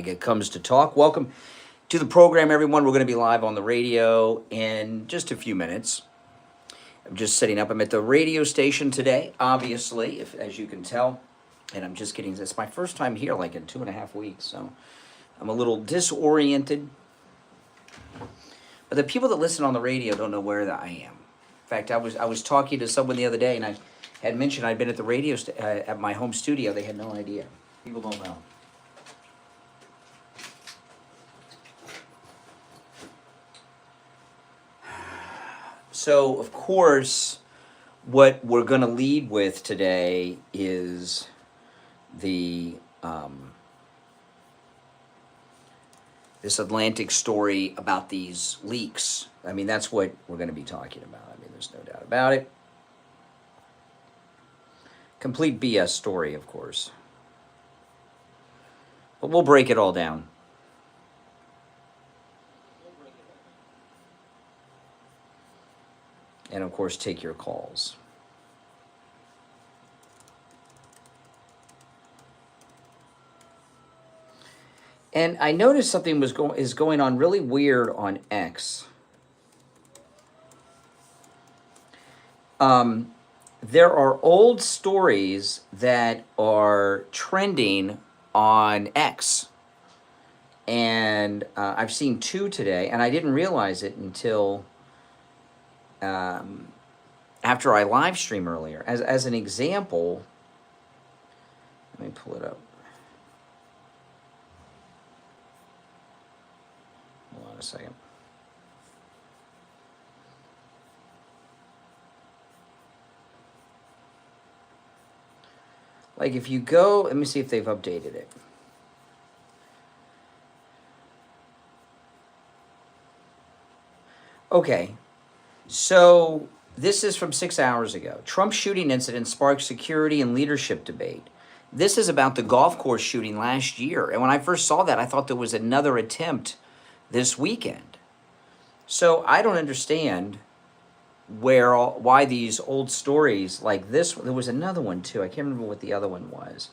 mag comes to talk. Welcome to the program, everyone. We're going to be live on the radio in just a few minutes. I'm just setting up. I'm at the radio station today, obviously, as you can tell. And I'm just getting, it's my first time here, like in 2.5 weeks. So I'm a little disoriented. But the people that listen on the radio don't know where I am. In fact, I was talking to someone the other day, and I had mentioned I'd been at the radio at my home studio. They had no idea. People don't know. So, of course, what we're going to lead with today is the this Atlantic story about these leaks. I mean, that's what we're going to be talking about. I mean, there's no doubt about it. Complete BS story, of course. But we'll break it all down. And, of course, take your calls. And I noticed something is going on really weird on X. There are old stories that are trending on X. And I've seen 2 today, and I didn't realize it until after I live streamed earlier. As an example, let me pull it up. Hold on a second. Like if you go, let me see if they've updated it. Okay, so this is from 6 hours ago. Trump shooting incident sparks security and leadership debate. This is about the golf course shooting last year. And when I first saw that, I thought there was another attempt this weekend. So I don't understand why these old stories like this. There was another one too. I can't remember what the other one was.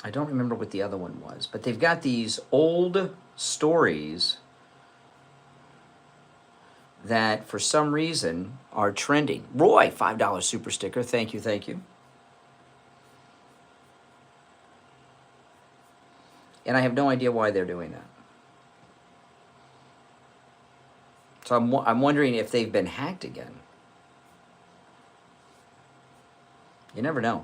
I don't remember what the other one was, but they've got these old stories that for some reason are trending. Roy, $5 super sticker. Thank you, thank you. And I have no idea why they're doing that. So I'm wondering if they've been hacked again. You never know.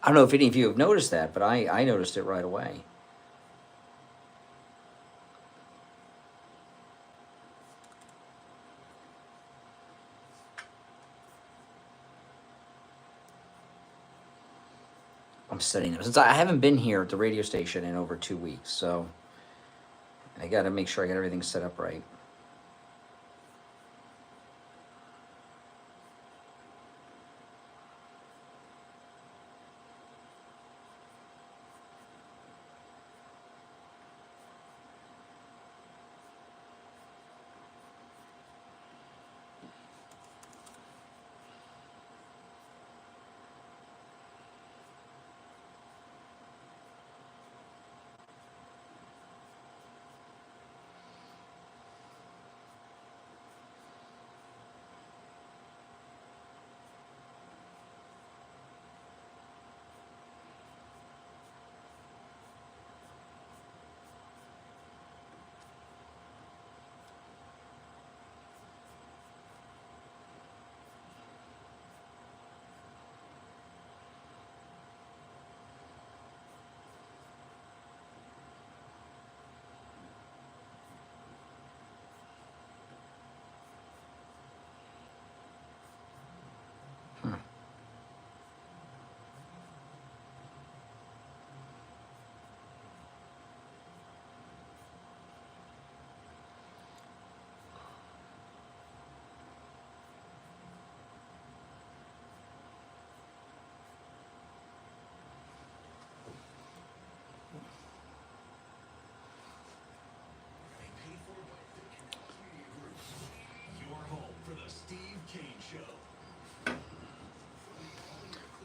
I don't know if any of you have noticed that, but I noticed it right away. I'm studying them. Since I haven't been here at the radio station in over 2 weeks, so I got to make sure I got everything set up right.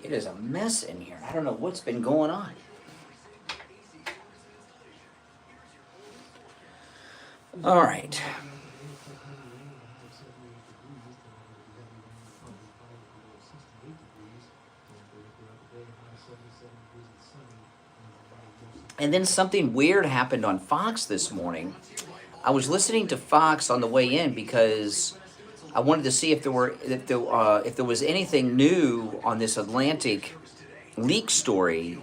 It is a mess in here. I don't know what's been going on. All right. And then something weird happened on Fox this morning. I was listening to Fox on the way in because I wanted to see if there was anything new on this Atlantic leak story,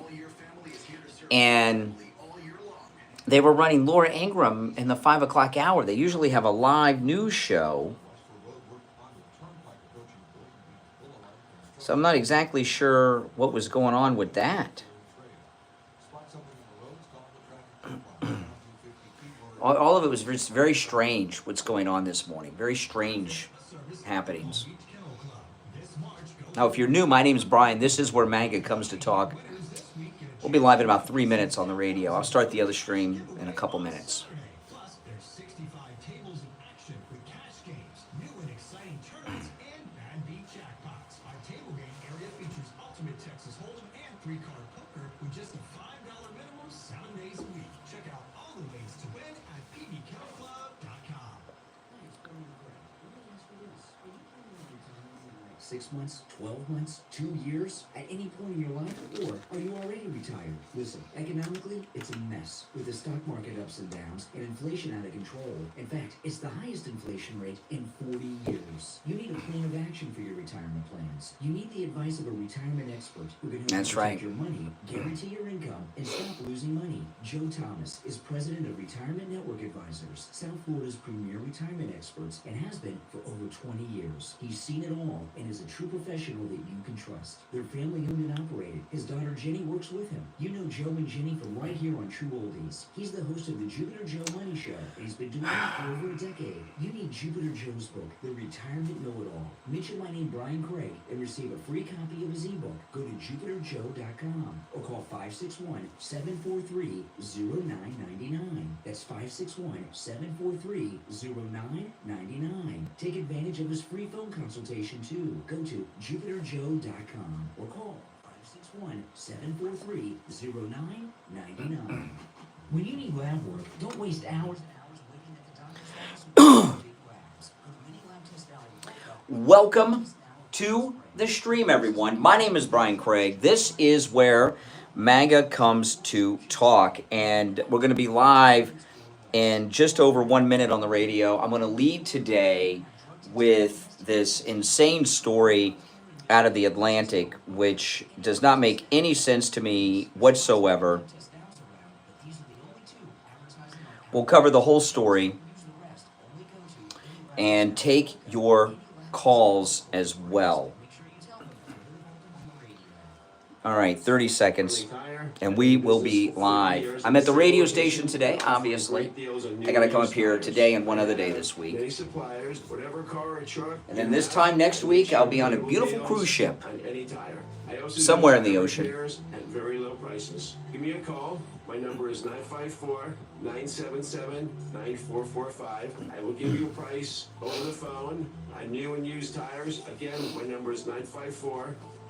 and they were running Laura Ingraham in the 5 o'clock hour. They usually have a live news show, so I'm not exactly sure what was going on with that. All of it was very strange what's going on this morning. Very strange happenings. Now, if you're new, my name is Brian. This is where MAGA comes to talk. We'll be live in about 3 minutes on the radio. I'll start the other stream in a couple minutes. Months, 12 months, 2 years, at any point in your life, or are you already retired? Listen, economically, it's a mess with the stock market ups and downs and inflation out of control. In fact, it's the highest inflation rate in 40 years. You need a plan of action for your retirement plans. You need the advice of a retirement expert who can help you protect your money, guarantee your income, and stop losing money. Joe Thomas is president of Retirement Network Advisors, South Florida's premier retirement experts, and has been for over 20 years. He's seen it all and is a true professional that you can trust. They're family owned and operated. His daughter Jenny works with him. You know Joe and Jenny from right here on True Oldies. He's the host of the Jupiter Joe Money Show, and he's been doing it for over a decade. You need Jupiter Joe's book, The Retirement Know-It-All. Mention my name, Brian Craig, and receive a free copy of his ebook. Go to jupiterjoe.com or call 561-743-0999. That's 561-743-0999. Take advantage of his free phone consultation too. Go to jupiterjoe.com or call 561-743-0999. When you need lab work, don't waste hours and hours waiting at the doctor's office. Welcome to the stream, everyone. My name is Brian Craig. This is where MAGA comes to talk, and we're going to be live in just over 1 minute on the radio. I'm going to lead today with this insane story out of the Atlantic, which does not make any sense to me whatsoever. We'll cover the whole story and take your calls as well. All right, 30 seconds, and we will be live. I'm at the radio station today, obviously. I got to come up here today and one other day this week. And then this time next week, I'll be on a beautiful cruise ship somewhere in the ocean. Very low prices. Give me a call. My number is 954-977-9445. I will give you a price over the phone on new and used tires. Again, my number is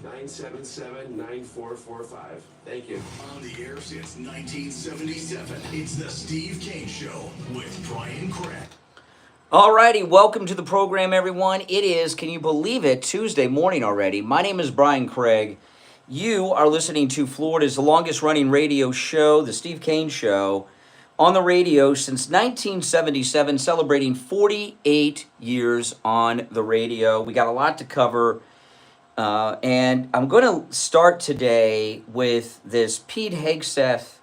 954-977-9445. Thank you. On the air since 1977, it's the Steve Kane Show with Brian Craig. Alrighty, welcome to the program, everyone. It is, can you believe it, Tuesday morning already. My name is Brian Craig. You are listening to Florida's longest-running radio show, The Steve Kane Show, on the radio since 1977, celebrating 48 years on the radio. We got a lot to cover, and I'm going to start today with this Pete Hegseth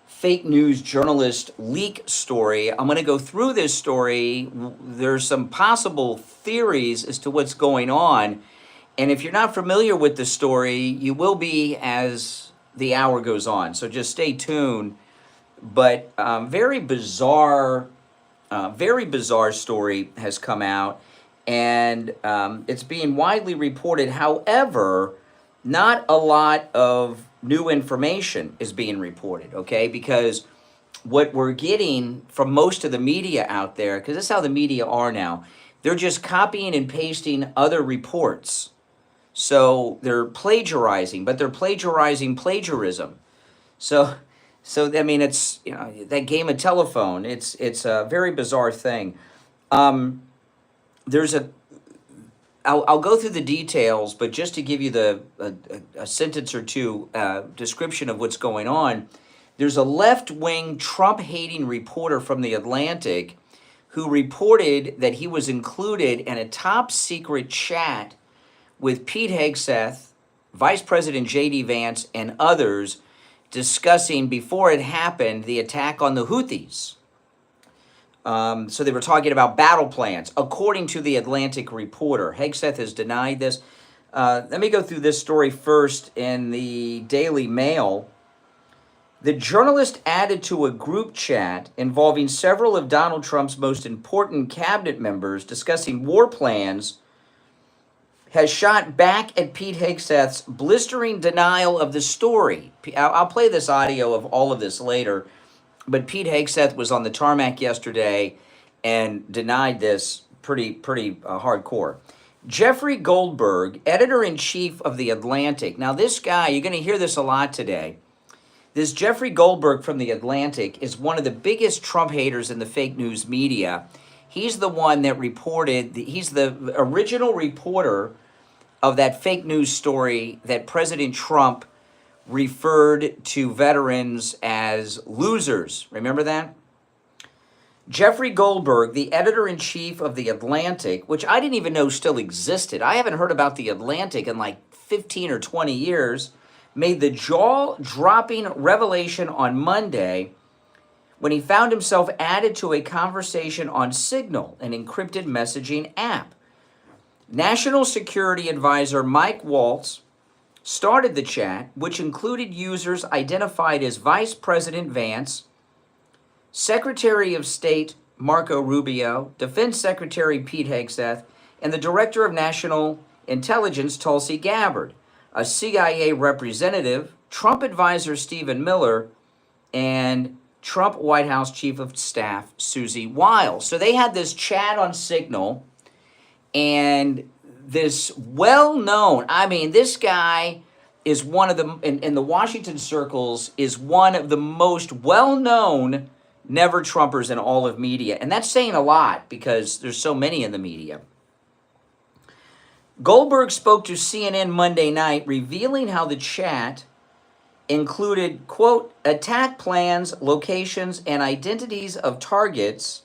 fake news journalist leak story. I'm going to go through this story. There's some possible theories as to what's going on. And if you're not familiar with the story, you will be as the hour goes on. So just stay tuned. But very bizarre story has come out, and it's being widely reported. However, not a lot of new information is being reported, okay? Because what we're getting from most of the media out there, because that's how the media are now, they're just copying and pasting other reports. So they're plagiarizing, but they're plagiarizing plagiarism. So, I mean, it's, you know, that game of telephone. It's a very bizarre thing. There's a. I'll go through the details, but just to give you a sentence or two description of what's going on, there's a left-wing Trump-hating reporter from The Atlantic who reported that he was included in a top-secret chat with Pete Hegseth, Vice President J.D. Vance, and others discussing, before it happened, the attack on the Houthis. So they were talking about battle plans, according to the Atlantic reporter. Hegseth has denied this. Let me go through this story first in the Daily Mail. The journalist added to a group chat involving several of Donald Trump's most important cabinet members discussing war plans has shot back at Pete Hegseth's blistering denial of the story. I'll play this audio of all of this later, but Pete Hegseth was on the tarmac yesterday and denied this pretty hardcore. Jeffrey Goldberg, editor-in-chief of The Atlantic. Now this guy, you're going to hear this a lot today. This Jeffrey Goldberg from The Atlantic is one of the biggest Trump haters in the fake news media. He's the one that reported, he's the original reporter of that fake news story that President Trump referred to veterans as losers. Remember that? Jeffrey Goldberg, the editor-in-chief of The Atlantic, which I didn't even know still existed. I haven't heard about The Atlantic in like 15 or 20 years, made the jaw-dropping revelation on Monday when he found himself added to a conversation on Signal, an encrypted messaging app. National Security Advisor Mike Waltz started the chat, which included users identified as Vice President Vance, Secretary of State Marco Rubio, Defense Secretary Pete Hegseth, and the Director of National Intelligence Tulsi Gabbard, a CIA representative, Trump advisor Stephen Miller, and Trump White House Chief of Staff Susie Wiles. So they had this chat on Signal, and this well-known, I mean, this guy is one of the, in the Washington circles, is one of the most well-known never-Trumpers in all of media. And that's saying a lot because there's so many in the media. Goldberg spoke to CNN Monday night, revealing how the chat included, quote, attack plans, locations, and identities of targets,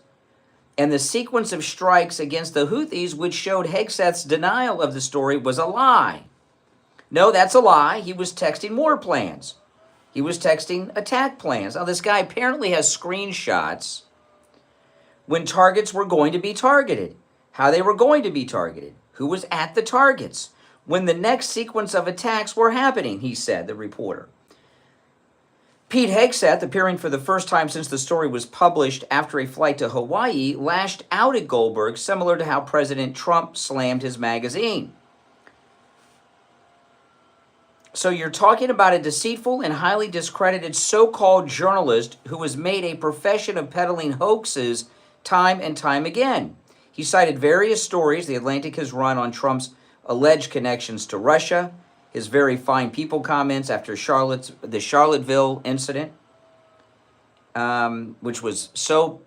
and the sequence of strikes against the Houthis, which showed Hegseth's denial of the story was a lie. No, that's a lie. He was texting war plans. He was texting attack plans. Now, this guy apparently has screenshots when targets were going to be targeted, how they were going to be targeted, who was at the targets, when the next sequence of attacks were happening, he said, the reporter. Pete Hegseth, appearing for the first time since the story was published after a flight to Hawaii, lashed out at Goldberg, similar to how President Trump slammed his magazine. So you're talking about a deceitful and highly discredited so-called journalist who has made a profession of peddling hoaxes time and time again. He cited various stories The Atlantic has run on Trump's alleged connections to Russia, his very fine people comments after the Charlottesville incident, which was so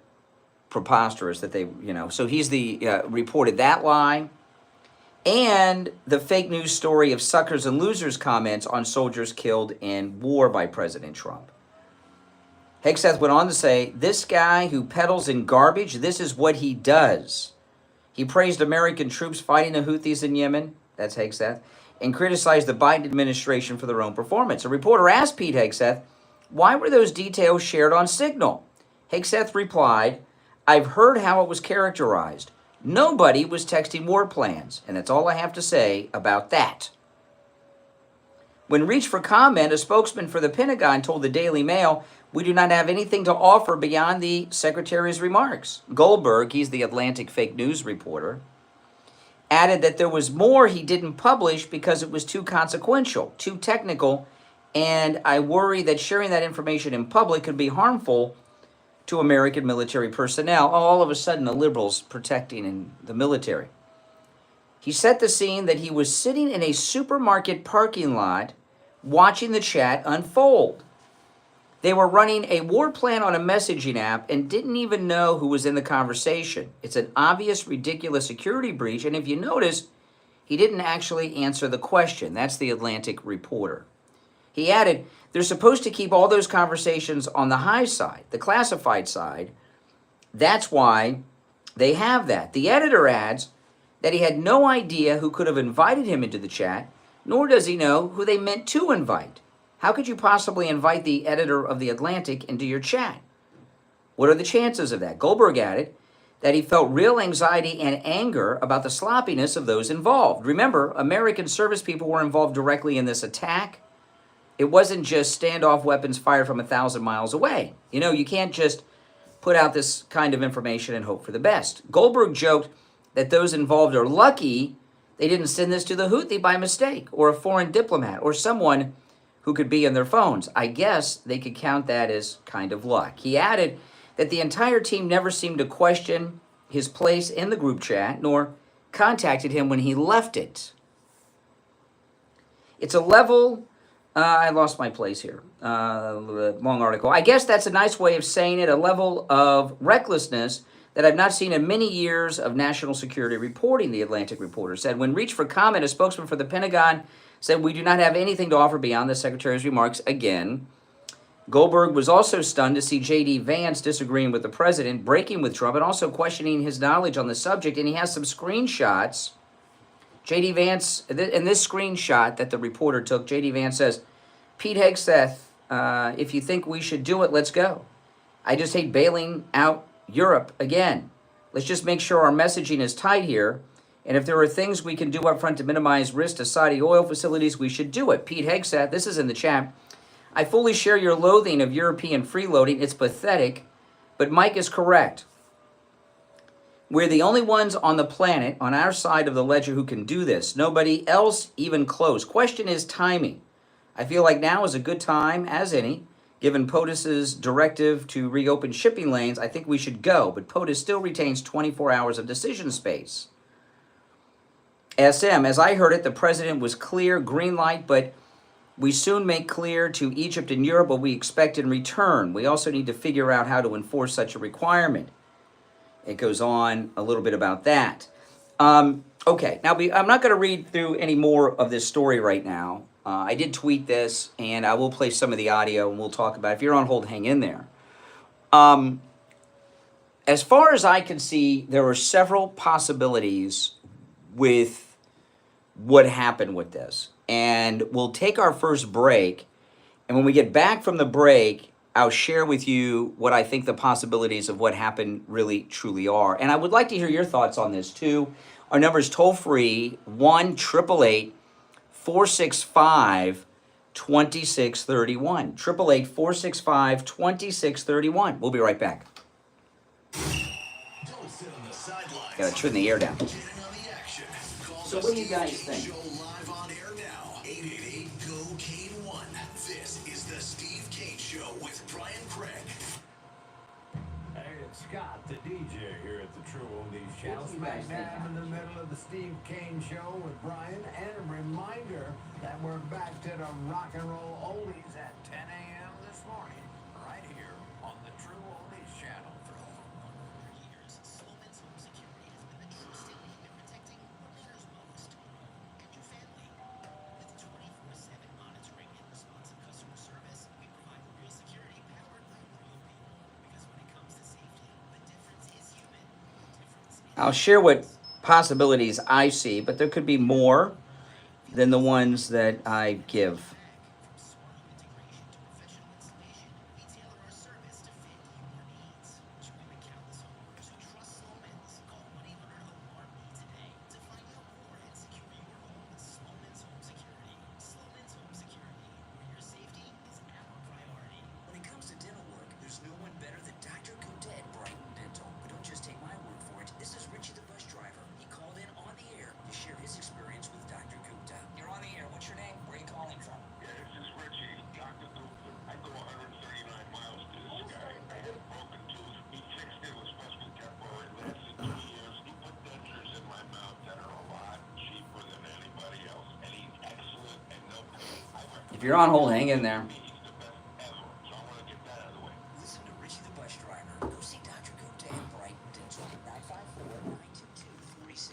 preposterous that they, so he's reported that lie, and the fake news story of suckers and losers comments on soldiers killed in war by President Trump. Hegseth went on to say, this guy who peddles in garbage, this is what he does. He praised American troops fighting the Houthis in Yemen, that's Hegseth, and criticized the Biden administration for their own performance. A reporter asked Pete Hegseth, why were those details shared on Signal? Hegseth replied, I've heard how it was characterized. Nobody was texting war plans, and that's all I have to say about that. When reached for comment, a spokesman for the Pentagon told the Daily Mail, we do not have anything to offer beyond the Secretary's remarks. Goldberg, he's the Atlantic fake news reporter, added that there was more he didn't publish because it was too consequential, too technical, and I worry that sharing that information in public could be harmful to American military personnel. All of a sudden, the liberals protecting in the military. He set the scene that he was sitting in a supermarket parking lot watching the chat unfold. They were running a war plan on a messaging app and didn't even know who was in the conversation. It's an obvious, ridiculous security breach, and if you notice, he didn't actually answer the question. That's the Atlantic reporter. He added, they're supposed to keep all those conversations on the high side, the classified side. That's why they have that. The editor adds that he had no idea who could have invited him into the chat, nor does he know who they meant to invite. How could you possibly invite the editor of The Atlantic into your chat? What are the chances of that? Goldberg added that he felt real anxiety and anger about the sloppiness of those involved. Remember, American service people were involved directly in this attack. It wasn't just standoff weapons fired from 1,000 miles away. You know, you can't just put out this kind of information and hope for the best. Goldberg joked that those involved are lucky they didn't send this to the Houthi by mistake, or a foreign diplomat, or someone who could be in their phones. I guess they could count that as kind of luck. He added that the entire team never seemed to question his place in the group chat, nor contacted him when he left it. It's a level, I lost my place here, long article. I guess that's a nice way of saying it, a level of recklessness that I've not seen in many years of national security reporting, the Atlantic reporter said. When reached for comment, a spokesman for the Pentagon said, we do not have anything to offer beyond the Secretary's remarks again. Goldberg was also stunned to see J.D. Vance disagreeing with the president, breaking with Trump, and also questioning his knowledge on the subject. And he has some screenshots. J.D. Vance, in this screenshot that the reporter took, J.D. Vance says, Pete Hegseth, if you think we should do it, let's go. I just hate bailing out Europe again. Let's just make sure our messaging is tight here. And if there are things we can do up front to minimize risk to Saudi oil facilities, we should do it. Pete Hegseth, this is in the chat. I fully share your loathing of European freeloading. It's pathetic. But Mike is correct. We're the only ones on the planet, on our side of the ledger, who can do this. Nobody else even close. Question is timing. I feel like now is a good time, as any. Given POTUS's directive to reopen shipping lanes, I think we should go. But POTUS still retains 24 hours of decision space. SM, as I heard it, the president was clear, green light, but we soon make clear to Egypt and Europe what we expect in return. We also need to figure out how to enforce such a requirement. It goes on a little bit about that. Okay, now I'm not going to read through any more of this story right now. I did tweet this, and I will play some of the audio, and we'll talk about it. If you're on hold, hang in there. As far as I can see, there are several possibilities with what happened with this. And we'll take our first break. And when we get back from the break, I'll share with you what I think the possibilities of what happened really truly are. And I would like to hear your thoughts on this too. Our number is toll free, 1-888-465-2631. 1-888-465-2631. We'll be right back. Don't sit on the sidelines. Gotta turn the air down. Get in on the action. Call So the what do you Steve guys Kane think? Show live on air now. 888-GO-KANE-1. This is the Steve Kane Show with Brian Craig. Hey, it's Scott, the DJ here at the True Oldies Channel. Smack dab in the middle of the Steve Kane Show with Brian. And a reminder that we're back to the rock and roll oldies at 10 a.m. this morning, right here on the True Oldies Channel. For over 100 years, Sloman's Home Security has been the trusted leader in protecting what matters most, and your family. With 24/7 monitoring and responsive customer service, we provide real security powered by real people. Because when it comes to safety, the difference is human. The difference is I'll share what possibilities I see, but there could be more than the ones that I give. from smart home integration to professional installation, we tailor our service to fit your needs. Join the countless homeowners who trust Sloman's. Call 1-800-HOME-ARM-ME today to find out more and secure your home with Sloman's Home Security. Sloman's Home Security, where your safety is our priority. When it comes to dental work, there's no one better than Dr. Gupta at Brighton Dental. But don't just take my word for it. This is Richie the bus driver. He called in on the air to share his experience with Dr. Gupta. You're on the air. What's your name? Where are you calling from? If you're on hold, hang in there. Listen to Richie the Bus Driver. Go see Dr. Gupta and Bright Dental. 954-922-4633.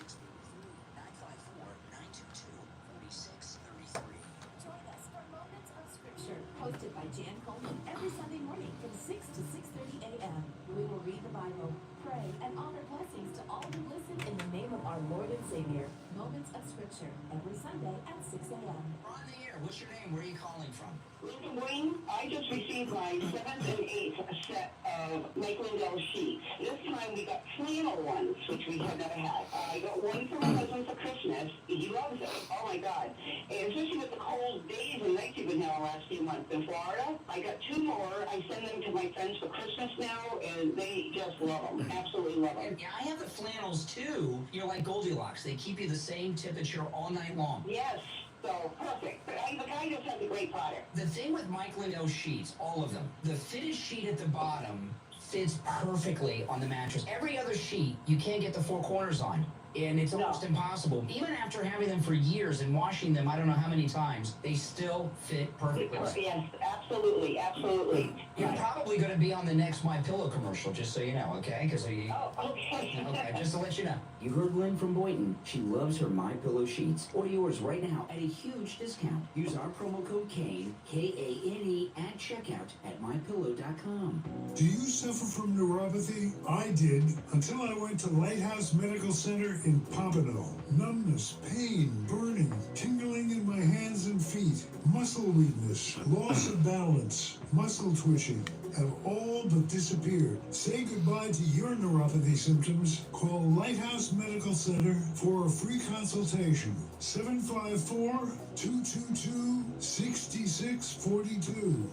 954-922-4633. Join us for Moments of Scripture, hosted by Jan Coleman every Sunday morning from 6 to 6:30 a.m. We will read the Bible, pray, and offer blessings to all who listen in the name of our Lord and Savior. Moments of Scripture every Sunday at 6 a.m. We're on the air. What's your name? Where are you calling from? Mr. Wayne, I just received my 7th and 8th set of Mike Lindell sheets. This time we got flannel ones, which we had never had. I got one for my husband for Christmas. He loves it. Oh my God. And especially with the cold days and nights you've been having the last few months in Florida, I got 2 more. I send them to my friends for Christmas now, and they just love them. Absolutely love them. Yeah, I have the flannels too. You're like Goldilocks. They keep you the same temperature all night long. Yes. So, perfect. But the guy just has a great product. The thing with Mike Lindell sheets, all of them, the fitted sheet at the bottom fits perfectly on the mattress. Every other sheet, you can't get the 4 corners on. And it's almost impossible. Even after having them for years and washing them, I don't know how many times, they still fit perfectly. Yes, absolutely, absolutely. You're probably going to be on the next My Pillow commercial, just so you know, okay? Because Oh, okay. okay, just to let you know. You heard Lynn from Boynton. She loves her My Pillow sheets. Order yours right now at a huge discount. Use our promo code KANE, K-A-N-E, at checkout at mypillow.com. Do you suffer from neuropathy? I did, until I went to Lighthouse Medical Center in Pompano. Numbness, pain, burning, tingling in my hands and feet, muscle weakness, loss of balance, muscle twitching have all but disappeared. Say goodbye to your neuropathy symptoms. Call Lighthouse Medical Center for a free consultation. 754-222-6642.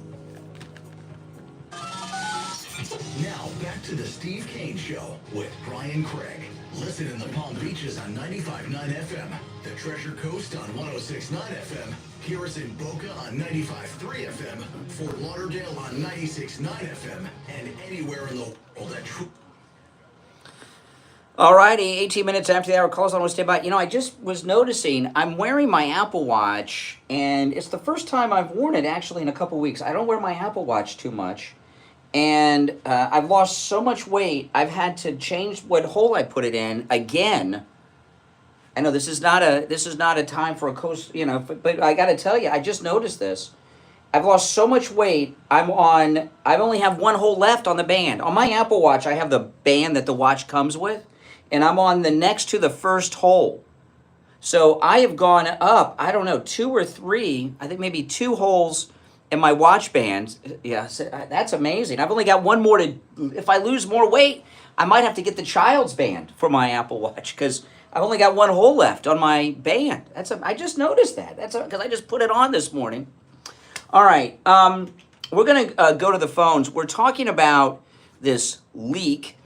Now back to the Steve Kane Show with Brian Craig. Listen in the Palm Beaches on 95.9 FM, the Treasure Coast on 106.9 FM, hear us in Boca on 95.3 FM, Fort Lauderdale on 96.9 FM, and anywhere in the world at True. Alrighty, 18 minutes after the hour, calls on stand by. You know, I just was noticing I'm wearing my Apple Watch, and it's the first time I've worn it actually in a couple weeks. I don't wear my Apple Watch too much. And I've lost so much weight, I've had to change what hole I put it in again. I know this is not a time for a coast, you know, but I got to tell you, I just noticed this. I've lost so much weight. I only have 1 hole left on the band. On my Apple Watch, I have the band that the watch comes with, and I'm on the next to the first hole. So I have gone up, I don't know, 2 or 3, I think maybe 2 holes in my watch band. Yeah, that's amazing. I've only got 1 more to, if I lose more weight, I might have to get the child's band for my Apple Watch, because I've only got 1 hole left on my band. I just noticed that. That's because I just put it on this morning. All right, we're going to go to the phones. We're talking about this leak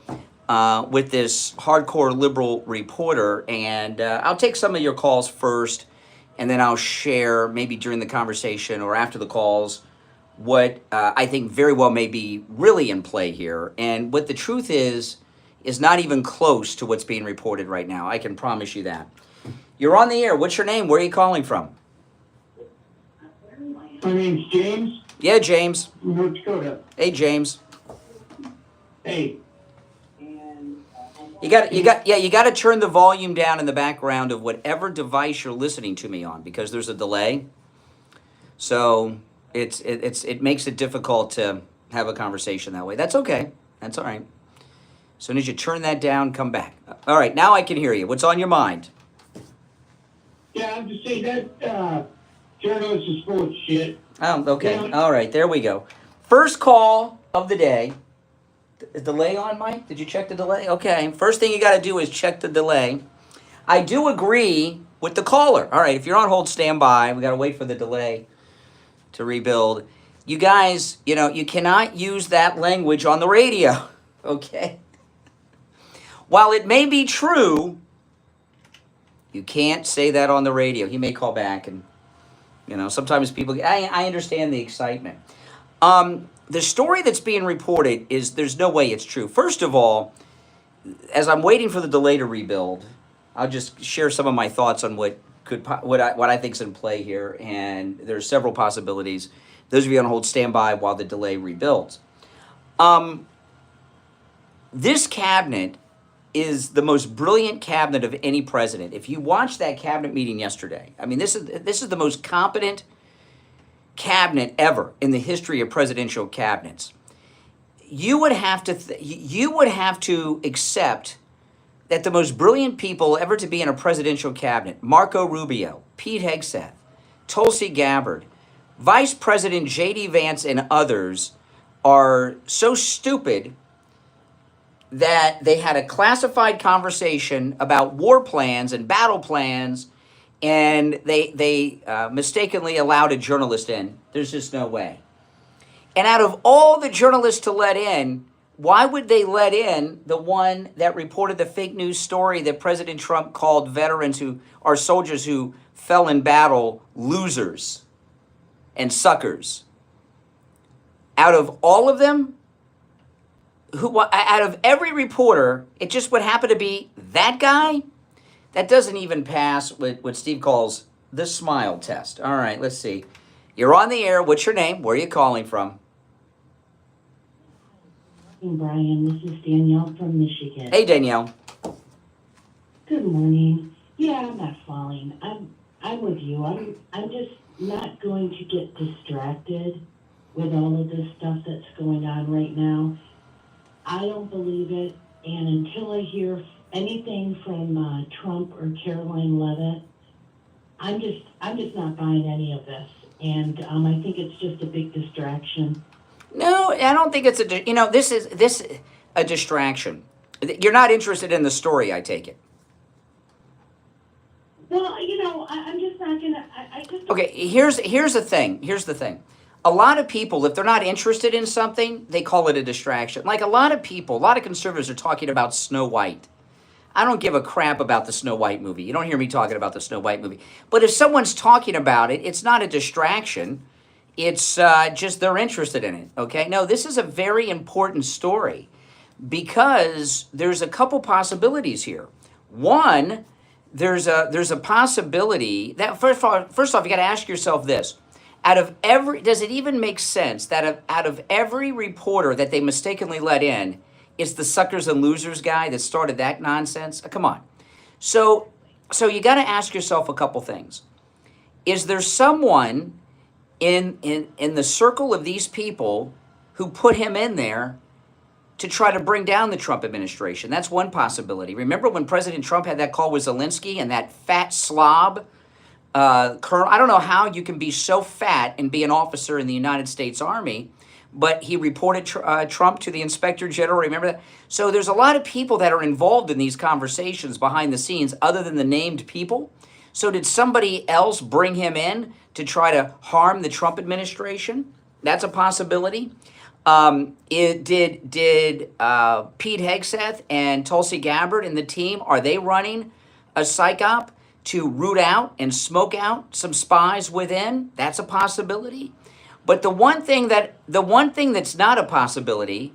with this hardcore liberal reporter, and I'll take some of your calls first, and then I'll share maybe during the conversation or after the calls what I think very well may be really in play here. And what the truth is not even close to what's being reported right now. I can promise you that. You're on the air. What's your name? Where are you calling from? My name's James. Yeah, James. From North Dakota. Hey, James. Hey. You got to turn the volume down in the background of whatever device you're listening to me on, because there's a delay. So it makes it difficult to have a conversation that way. That's okay. That's all right. As soon as you turn that down, come back. All right, now I can hear you. What's on your mind? Yeah, I'm just saying that journalist is full of shit. Oh, okay. Yeah. All right, there we go. First call of the day. Is delay on, Mike? Did you check the delay? Okay. First thing you got to do is check the delay. I do agree with the caller. All right, if you're on hold, stand by. We got to wait for the delay to rebuild. You guys, you know, you cannot use that language on the radio, okay? While it may be true, you can't say that on the radio. He may call back, and, you know, sometimes people, I understand the excitement. The story that's being reported is there's no way it's true. First of all, as I'm waiting for the delay to rebuild, I'll just share some of my thoughts on what what I think's in play here, and there's several possibilities. Those of you on hold, stand by while the delay rebuilds. This cabinet is the most brilliant cabinet of any president. If you watched that cabinet meeting yesterday, I mean, this is the most competent cabinet ever in the history of presidential cabinets. You would have to accept that the most brilliant people ever to be in a presidential cabinet, Marco Rubio, Pete Hegseth, Tulsi Gabbard, Vice President J.D. Vance, and others, are so stupid that they had a classified conversation about war plans and battle plans, and they mistakenly allowed a journalist in. There's just no way. And out of all the journalists to let in, why would they let in the one that reported the fake news story that President Trump called veterans who are soldiers who fell in battle losers and suckers? Out of all of them, out of every reporter, it just would happen to be that guy? That doesn't even pass what Steve calls the smile test. All right, let's see. You're on the air. What's your name? Where are you calling from? Brian, this is Danielle from Michigan. Hey, Danielle. Good morning. Yeah, I'm not falling. I'm with you. I'm just not going to get distracted with all of this stuff that's going on right now. I don't believe it, and until I hear anything from Trump or Caroline Leavitt, I'm just not buying any of this, and I think it's just a big distraction. No, I don't think it's this is a distraction. You're not interested in the story, I take it. Well, I'm just not gonna. I just. Okay, here's the thing. Here's the thing. A lot of people, if they're not interested in something, they call it a distraction. Like a lot of conservatives are talking about Snow White. I don't give a crap about the Snow White movie. You don't hear me talking about the Snow White movie. But if someone's talking about it, it's not a distraction. It's just they're interested in it, okay? No, this is a very important story because there's a couple possibilities here. One, there's a possibility that, first off, you got to ask yourself this. Does it even make sense that out of every reporter that they mistakenly let in, it's the suckers and losers guy that started that nonsense? Come on. So you got to ask yourself a couple things. Is there someone in the circle of these people who put him in there to try to bring down the Trump administration? That's one possibility. Remember when President Trump had that call with Zelensky and that fat slob colonel? I don't know how you can be so fat and be an officer in the United States Army, but he reported Trump to the Inspector General. Remember that? So there's a lot of people that are involved in these conversations behind the scenes other than the named people. So did somebody else bring him in to try to harm the Trump administration? That's a possibility. Did Pete Hegseth and Tulsi Gabbard and the team, are they running a psych op to root out and smoke out some spies within? That's a possibility. But the one thing that's not a possibility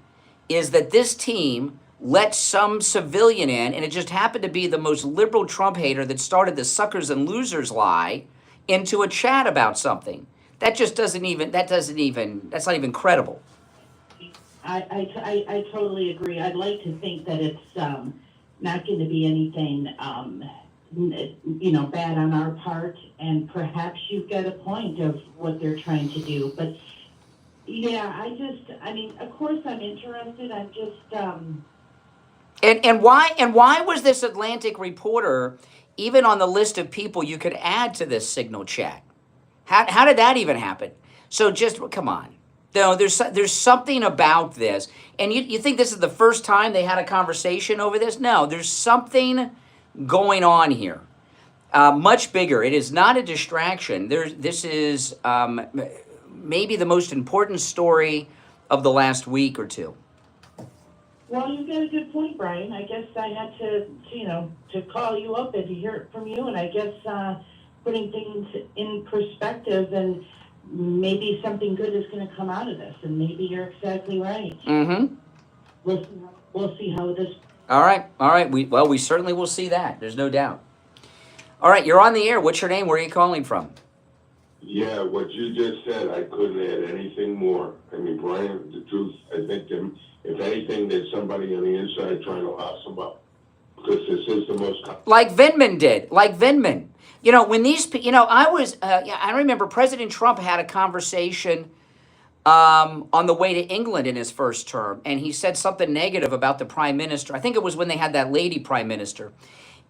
is that this team let some civilian in, and it just happened to be the most liberal Trump hater that started the suckers and losers lie into a chat about something. That's not even credible. I totally agree. I'd like to think that it's not going to be anything, bad on our part, and perhaps you've got a point of what they're trying to do. But yeah, of course I'm interested. I'm just. And why was this Atlantic reporter even on the list of people you could add to this signal chat? How did that even happen? So just come on. No, there's something about this. And you think this is the first time they had a conversation over this? No, there's something going on here. Much bigger. It is not a distraction. This is maybe the most important story of the last week or two. Well, you've got a good point, Brian. I guess I had to call you up and to hear it from you, and I guess putting things in perspective, and maybe something good is going to come out of this, and maybe you're exactly right. Mm-hmm. We'll see how this. All right. We certainly will see that. There's no doubt. All right, you're on the air. What's your name? Where are you calling from? Yeah, what you just said, I couldn't add anything more. I mean, Brian, the truth, I think if anything, there's somebody on the inside trying to louse them up. Because this is the most... Like Vindman did, like Vindman. You know, when these, I remember President Trump had a conversation on the way to England in his first term, and he said something negative about the prime minister. I think it was when they had that lady prime minister.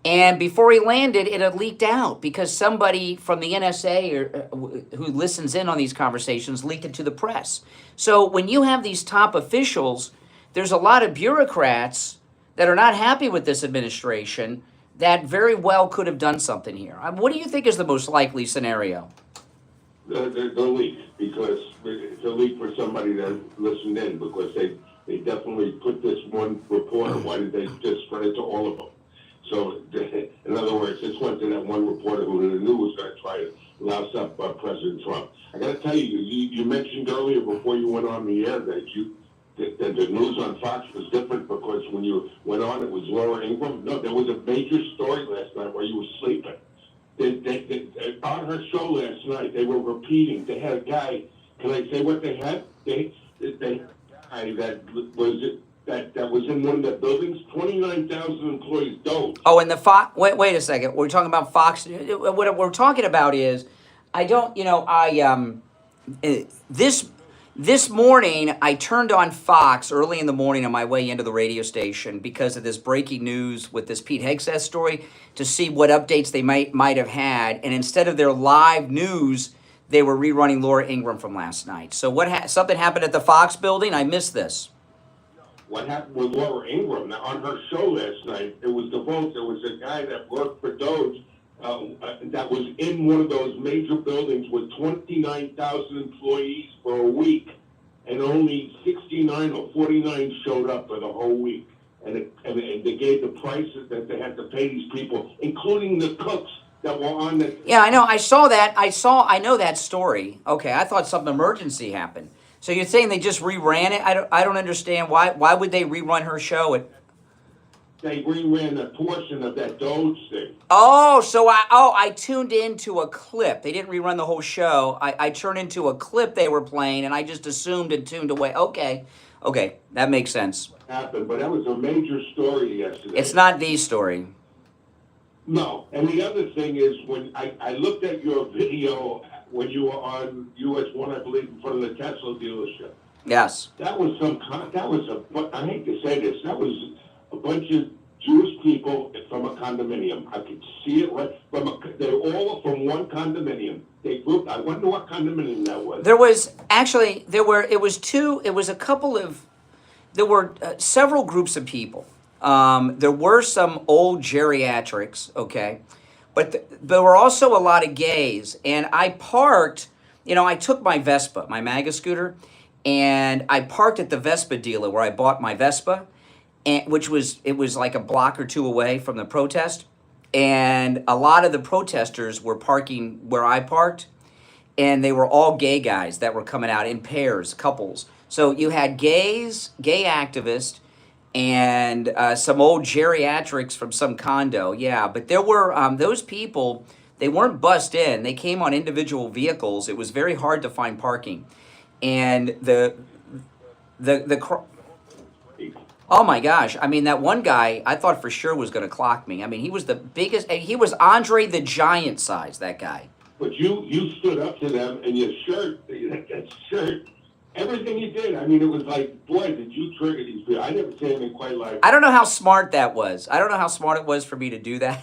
And before he landed, it had leaked out because somebody from the NSA who listens in on these conversations leaked it to the press. So when you have these top officials, there's a lot of bureaucrats that are not happy with this administration that very well could have done something here. What do you think is the most likely scenario? The leak, because it's a leak for somebody that listened in, because they definitely put this one reporter. Why did they just spread it to all of them? So, in other words, this went to that one reporter who knew was going to try to louse up President Trump. I got to tell you, you mentioned earlier before you went on the air that the news on Fox was different because when you went on, it was Laura Ingraham. No, there was a major story last night where you were sleeping. On her show last night, they were repeating. They had a guy. Can I say what they had? They had a guy that was in one of the buildings. 29,000 employees don't. Oh, and the Fox. Wait a second. We're talking about Fox. What we're talking about is, This morning, I turned on Fox early in the morning on my way into the radio station because of this breaking news with this Pete Hegseth story to see what updates they might have had. And instead of their live news, they were rerunning Laura Ingraham from last night. So something happened at the Fox building? I missed this. What happened with Laura Ingraham? Now, on her show last night, it was the vote. There was a guy that worked for Doge that was in one of those major buildings with 29,000 employees for a week, and only 69 or 49 showed up for the whole week. And they gave the prices that they had to pay these people, including the cooks that were on the... Yeah, I know. I saw that. I know that story. Okay, I thought some emergency happened. So you're saying they just reran it? I don't understand. Why would they rerun her show? They reran a portion of that Doge thing. Oh, so I tuned into a clip. They didn't rerun the whole show. I turned into a clip they were playing, and I just assumed and tuned away. Okay, that makes sense. Happened, but that was a major story yesterday. It's not the story. No, and the other thing is when I looked at your video when you were on US 1, I believe, in front of the Tesla dealership. Yes. That was I hate to say this, that was a bunch of Jewish people from a condominium. I could see it right they were all from one condominium. They grouped. I wonder what condominium that was. There were several groups of people. There were some old geriatrics, okay, but there were also a lot of gays. And I parked, I took my Vespa, my MAGA scooter, and I parked at the Vespa dealer where I bought my Vespa, and it was like a block or two away from the protest. And a lot of the protesters were parking where I parked, and they were all gay guys that were coming out in pairs, couples. So you had gays, gay activists, and some old geriatrics from some condo. Yeah, but there were those people, they weren't bussed in. They came on individual vehicles. It was very hard to find parking. And oh my gosh, I mean, that one guy, I thought for sure was going to clock me. I mean, he was the biggest, he was Andre the Giant size, that guy. But you stood up to them, and your shirt, that shirt, everything you did. I mean, it was like, boy, did you trigger these people. I never seen anything quite like... I don't know how smart that was. I don't know how smart it was for me to do that.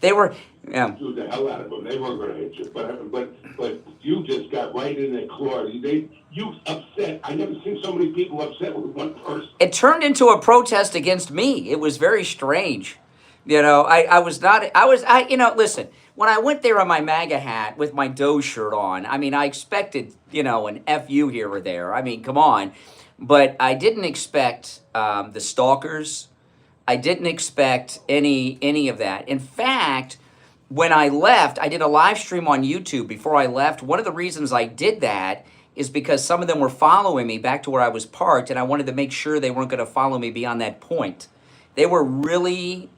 They were... Yeah. Do the hell out of them. They weren't going to hit you. But you just got right in their claws. You upset. I never seen so many people upset with one person. It turned into a protest against me. It was very strange. Listen, when I went there on my MAGA hat with my Doe shirt on, I mean, I expected, an FU here or there. I mean, come on. But I didn't expect the stalkers. I didn't expect any of that. In fact, when I left, I did a live stream on YouTube before I left. One of the reasons I did that is because some of them were following me back to where I was parked, and I wanted to make sure they weren't going to follow me beyond that point. They were really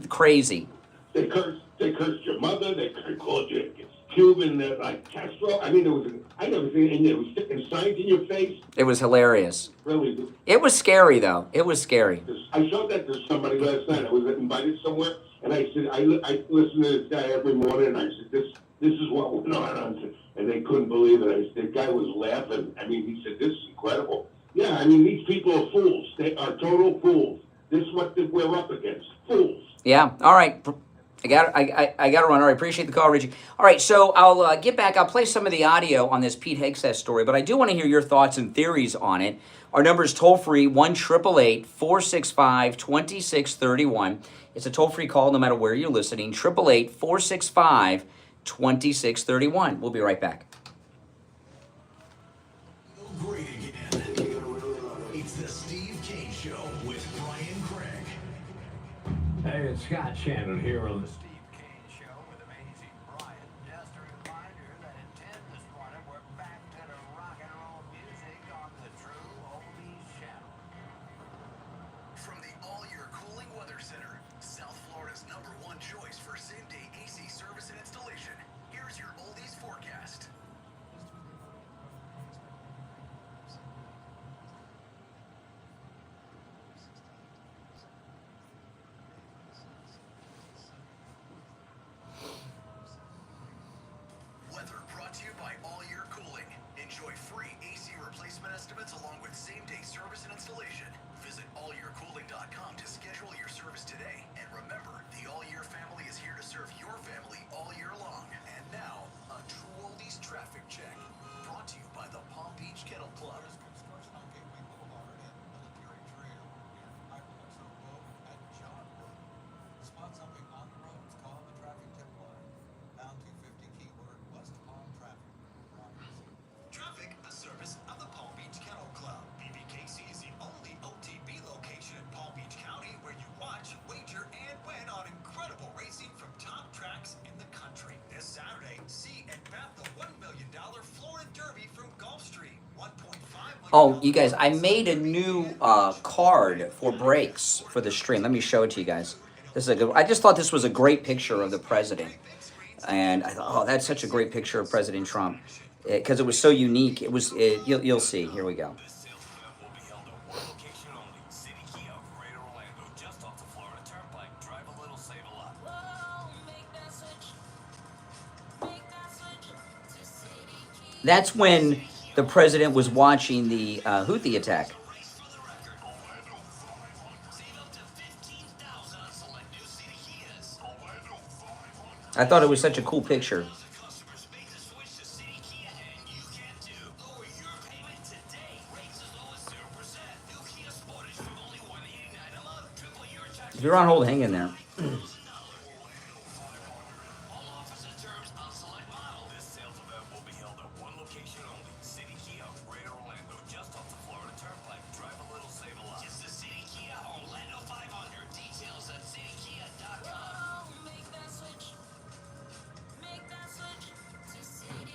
crazy. They cursed your mother. They called you Cuban, like Castro. I mean, I never seen, and it was sticking signs in your face. It was hilarious. Really. It was scary, though. It was scary. I showed that to somebody last night. I was invited somewhere, and I said, I listen to this guy every morning, and I said, this is what went on. And they couldn't believe it. I said, the guy was laughing. I mean, he said, this is incredible. Yeah, I mean, these people are fools. They are total fools. This is what we're up against. Fools. Yeah. All right. I got to run. All right. Appreciate the call, Richie. All right. So I'll get back. I'll play some of the audio on this Pete Hegseth story, but I do want to hear your thoughts and theories on it. Our number is toll free 1-888-465-2631. It's a toll free call no matter where you're listening. 888-465-2631. We'll be right back. Great again. It's the Steve Kane Show with Brian Craig. Hey, it's Scott Shannon here on the Steve Kane Show with Amazing Brian. Just a reminder that at 10 this morning, we're back to the rock and roll music on the True Oldies channel. From the All-Year Cooling Weather Center, South Florida's #1 choice for same-day AC service and installation, here's your Oldies forecast. Weather brought to you by All Year Cooling. Enjoy free AC replacement estimates along with same-day service and installation. Visit allyearcooling.com to schedule your service today. And remember, the All Year family is here to serve your family all year long. And now, a True Oldies traffic check. Brought to you by the Palm Beach Kennel Club. Construction on Gateway Boulevard and Military Trail near Hyperluxo Road and John Road. Spot something on the roads, call the traffic tip line. Pound 250 keyword West Palm traffic. Traffic, a service of the Palm Beach Kennel Club. BBKC is the only OTB location in Palm Beach County where you watch, wager, and win on incredible racing from top tracks in the country. This Saturday, see and bet the $1 million Florida Derby from Gulfstream. Oh, you guys, I made a new card for breaks for the stream. Let me show it to you guys. This is a good. I just thought this was a great picture of the president, and I thought, oh, that's such a great picture of President Trump because it was so unique. It was. You'll see. Here we go. That's when the president was watching the Houthi attack. I thought it was such a cool picture. If you're on hold, hang in there.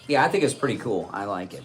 Yeah, I think it's pretty cool. I like it.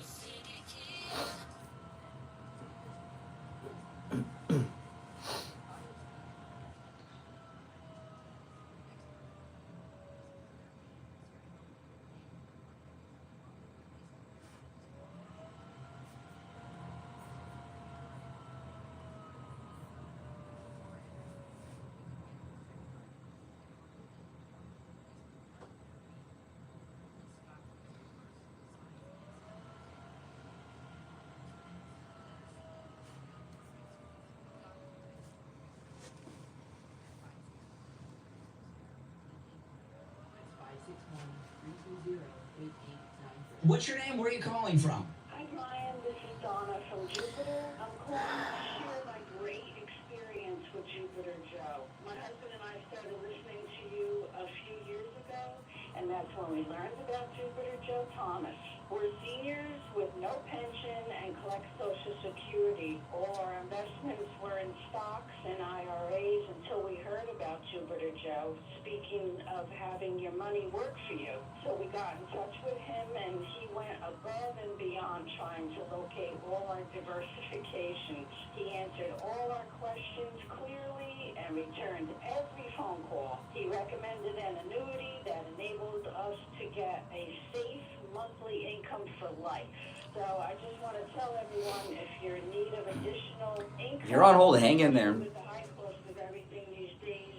What's your name? Where are you calling from? Hi, Brian. This is Donna from Jupiter. I'm calling to share my great experience with Jupiter Joe. My husband and I started listening to you a few years ago, and that's when we learned about Jupiter Joe Thomas. We're seniors with no pension and collect Social Security. All our investments were in stocks and IRAs until we heard about Jupiter Joe speaking of having your money work for you. So we got in touch with him and he went above and beyond trying to locate all our diversifications. He answered all our questions clearly and returned every phone call. He recommended an annuity that enabled us to get a safe monthly income for life. So I just want to tell everyone, if you're in need of additional income, You're on hold. Hang in there. with the high cost of everything these days,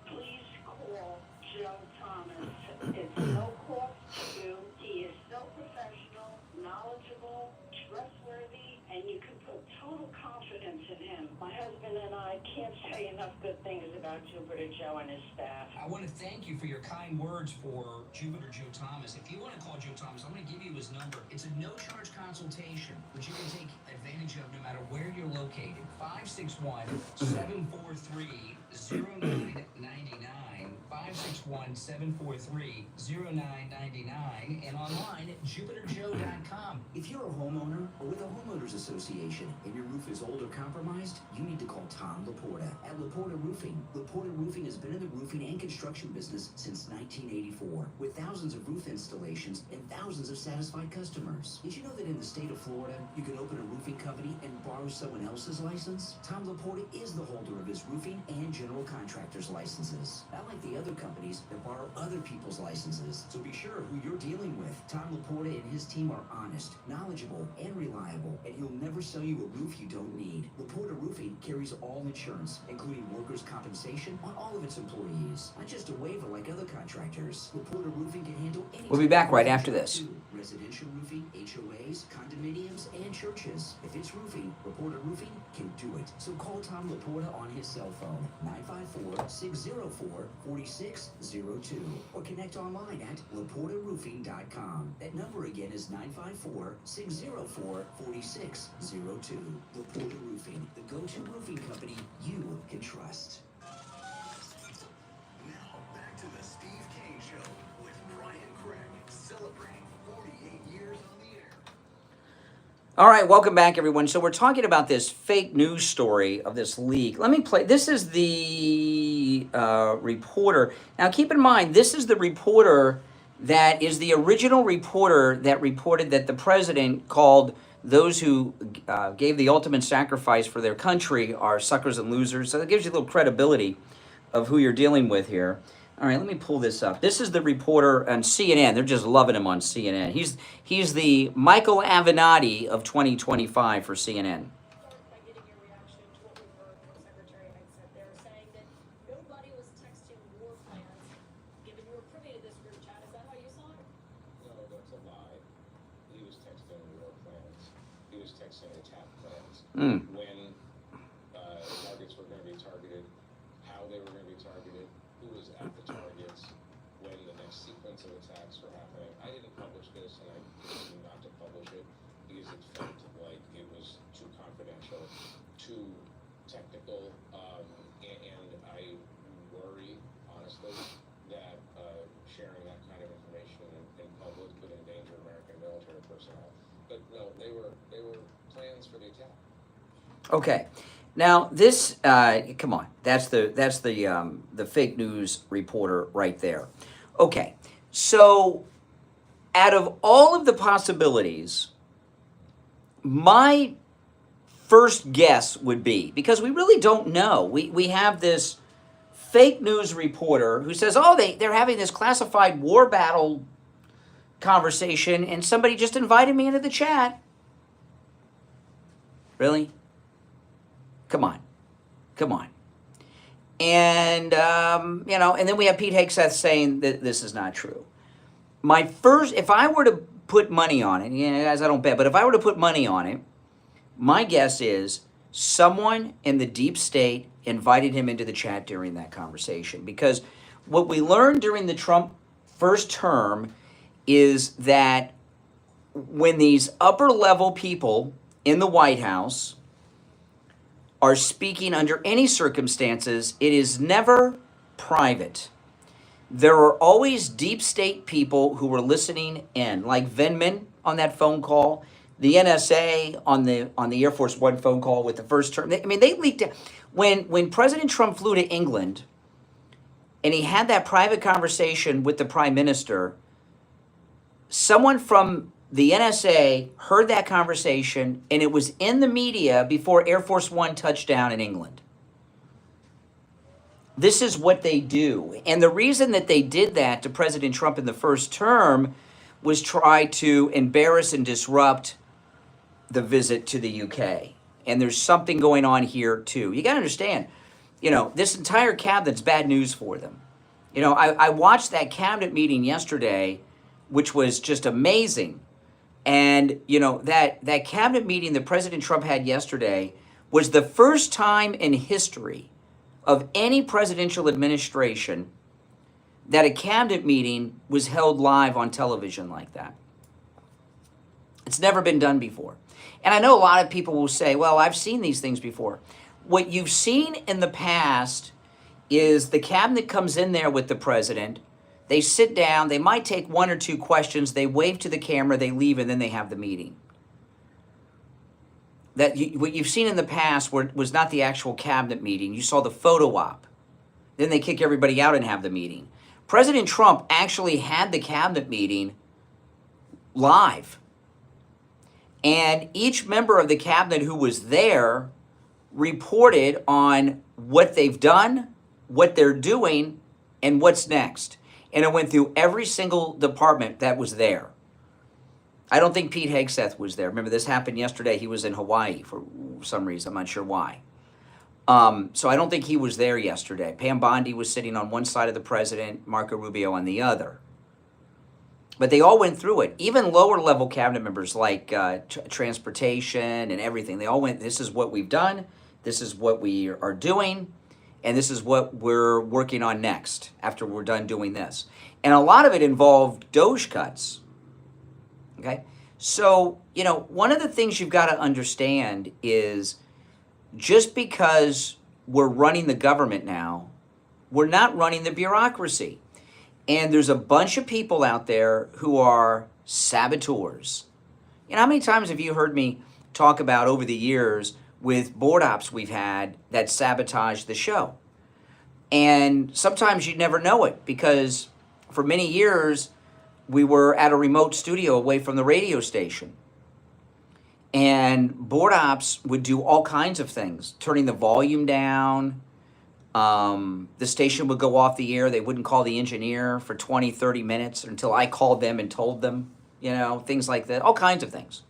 please call Joe Thomas. It's no cost to you. He is so professional, knowledgeable, trustworthy, and you can put total confidence in him. My husband and I can't say enough good things about Jupiter Joe and his staff. I want to thank you for your kind words for Jupiter Joe Thomas. If you want to call Joe Thomas, I'm going to give you his number. It's a no-charge consultation, which you can take advantage of no matter where you're located. 561-743-0999. 561-743-0999. And online at jupiterjoe.com. If you're a homeowner or with a homeowners association and your roof is old or compromised, you need to call Tom Laporta at Laporta Roofing. Laporta Roofing has been in the roofing and construction business since 1984, with thousands of roof installations and thousands of satisfied customers. Did you know that in the state of Florida, you can open a roofing company and borrow someone else's license? Tom Laporta is the holder of his roofing and general contractor's licenses. Not like the other companies that borrow other people's licenses. So be sure who you're dealing with. Tom Laporta and his team are honest, knowledgeable, and reliable, and he'll never sell you a roof you don't need. Laporta Roofing carries all insurance, including workers' compensation on all of its employees. Not just a waiver like other contractors. Laporta Roofing can handle any. We'll be back right after this. Residential roofing, HOAs, condominiums, and churches. If it's roofing, Laporta Roofing can do it. So call Tom Laporta on his cell phone, 954-604-4602, or connect online at laportaroofing.com. That number again is 954-604-4602. Laporta Roofing, the go-to roofing company you can trust. Now, back to the Steve Kane Show with Brian Craig, celebrating 48 years on the air. All right, welcome back, everyone. So we're talking about this fake news story of this leak. Let me play. This is the reporter. Now, keep in mind, this is the reporter that is the original reporter that reported that the president called those who gave the ultimate sacrifice for their country are suckers and losers. So it gives you a little credibility of who you're dealing with here. All right, let me pull this up. This is the reporter on CNN. They're just loving him on CNN. He's the Michael Avenatti of 2025 for CNN. By getting your reaction to what we heard from Secretary Hegseth. They were saying that nobody was texting war plans, given you were privy to this group chat. Is that how you saw it? No, that's a lie. He was texting war plans. He was texting attack plans. When targets were going to be targeted, how they were going to be targeted, who was at the targets, when the next sequence of attacks were happening. I didn't publish this, and I decided not to publish it because it felt like it was too confidential, too technical, and I worry, honestly, that sharing that kind of information in public could endanger American military personnel. But no, they were plans for the attack. Okay. Now this, come on, that's the fake news reporter right there. Okay, so out of all of the possibilities, my first guess would be, because we really don't know, we have this fake news reporter who says, oh, they're having this classified war battle conversation, and somebody just invited me into the chat. Really? Come on. And, and then we have Pete Hegseth saying that this is not true. If I were to put money on it, guys, I don't bet, but if I were to put money on it, my guess is someone in the deep state invited him into the chat during that conversation. Because what we learned during the Trump first term is that when these upper level people in the White House are speaking under any circumstances, it is never private. there are always deep state people who were listening in, like Vindman on that phone call, the NSA on the Air Force One phone call with the first term. I mean, they leaked it. When President Trump flew to England and he had that private conversation with the Prime Minister, someone from the NSA heard that conversation, and it was in the media before Air Force One touched down in England. This is what they do. And the reason that they did that to President Trump in the first term was try to embarrass and disrupt the visit to the UK. And there's something going on here too. You got to understand, this entire cabinet's bad news for them. I watched that cabinet meeting yesterday, which was just amazing. And, that cabinet meeting that President Trump had yesterday was the first time in history of any presidential administration that a cabinet meeting was held live on television like that. It's never been done before. And I know a lot of people will say, well, I've seen these things before. What you've seen in the past is the cabinet comes in there with the president, they sit down, they might take one or two questions, they wave to the camera, they leave, and then they have the meeting. What you've seen in the past was not the actual cabinet meeting. You saw the photo op. Then they kick everybody out and have the meeting. President Trump actually had the cabinet meeting live. And each member of the cabinet who was there reported on what they've done, what they're doing, and what's next. And it went through every single department that was there. I don't think Pete Hegseth was there. Remember, this happened yesterday. He was in Hawaii for some reason. I'm not sure why. So I don't think he was there yesterday. Pam Bondi was sitting on one side of the president, Marco Rubio on the other. But they all went through it. Even lower level cabinet members like transportation and everything, they all went, this is what we've done, this is what we are doing, and this is what we're working on next after we're done doing this. And a lot of it involved Doge cuts. Okay? So, one of the things you've got to understand is just because we're running the government now, we're not running the bureaucracy. And there's a bunch of people out there who are saboteurs. How many times have you heard me talk about over the years with board ops we've had that sabotage the show? And sometimes you never know it because for many years we were at a remote studio away from the radio station. And board ops would do all kinds of things, turning the volume down. The station would go off the air. They wouldn't call the engineer for 20, 30 minutes until I called them and told them, things like that. All kinds of things.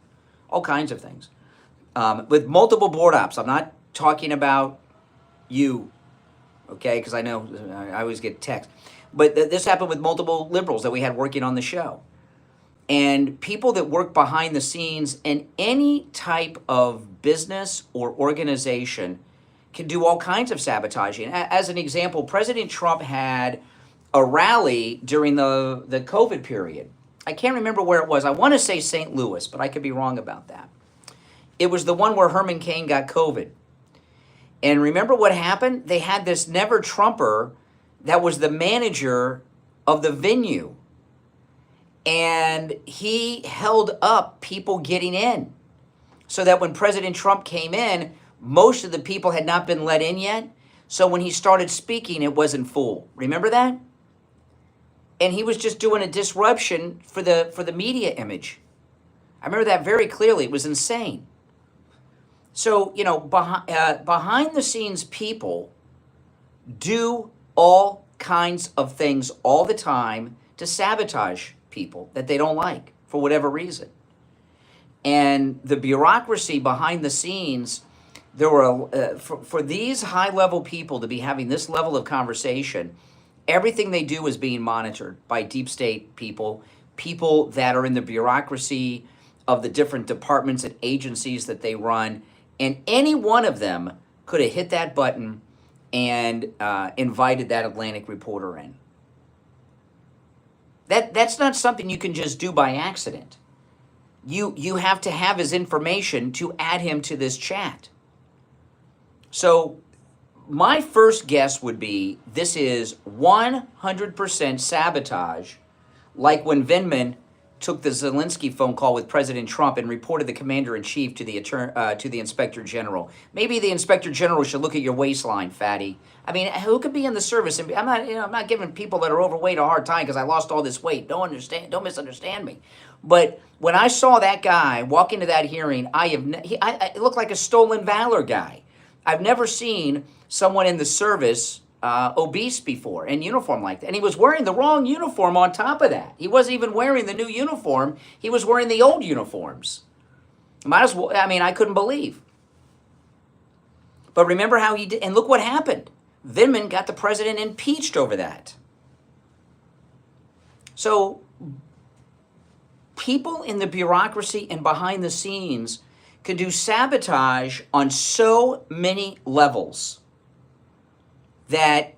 With multiple board ops. I'm not talking about you, okay? Because I know I always get texts. But this happened with multiple liberals that we had working on the show. And people that work behind the scenes in any type of business or organization can do all kinds of sabotaging. As an example, President Trump had a rally during the COVID period. I can't remember where it was. I want to say St. Louis, but I could be wrong about that. It was the one where Herman Cain got COVID. And remember what happened? They had this never Trumper that was the manager of the venue. And he held up people getting in so that when President Trump came in, most of the people had not been let in yet. So when he started speaking, it wasn't full. Remember that? And he was just doing a disruption for the media image. I remember that very clearly. It was insane. So, behind the scenes people do all kinds of things all the time to sabotage people that they don't like for whatever reason. And the bureaucracy behind the scenes, there were for these high-level people to be having this level of conversation, everything they do is being monitored by deep state people that are in the bureaucracy of the different departments and agencies that they run, and any one of them could have hit that button and invited that Atlantic reporter in. That's not something you can just do by accident. You have to have his information to add him to this chat. So my first guess would be this is 100% sabotage, like when Vindman took the Zelensky phone call with President Trump and reported the commander-in-chief to the inspector general. Maybe the inspector general should look at your waistline, fatty. I mean, who could be in the service? And I'm not giving people that are overweight a hard time because I lost all this weight. Don't misunderstand me. But when I saw that guy walk into that hearing, it looked like a stolen valor guy. I've never seen someone in the service obese before in uniform like that. And he was wearing the wrong uniform on top of that. He wasn't even wearing the new uniform. He was wearing the old uniforms. I couldn't believe. But remember how he did, and look what happened. Vindman got the president impeached over that. So people in the bureaucracy and behind the scenes can do sabotage on so many levels that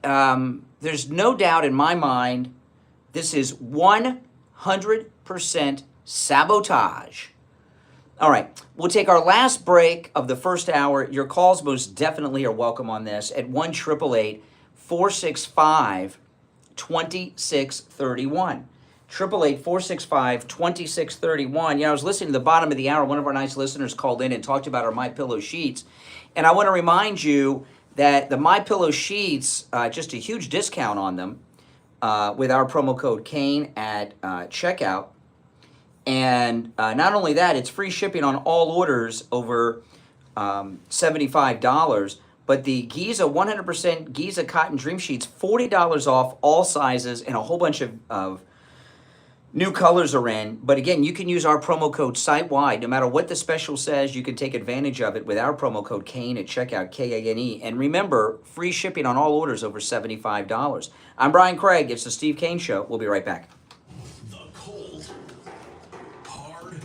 there's no doubt in my mind this is 100% sabotage. All right, we'll take our last break of the first hour. Your calls most definitely are welcome on this at 1-888-465-2631. 888-465-2631. I was listening to the bottom of the hour. One of our nice listeners called in and talked about our MyPillow sheets. And I want to remind you that the MyPillow sheets, just a huge discount on them with our promo code Kane at checkout. And not only that, it's free shipping on all orders over $75. But the Giza 100% Giza Cotton Dream Sheets, $40 off all sizes, and a whole bunch of new colors are in. But again, you can use our promo code site-wide. No matter what the special says, you can take advantage of it with our promo code Kane at checkout, K-A-N-E. And remember, free shipping on all orders over $75. I'm Brian Craig. It's the Steve Kane Show. We'll be right back. The cold, hard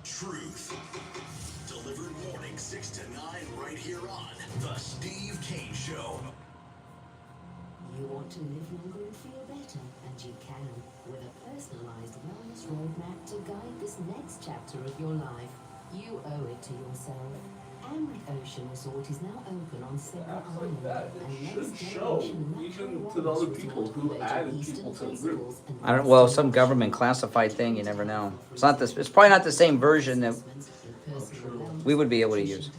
truth. Delivered morning 6 to 9 right here on The Steve Kane Show. You want to live longer and feel better, and you can, with a personalized wellness roadmap to guide this next chapter of your life. You owe it to yourself. Amrit Ocean Resort is now open on Silver Island, and next generation natural to the other people who added people to the group. Well, some government classified thing, you never know. It's not this. It's probably not the same version that we would be able to use.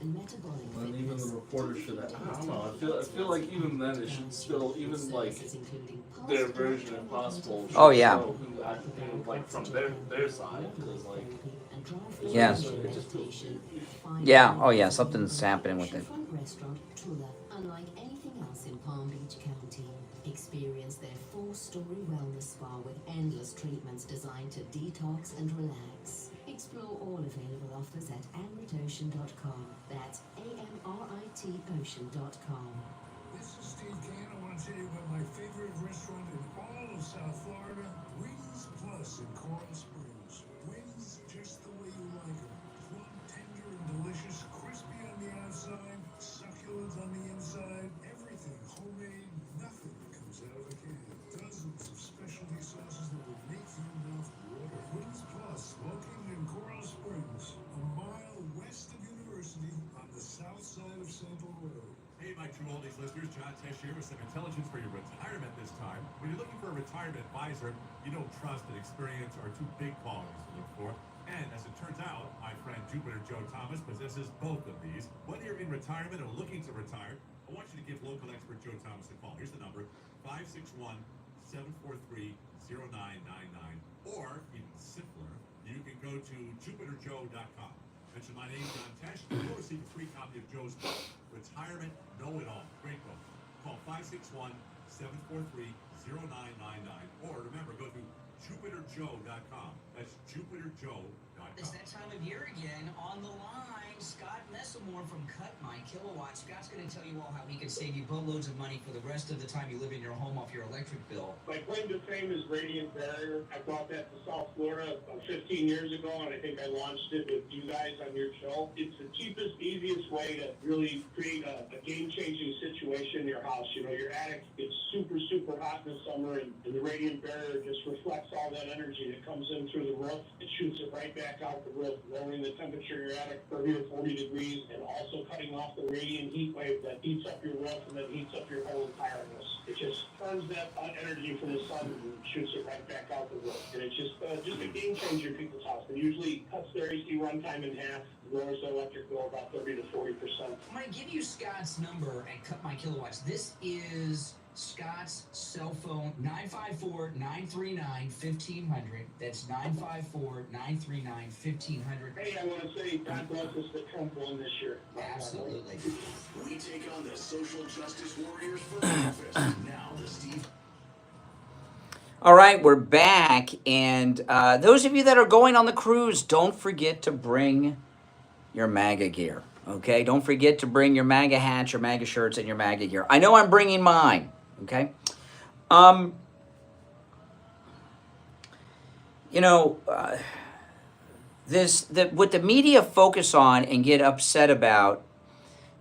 And even the reporter should have, I don't know, I feel like even then it should still, even like their version if possible. Oh, yeah. Who acted, like from their side, because like, Yes. it just feels, Yeah, oh yeah, something's happening with it. Restaurant Tula, unlike anything else in Palm Beach County. Experience their 4-story wellness spa with endless treatments designed to detox and relax. Explore all available offers at amritocean.com. That's AMRITOcean.com. This is Steve Kane. I want to tell you about my favorite restaurant in all of South Florida, Wings Plus in Coral Springs. Wings just the way you like them. Plump, tender, and delicious, crispy on the outside, succulent on the inside, everything homemade, nothing comes out of a can. Dozens of specialty sauces that will make your mouth water. Wings Plus, located in Coral Springs, a mile west of University on the south side of Sample Road. Hey, my true oldies listeners, John Tesh here with some intelligence for your retirement this time. When you're looking for a retirement advisor, you know trust and experience are two big qualities to look for. And as it turns out, my friend Jupiter Joe Thomas possesses both of these. Whether you're in retirement or looking to retire, I want you to give local expert Joe Thomas a call. Here's the number, 561-743-0999. Or, even simpler, you can go to jupiterjoe.com. Mention my name, John Tesh, and you'll receive a free copy of Joe's book, Retirement Know-It-All. Great book. Call 561-743-0999. Or remember, go to jupiterjoe.com. That's jupiterjoe.com. It's that time of year again. On the line, Scott Messamore from Cut My Kilowatt. Scott's going to tell you all how he can save you boatloads of money for the rest of the time you live in your home off your electric bill. My claim to fame is Radiant Barrier. I brought that to South Florida about 15 years ago, and I think I launched it with you guys on your show. It's the cheapest, easiest way to really create a game-changing situation in your house. You know, your attic gets super, super hot in the summer, and the Radiant Barrier just reflects all that energy that comes in through the roof. It shoots it right back back out the roof, lowering the temperature in your attic 30 or 40 degrees, and also cutting off the radiant heat wave that heats up your roof and then heats up your whole entire house. It just turns that energy from the sun and shoots it right back out the roof. And it's just a game changer in people's house. It usually cuts their AC runtime in half, lowers their electric bill about 30 to 40%. I'm going to give you Scott's number and cut my kilowatts. This is Scott's cell phone, 954-939-1500. That's 954-939-1500. Hey, I want to say God bless us that Trump won this year. Absolutely. We take on the social justice warriors for office. Now, the Steve. All right, we're back. And those of you that are going on the cruise, don't forget to bring your MAGA gear. Okay? Don't forget to bring your MAGA hats, your MAGA shirts, and your MAGA gear. I know I'm bringing mine. Okay? You know, what the media focus on and get upset about,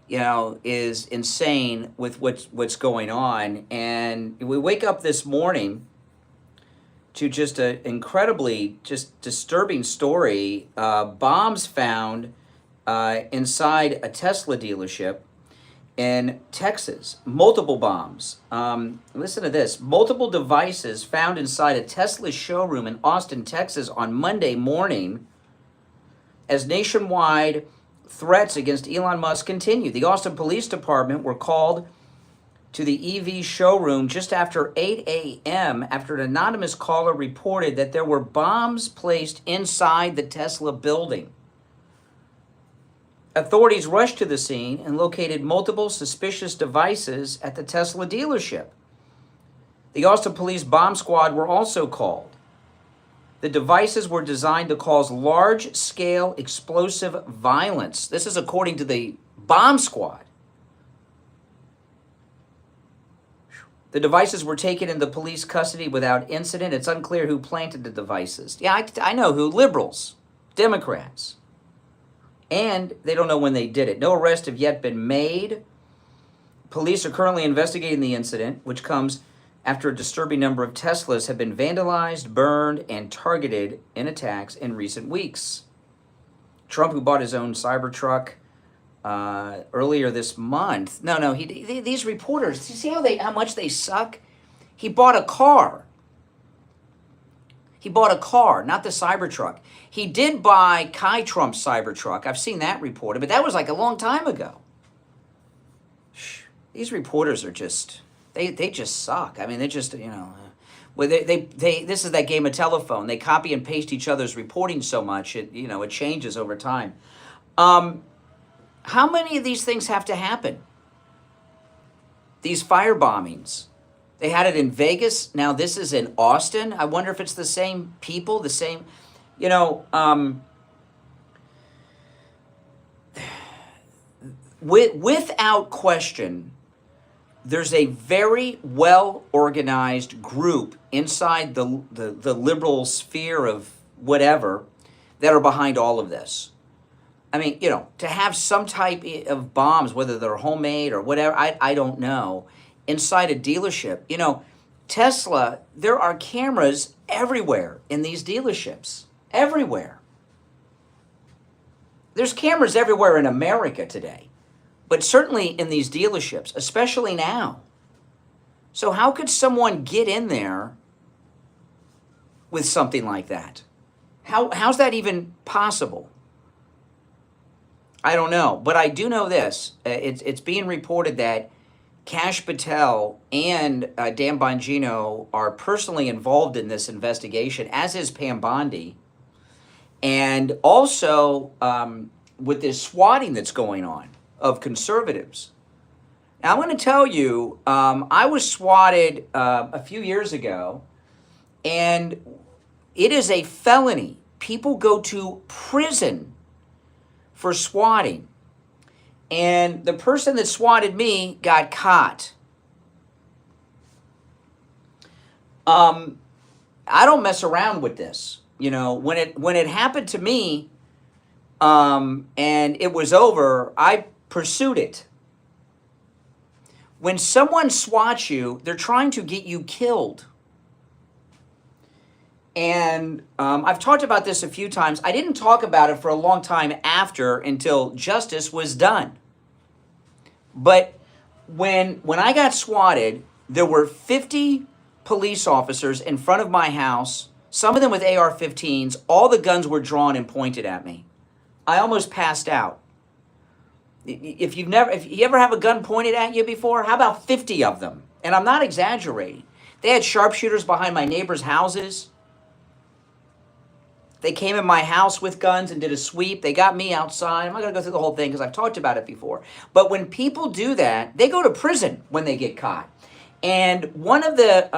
you know, is insane with what's going on. And we wake up this morning to just an incredibly just disturbing story. Bombs found inside a Tesla dealership in Texas. Multiple bombs. Listen to this. Multiple devices found inside a Tesla showroom in Austin, Texas on Monday morning as nationwide threats against Elon Musk continue. The Austin Police Department were called to the EV showroom just after 8 a.m. after an anonymous caller reported that there were bombs placed inside the Tesla building. Authorities rushed to the scene and located multiple suspicious devices at the Tesla dealership. The Austin Police Bomb Squad were also called. The devices were designed to cause large-scale explosive violence. This is according to the Bomb Squad. The devices were taken into police custody without incident. It's unclear who planted the devices. Yeah, I know who. Liberals, Democrats. And they don't know when they did it. No arrests have yet been made. Police are currently investigating the incident, which comes after a disturbing number of Teslas have been vandalized, burned, and targeted in attacks in recent weeks. Trump, who bought his own Cybertruck earlier this month. These reporters, you see how much they suck? He bought a car. He bought a car, not the Cybertruck. He did buy Kai Trump's Cybertruck. I've seen that reported, but that was like a long time ago. These reporters are just, they just suck. I mean, they're just, you know, well, this is that game of telephone. They copy and paste each other's reporting so much, it changes over time. How many of these things have to happen? These fire bombings. They had it in Vegas. Now this is in Austin. I wonder if it's the same people, the same, without question, there's a very well-organized group inside the liberal sphere of whatever that are behind all of this. I mean, to have some type of bombs, whether they're homemade or whatever, I don't know, inside a dealership. Tesla, there are cameras everywhere in these dealerships. Everywhere. There's cameras everywhere in America today, but certainly in these dealerships, especially now. So how could someone get in there with something like that? How's that even possible? I don't know, but I do know this. It's being reported that Kash Patel and Dan Bongino are personally involved in this investigation, as is Pam Bondi. And also with this swatting that's going on of conservatives. Now, I'm going to tell you, I was swatted a few years ago, and it is a felony. People go to prison for swatting. And the person that swatted me got caught. I don't mess around with this. When it happened to me, and it was over, I pursued it. When someone swats you, they're trying to get you killed. And I've talked about this a few times. I didn't talk about it for a long time after until justice was done. But when I got swatted, there were 50 police officers in front of my house, some of them with AR-15s. All the guns were drawn and pointed at me. I almost passed out. If you ever have a gun pointed at you before, how about 50 of them? And I'm not exaggerating. They had sharpshooters behind my neighbors' houses. They came in my house with guns and did a sweep. They got me outside. I'm not going to go through the whole thing because I've talked about it before. But when people do that, they go to prison when they get caught. And one of the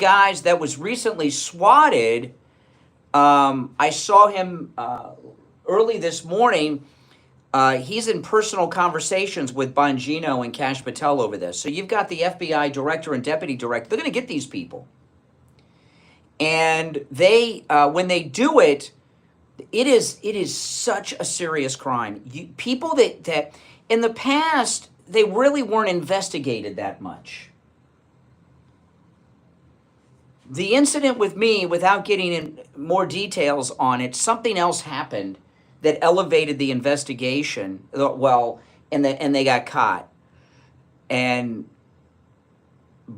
guys that was recently swatted, I saw him early this morning. He's in personal conversations with Bongino and Kash Patel over this. So you've got the FBI director and deputy director. They're going to get these people. And they, when they do it, it is such a serious crime. People that in the past, they really weren't investigated that much. The incident with me, without getting in more details on it, something else happened that elevated the investigation. Well, and they got caught. And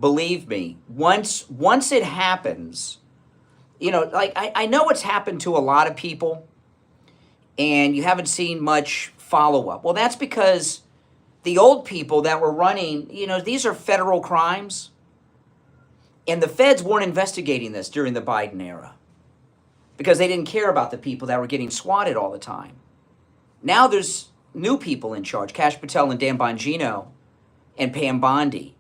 believe me, once it happens, you know, like I know it's happened to a lot of people, and you haven't seen much follow-up. Well, that's because the old people that were running, you know, these are federal crimes, and the feds weren't investigating this during the Biden era because they didn't care about the people that were getting swatted all the time. Now there's new people in charge, Kash Patel and Dan Bongino and Pam Bondi.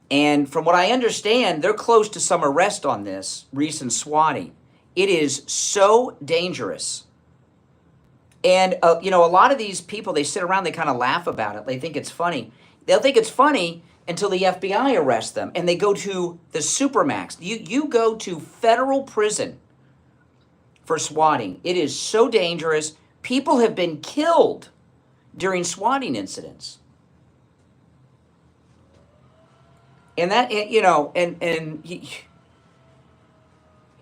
And from what I understand, they're close to some arrest on this recent swatting. It is so dangerous. And, you know, a lot of these people, they sit around, they kind of laugh about it. They think it's funny. They'll think it's funny until the FBI arrests them and they go to the Supermax. You go to federal prison for swatting. It is so dangerous. People have been killed during swatting incidents. And that, you know, and you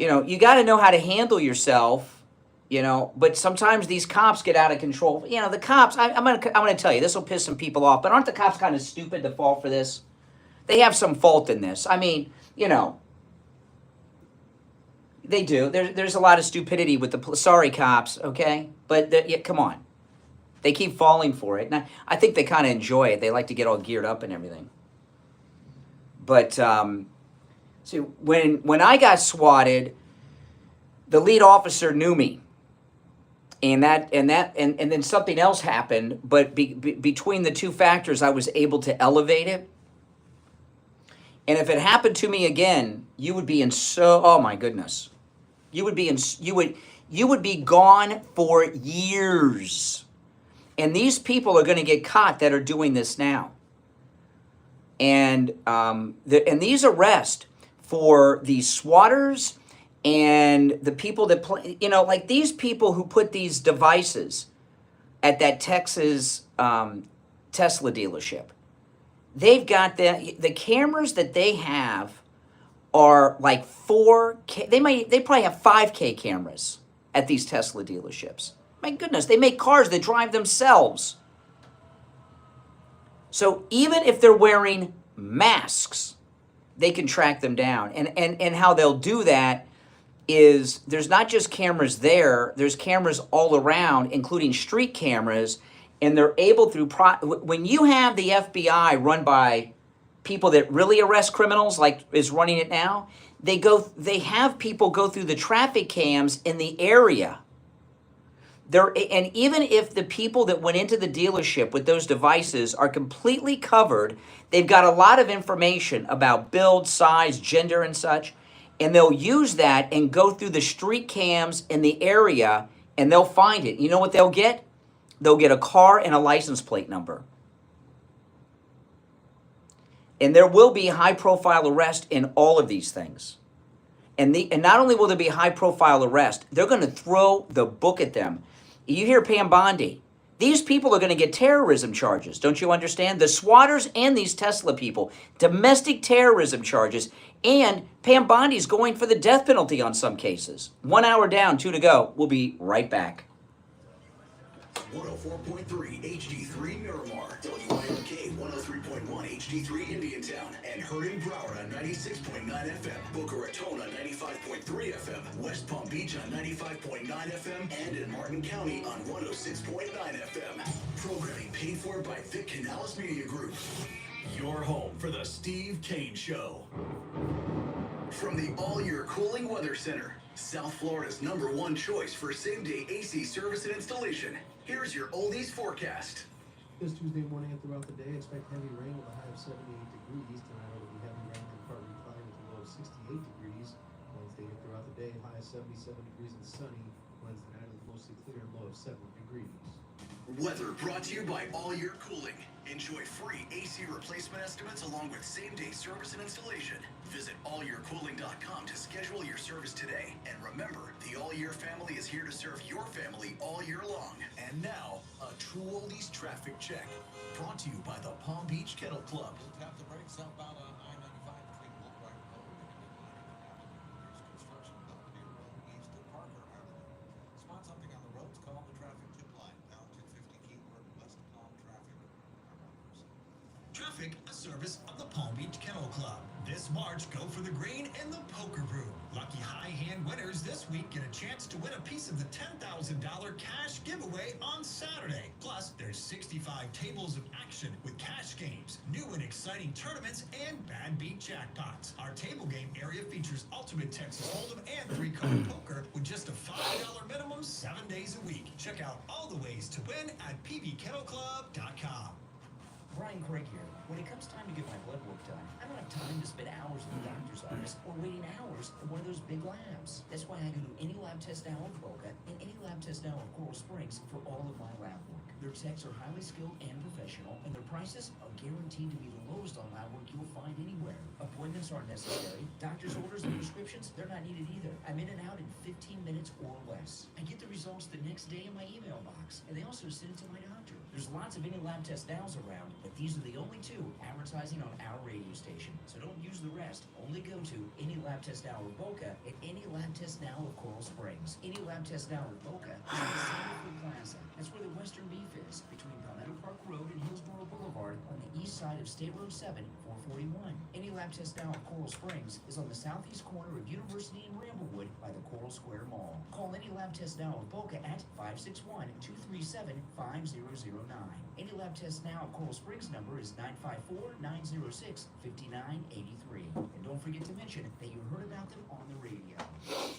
know, you got to know how to handle yourself, you know, but sometimes these cops get out of control. You know, the cops, I'm gonna tell you, this will piss some people off, but aren't the cops kind of stupid to fall for this? They have some fault in this. I mean, you know, they do. There's a lot of stupidity with the, sorry cops, okay? But yeah, come on. They keep falling for it. And I think they kind of enjoy it. They like to get all geared up and everything. But see, when I got swatted, the lead officer knew me, and then something else happened. But between the two factors, I was able to elevate it. And if it happened to me again, you would be in oh my goodness, you would be gone for years. And these people are going to get caught that are doing this now. And these arrests for these swatters and the people that play, you know, like these people who put these devices at that Texas Tesla dealership, they've got the cameras that they have are like 4K. They probably have 5K cameras at these Tesla dealerships. My goodness, they make cars that drive themselves. So even if they're wearing masks, they can track them down. And how they'll do that is there's not just cameras there, there's cameras all around, including street cameras, and they're able through, when you have the FBI run by people that really arrest criminals, like is running it now, they have people go through the traffic cams in the area. And even if the people that went into the dealership with those devices are completely covered, they've got a lot of information about build, size, gender, and such, and they'll use that and go through the street cams in the area, and they'll find it. You know what they'll get? They'll get a car and a license plate number. And there will be high-profile arrest in all of these things. And not only will there be high-profile arrest, they're going to throw the book at them. You hear Pam Bondi. These people are going to get terrorism charges. Don't you understand? The swatters and these Tesla people, domestic terrorism charges, and Pam Bondi's going for the death penalty on some cases. 1 hour down, 2 to go. We'll be right back. 104.3 HD3 Miramar, WYOK 103.1 HD3 Indiantown, and heard in Broward on 96.9 FM, Boca Raton on 95.3 FM, West Palm Beach on 95.9 FM, and in Martin County on 106.9 FM. Programming paid for by Vic Canales Media Group. Your home for the Steve Kane Show. From the All-Year Cooling Weather Center, South Florida's #1 choice for same-day AC service and installation. Here's your oldies forecast. This Tuesday morning and throughout the day, expect heavy rain with a high of 78 degrees. Tonight it'll be heavy rain and partly cloudy with a low of 68 degrees. Wednesday and throughout the day, high of 77 degrees and sunny. Wednesday night is mostly clear and low of 7 degrees. Weather brought to you by All Year Cooling. Enjoy free AC replacement estimates along with same-day service and installation. Visit allyearcooling.com to schedule your service today. And remember, the All Year family is here to serve your family all year long. And now, a true oldies traffic check. Brought to you by the Palm Beach Kennel Club. Tap the brakes southbound on I-95 between Woodbright Road and There's construction company road east of Parker Avenue. Spot something on the roads, call the traffic tip line, pound 250 keyword west Palm traffic. Traffic, a service of the Palm Beach Kennel Club. This March, go for the green in the poker room. Lucky high hand winners this week get a chance to win a piece of the $10,000 cash giveaway on Saturday. Plus, there's 65 tables of action with cash games, new and exciting tournaments, and bad beat jackpots. Our table game area features Ultimate Texas Hold'em and 3-card poker with just a $5 minimum 7 days a week. Check out all the ways to win at pbkennelclub.com. Brian Craig here. When it comes time to get my blood work done, I don't have time to spend hours in the doctor's office or waiting hours for one of those big labs. That's why I go to Any Lab Test Now of Boca and Any Lab Test Now of Coral Springs for all of my lab work. Their techs are highly skilled and professional, and their prices are guaranteed to be the lowest on lab work you'll find anywhere. Appointments aren't necessary. Doctor's orders and prescriptions, they're not needed either. I'm in and out in 15 minutes or less. I get the results the next day in my email box, and they also send it to my doctor. There's lots of Any Lab Test Nows around, but these are the only two advertising on our radio station. So don't use the rest. Only go to Any Lab Test Now of Boca and Any Lab Test Now of Coral Springs. Any Lab Test Now of Boca is in the Santa Fe Plaza. That's where the Western Beef is, between Palmetto Park Road and Hillsborough Boulevard on the east side of State Road 7, 441. Any Lab Test Now of Coral Springs is on the southeast corner of University and Ramblewood by the Coral Square Mall. Call Any Lab Test Now of Boca at 561-237-5009. Any Lab Test Now of Coral Springs number is 954-906-5983. And don't forget to mention that you heard about them on the radio.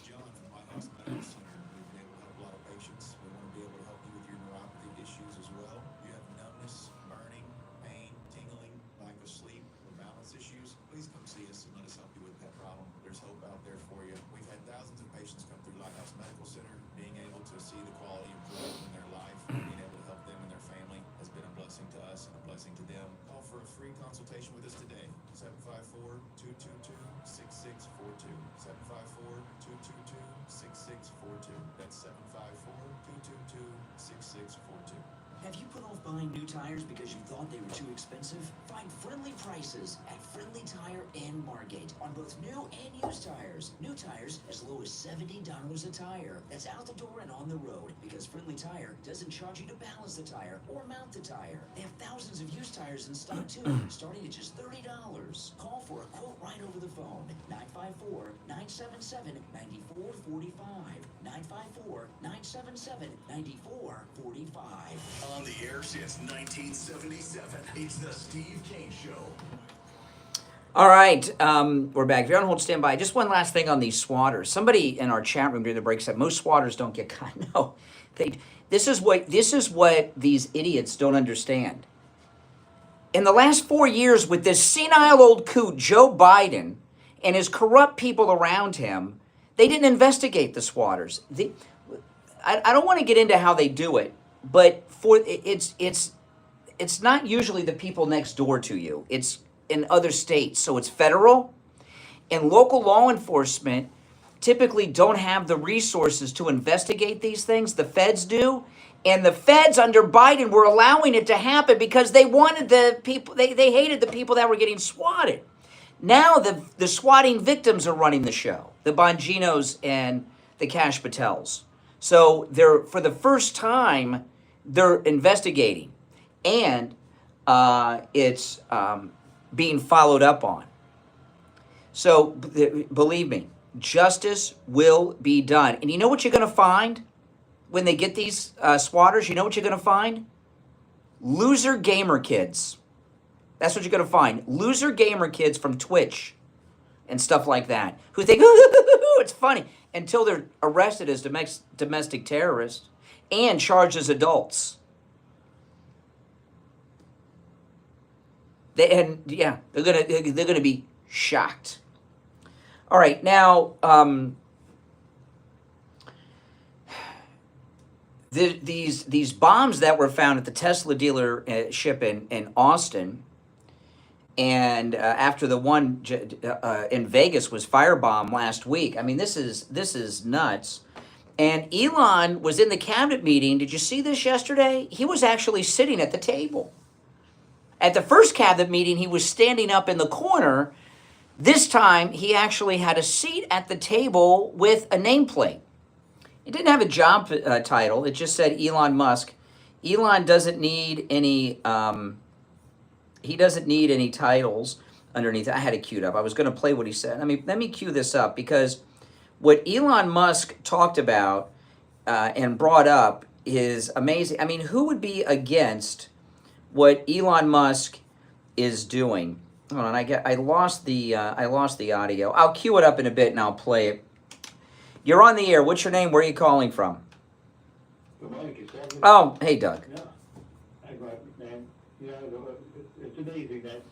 John from White House Medical Center. We've been able to help a lot of patients. We want to be able to help you with your neuropathy issues as well. You have numbness, burning, pain, tingling, lack of sleep, or balance issues. Please come see us and let us help you with that problem. There's hope out there for you. We've had thousands of patients come through Lighthouse Medical Center. Being able to see the quality improvement in their life, being able to help them and their family has been a blessing to us and a blessing to them. Call for a free consultation with us today. 754-222-6642. 754-222-6642. That's 754-222-6642. Have you put off buying new tires because you thought they were too expensive? Find friendly prices at Friendly Tire and Margate on both new and used tires. New tires as low as $70 a tire. That's out the door and on the road, because Friendly Tire doesn't charge you to balance the tire or mount the tire. They have thousands of used tires in stock too, starting at just $30. Call for a quote right over the phone. 954-977-9445. 954-977-9445. On the air since 1977, it's the Steve Kane Show. All right, we're back. If you're on hold, stand by. Just one last thing on these swatters. Somebody in our chat room during the break said most swatters don't get caught. No, this is what these idiots don't understand. In the last 4 years, with this senile old coot Joe Biden and his corrupt people around him, they didn't investigate the swatters. I don't want to get into how they do it, but it's not usually the people next door to you. It's in other states, so it's federal and local law enforcement typically don't have the resources to investigate these things. The feds do. And the feds under Biden were allowing it to happen because they wanted the people, they hated the people that were getting swatted. Now the swatting victims are running the show, the Bonginos and the Cash Patels. So they're, for the first time, they're investigating. And it's being followed up on. So believe me, justice will be done. And you know what you're going to find when they get these swatters? You know what you're going to find? Loser gamer kids. That's what you're going to find. Loser gamer kids from Twitch and stuff like that who think, it's funny, until they're arrested as domestic terrorists and charged as adults. They're gonna be shocked. All right, now these bombs that were found at the Tesla dealership in Austin, and after the one in Vegas was firebombed last week. I mean, this is nuts. And Elon was in the cabinet meeting. Did you see this yesterday? He was actually sitting at the table. At the first cabinet meeting, he was standing up in the corner. This time, he actually had a seat at the table with a nameplate. It didn't have a job title. It just said Elon Musk. Elon doesn't need any. He doesn't need any titles underneath. I had it queued up. I was going to play what he said. Let me cue this up, because what Elon Musk talked about and brought up is amazing. I mean, who would be against what Elon Musk is doing? Hold on, I lost the audio. I'll cue it up in a bit and I'll play it. You're on the air. What's your name? Where are you calling from? Good morning. Oh, hey, Doug. Yeah. Hi, man. You know, it's amazing that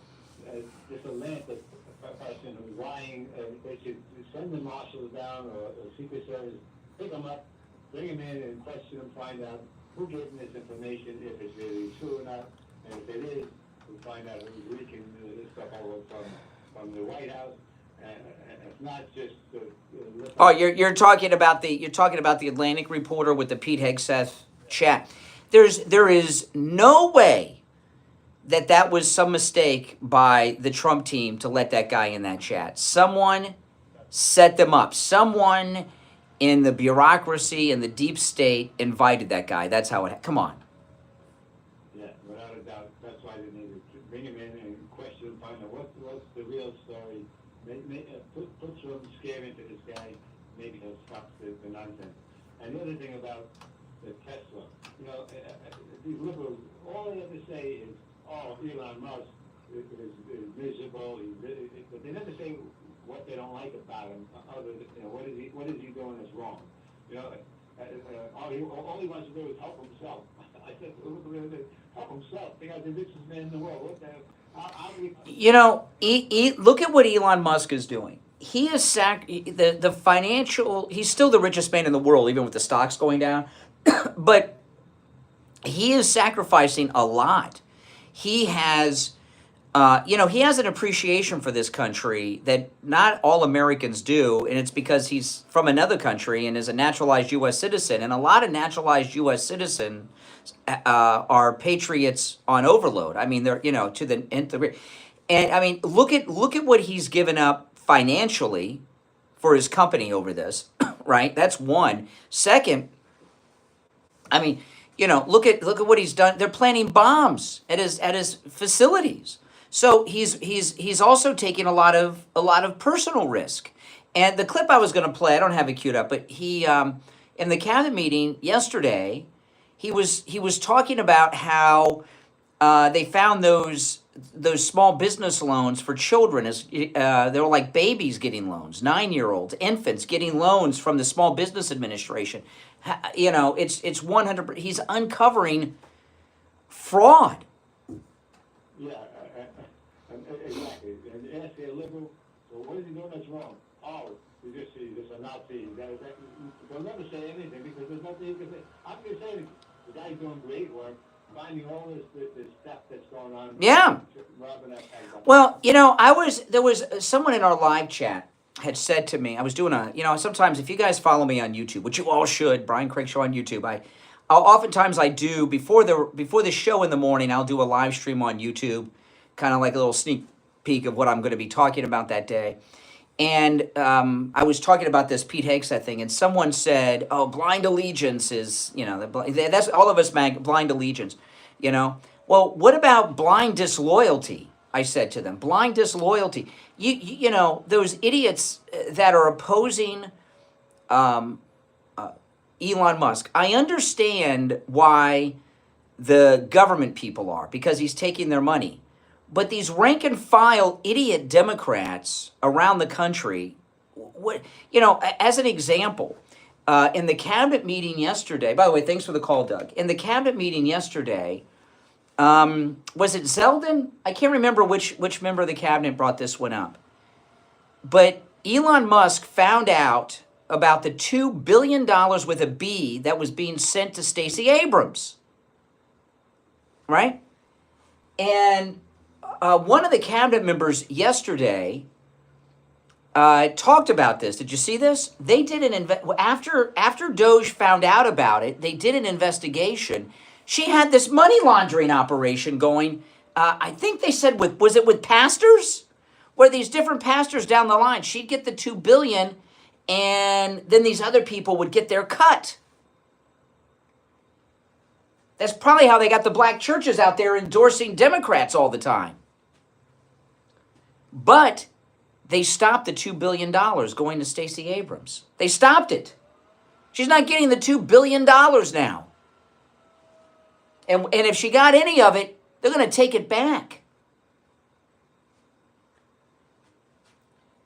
this Atlanta person who's lying, they should send the marshals down or Secret Service, pick them up, bring them in and question them, find out who gave them this information, if it's really true or not, and if it is, we'll find out who's leaking this stuff over from the White House. It's not just oh, you're talking about the Atlantic reporter with the Pete Hegseth chat. There is no way that was some mistake by the Trump team to let that guy in that chat. Someone set them up. Someone in the bureaucracy and the deep state invited that guy. That's how it. Come on. Yeah, without a doubt. That's why they needed to bring him in and question him, find out what's the real story. Put some scare into this guy. Maybe he'll stop the nonsense. And the other thing about the Tesla, you know, these liberals, all they have to say is, "Oh, Elon Musk is miserable," but they never say what they don't like about him. Other than, you know, what is he doing that's wrong? You know, all he wants to do is help himself. I said, help himself. The guy's the richest man in the world. What the hell? You know, look at what Elon Musk is doing. He is the financial. He's still the richest man in the world, even with the stocks going down. But he is sacrificing a lot. He has, he has an appreciation for this country that not all Americans do, and it's because he's from another country and is a naturalized U.S. citizen. And a lot of naturalized U.S. citizens are patriots on overload. I mean, they're to the nth degree. And I mean, look at what he's given up financially for his company over this, right? That's one. Second, I mean, look at what he's done. They're planting bombs at his facilities. So he's also taking a lot of personal risk. And the clip I was going to play, I don't have it queued up, but he in the cabinet meeting yesterday, he was talking about how they found those small business loans for children. As they were like babies getting loans, 9-year-olds, infants getting loans from the Small Business Administration. It's 100%. He's uncovering fraud. Yeah, exactly. And ask a liberal, so what is he doing that's wrong? Oh, he's just a Nazi. They'll never say anything because there's nothing you can say. I'm going to say the guy's doing great work, finding all this stuff that's going on. Yeah. Well, there was someone in our live chat had said to me, I was doing sometimes if you guys follow me on YouTube, which you all should, Brian Craig Show on YouTube, oftentimes I do, before the show in the morning, I'll do a live stream on YouTube, kind of like a little sneak peek of what I'm going to be talking about that day. And I was talking about this Pete Hegseth thing, and someone said, "Oh, blind allegiance is, that's all of us, blind allegiance, Well, what about blind disloyalty?" I said to them, blind disloyalty. Those idiots that are opposing Elon Musk. I understand why the government people are, because he's taking their money. But these rank and file idiot Democrats around the country, as an example, in the cabinet meeting yesterday, by the way, thanks for the call, Doug. In the cabinet meeting yesterday, was it Zeldin? I can't remember which member of the cabinet brought this one up. But Elon Musk found out about the $2 billion with a B that was being sent to Stacey Abrams. Right? And one of the cabinet members yesterday talked about this. Did you see this? They did after Doge found out about it, they did an investigation. She had this money laundering operation going. I think they said was it with pastors? Where these different pastors down the line, she'd get the $2 billion, and then these other people would get their cut. That's probably how they got the black churches out there endorsing Democrats all the time. But they stopped the $2 billion going to Stacey Abrams. They stopped it. She's not getting the $2 billion now. And if she got any of it, they're going to take it back.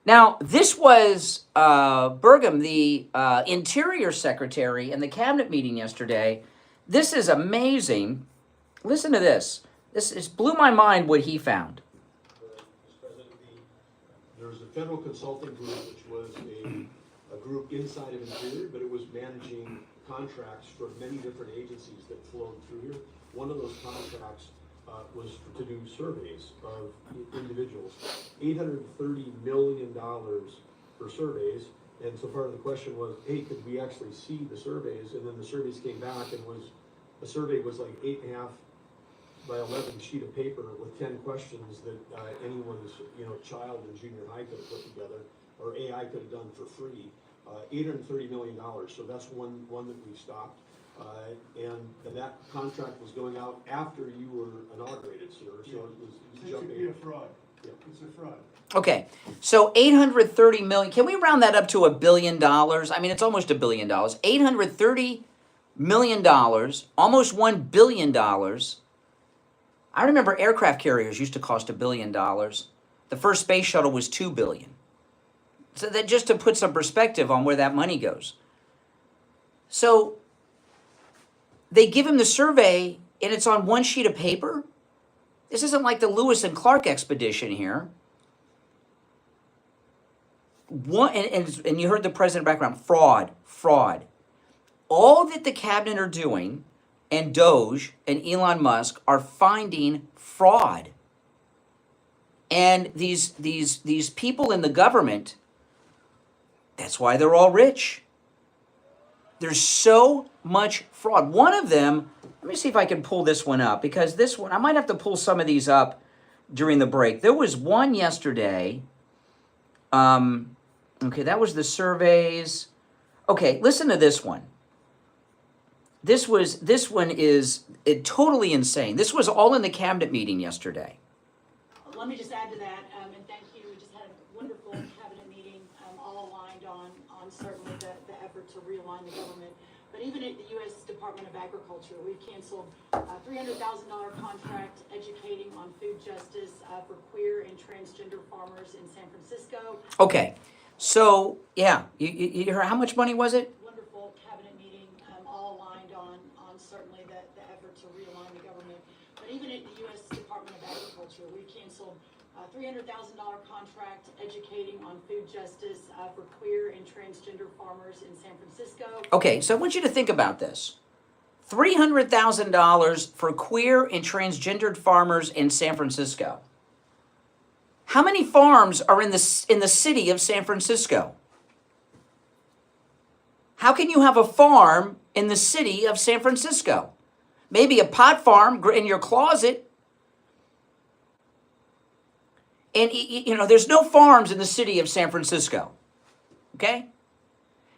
Now, this was Burgum, the Interior Secretary, in the cabinet meeting yesterday. This is amazing. Listen to this. This blew my mind what he found. There was a federal consulting group, which was a group inside of Interior, but it was managing contracts for many different agencies that flowed through here. One of those contracts was to do surveys of individuals. $830 million for surveys. And so part of the question was, hey, could we actually see the surveys? And then the surveys came back, and a survey was like 8.5 by 11 sheet of paper with 10 questions that anyone's child in junior high could have put together, or AI could have done for free. $830 million. So that's one that we've stopped. And that contract was going out after you were inaugurated, sir. So it was jumping. It's a fraud. Yeah. It's a fraud. Okay, so $830 million. Can we round that up to $1 billion? I mean, it's almost $1 billion. $830 million, almost $1 billion. I remember aircraft carriers used to cost $1 billion. The first space shuttle was $2 billion. So that just to put some perspective on where that money goes. So they give him the survey, and it's on one sheet of paper. This isn't like the Lewis and Clark expedition here. And you heard the president background, fraud. All that the cabinet are doing, and Doge and Elon Musk are finding fraud. And these people in the government, that's why they're all rich. There's so much fraud. One of them, let me see if I can pull this one up, because this one, I might have to pull some of these up during the break. There was one yesterday. Okay, that was the surveys. Okay, listen to this one. This one is totally insane. This was all in the cabinet meeting yesterday. Let me just add to that, and thank you. We just had a wonderful cabinet meeting, all aligned on certainly the effort to realign the government. But even at the U.S. Department of Agriculture, we've canceled a $300,000 contract educating on food justice for queer and transgender farmers in San Francisco. Okay, so yeah, you heard, how much money was it? Wonderful cabinet meeting, all aligned on certainly the effort to realign the government. But even at the U.S. Department of Agriculture, we've canceled a $300,000 contract educating on food justice for queer and transgender farmers in San Francisco. Okay, so I want you to think about this. $300,000 for queer and transgendered farmers in San Francisco. How many farms are in the city of San Francisco? How can you have a farm in the city of San Francisco? Maybe a pot farm in your closet. And, you know, there's no farms in the city of San Francisco. Okay?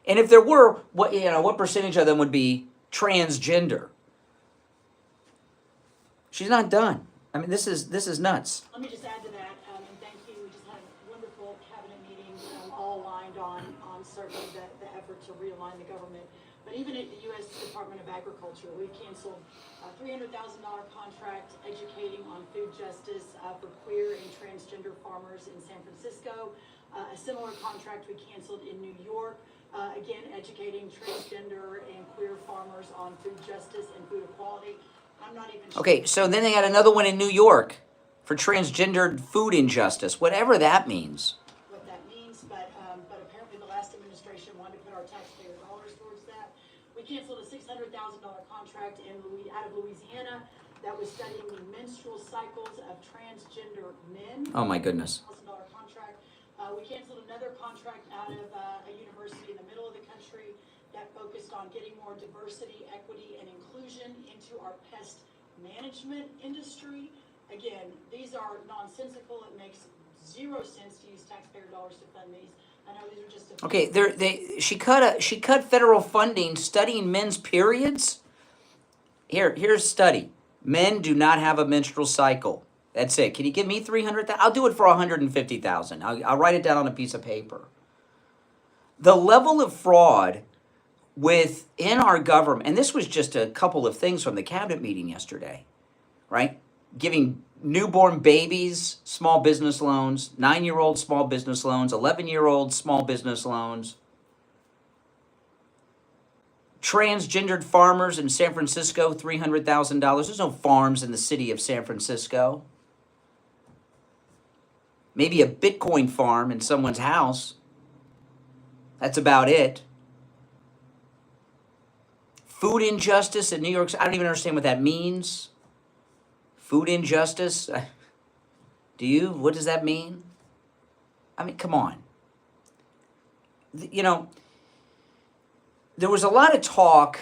And if there were, what percentage of them would be transgender? She's not done. I mean, this is nuts. Let me just add to that, and thank you. We just had a wonderful cabinet meeting, all aligned on certainly the effort to realign the government. But even at the U.S. Department of Agriculture, we canceled a $300,000 contract educating on food justice for queer and transgender farmers in San Francisco. A similar contract we canceled in New York, again, educating transgender and queer farmers on food justice and food equality. I'm not even sure. Okay, so then they had another one in New York for transgendered food injustice, whatever that means. What that means, but apparently the last administration wanted to put our taxpayer dollars towards that. We canceled a $600,000 contract out of Louisiana that was studying the menstrual cycles of transgender men. Oh my goodness. $1,000 contract. We canceled another contract out of a university in the middle of the country that focused on getting more diversity, equity, and inclusion into our pest management industry. Again, these are nonsensical. It makes zero sense to use taxpayer dollars to fund these. I know these are just a Okay, she cut federal funding studying men's periods. Here's a study. Men do not have a menstrual cycle. That's it. Can you give me 300,000? I'll do it for 150,000. I'll write it down on a piece of paper. The level of fraud within our government, and this was just a couple of things from the cabinet meeting yesterday, right? Giving newborn babies small business loans, 9-year-old small business loans, 11-year-old small business loans. Transgendered farmers in San Francisco, $300,000. There's no farms in the city of San Francisco. Maybe a Bitcoin farm in someone's house. That's about it. Food injustice in New York. I don't even understand what that means. Food injustice. Do you? What does that mean? I mean, come on. You know, there was a lot of talk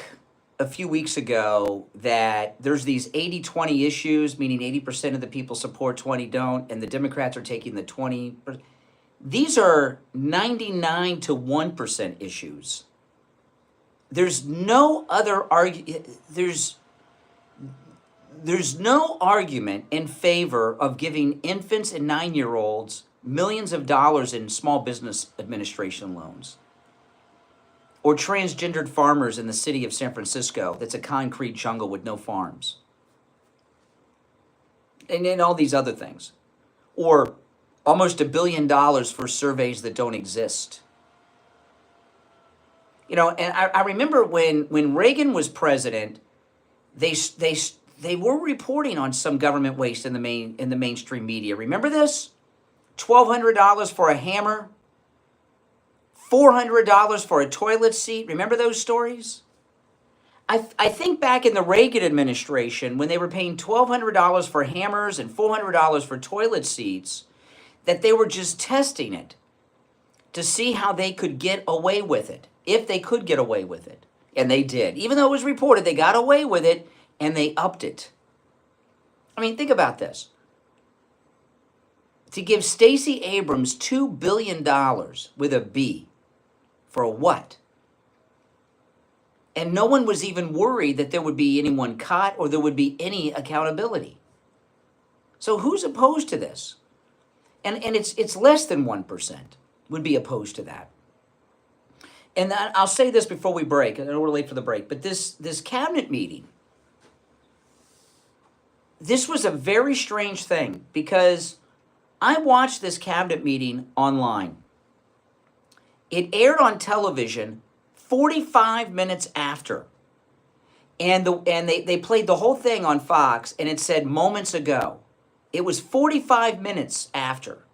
a few weeks ago that there's these 80-20 issues, meaning 80% of the people support, 20 don't, and the Democrats are taking the 20%. These are 99 to 1% issues. There's no other there's no argument in favor of giving infants and 9-year-olds millions of dollars in small business administration loans, or transgendered farmers in the city of San Francisco that's a concrete jungle with no farms, and then all these other things, or almost $1 billion for surveys that don't exist. You know, and I remember when Reagan was president, they were reporting on some government waste in the mainstream media. Remember this? $1,200 for a hammer, $400 for a toilet seat. Remember those stories? I think back in the Reagan administration, when they were paying $1,200 for hammers and $400 for toilet seats, that they were just testing it to see how they could get away with it, if they could get away with it. And they did. Even though it was reported, they got away with it, and they upped it. I mean, think about this. To give Stacey Abrams $2 billion with a B, for what? And no one was even worried that there would be anyone caught or there would be any accountability. So who's opposed to this? And it's less than 1% would be opposed to that. And I'll say this before we break. I know we're late for the break, but this cabinet meeting, this was a very strange thing because I watched this cabinet meeting online. It aired on television 45 minutes after. And they played the whole thing on Fox, and it said moments ago. It was 45 minutes after.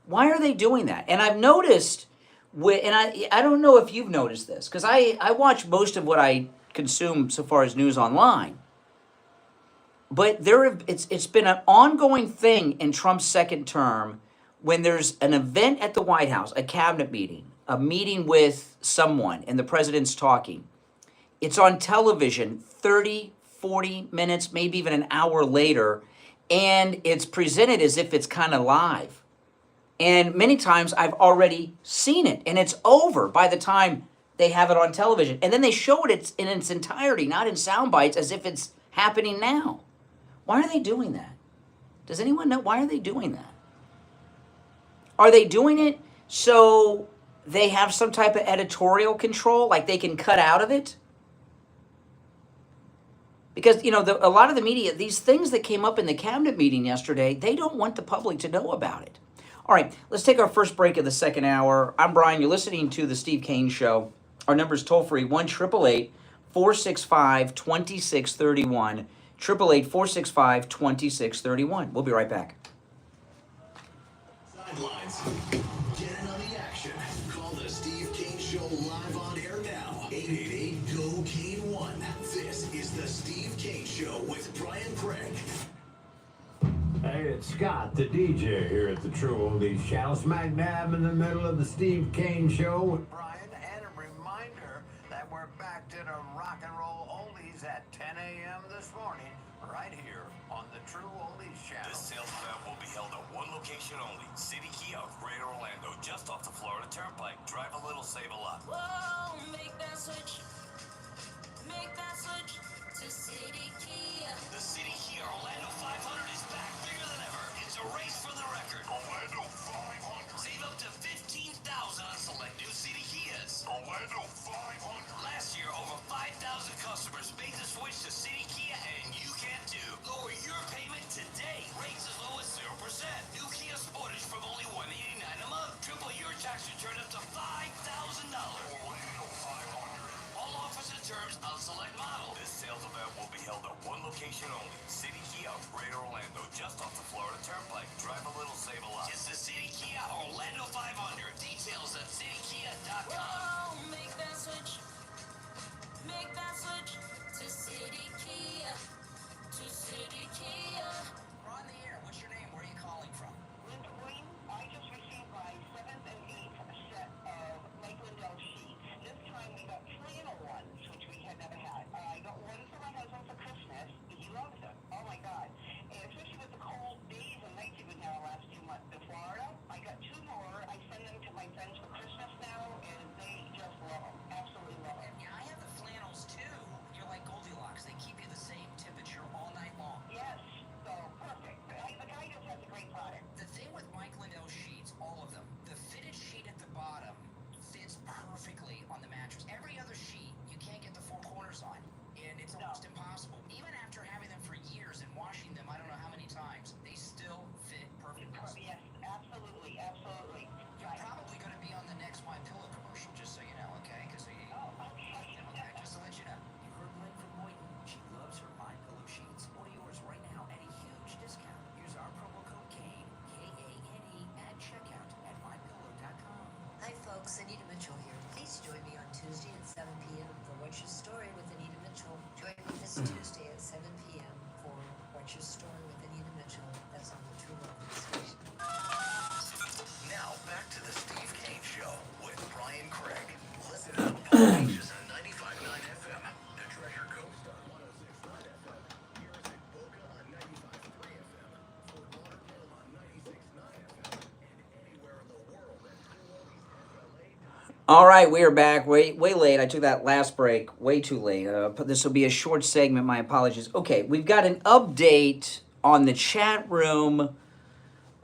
Why are they doing that? And I've noticed, and I don't know if you've noticed this, because I watch most of what I consume so far as news online. But it's been an ongoing thing in Trump's second term when there's an event at the White House, a cabinet meeting, a meeting with someone, and the president's talking. It's on television 30, 40 minutes, maybe even an hour later, and it's presented as if it's kind of live. And many times I've already seen it, and it's over by the time they have it on television. And then they show it in its entirety, not in sound bites, as if it's happening now. Why are they doing that? Does anyone know? Why are they doing that? Are they doing it so they have some type of editorial control, like they can cut out of it? Because, a lot of the media, these things that came up in the cabinet meeting yesterday, they don't want the public to know about it. All right, let's take our first break of the second hour. I'm Brian. You're listening to The Steve Kane Show. Our number is toll-free, 1-888-465-2631, 888-465-2631. We'll be right back. Sidelines. Get in on the action. Call the Steve Kane Show live on air now. 888-GO-KANE-1. This is the Steve Kane Show with Brian Craig. Hey, it's Scott, the DJ here at the True Oldies Channel, smack dab in the middle of the Steve Kane Show with Brian, and a reminder that we're back to the rock and roll oldies at 10 a.m. this morning, right here on the True Oldies Channel. This sales event will be held at one location only, City Kia, Greater Orlando, just off the Florida Turnpike. Drive a little, save a lot. Whoa, make that switch. Make that switch to City Kia. The City Kia Orlando 500 is back, bigger than ever. It's a race for the record. Orlando 500. Save up to $15,000 on select new City Kias. Orlando 500. Last year, over 5,000 customers made the switch to City Kia, and you can too. Lower your payment today. Rates as low as 0%. New Kia Sportage from only $189 a month. Triple your tax return up to $5,000. Orlando 500. All offers and terms on select model. This sales event will be held at one location only, City Kia, Greater Orlando, just off the Florida Turnpike. Drive a little, save a lot. It's the City Kia Orlando 500. Details at citykia.com. Whoa, make that switch. Make that switch to City Kia. To City Kia. We're on the air. What's your name? Where are you calling from? Linda Green, I just received my 7th and 8th set of Mike Lindell sheets. This time we got 3-in-1s, which we had never had. I got one for my husband for Christmas. He loves them. Oh my God. And especially with the cold days and nights we've had the last few months in Florida, I got 2 more. I send them to my friends for Christmas now, and they just love them. Absolutely love them. Yeah, I have the flannels too. You're like Goldilocks. They keep you the same temperature all night long. Yes. So perfect. The guy just has a great product. The thing with Mike Lindell sheets, all of them, the fitted sheet at the bottom fits perfectly on the mattress. Every other sheet, you can't get the 4 corners on, and it's almost impossible. Even after having them for years and washing them, I don't know how many times, they still fit perfectly. Yes, absolutely, absolutely. You're probably going to be on the next My Pillow commercial, just so you know, okay? Because okay, just to let you know. You heard Lynn from Boynton. She loves her My Pillow sheets. Order yours right now at a huge discount. Use our promo code KANE, K-A-N-E, at checkout at mypillow.com. Hi folks, Anita Mitchell here. Please join me on Tuesday at 7 p.m. for What's Your Story with Anita Mitchell. Join me this Tuesday at 7 p.m. for What's Your Story with Anita Mitchell. That's on the True Oldies station. Now back to the Steve Kane Show with Brian Craig. Listen on Palm Beaches on 95.9 FM. The Treasure Coast on 106.9 FM. Here is in Boca on 95.3 FM. Fort Lauderdale on 96.9 FM. And anywhere in the world at TrueOldiesFLA.com. All right, we are back. Way late. I took that last break way too late. This will be a short segment. My apologies. Okay, we've got an update on the chat room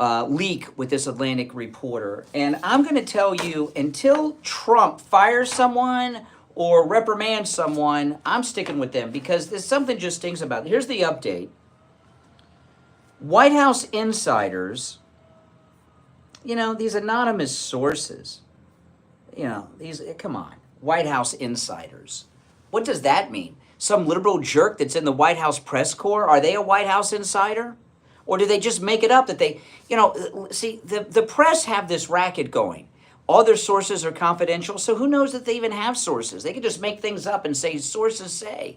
leak with this Atlantic reporter. And I'm going to tell you, until Trump fires someone or reprimands someone, I'm sticking with them because there's something just stinks about it. Here's the update. White House insiders, these anonymous sources, come on, White House insiders. What does that mean? Some liberal jerk that's in the White House press corps? Are they a White House insider? Or do they just make it up that they, see, the press have this racket going. All their sources are confidential, so who knows that they even have sources? They can just make things up and say, sources say.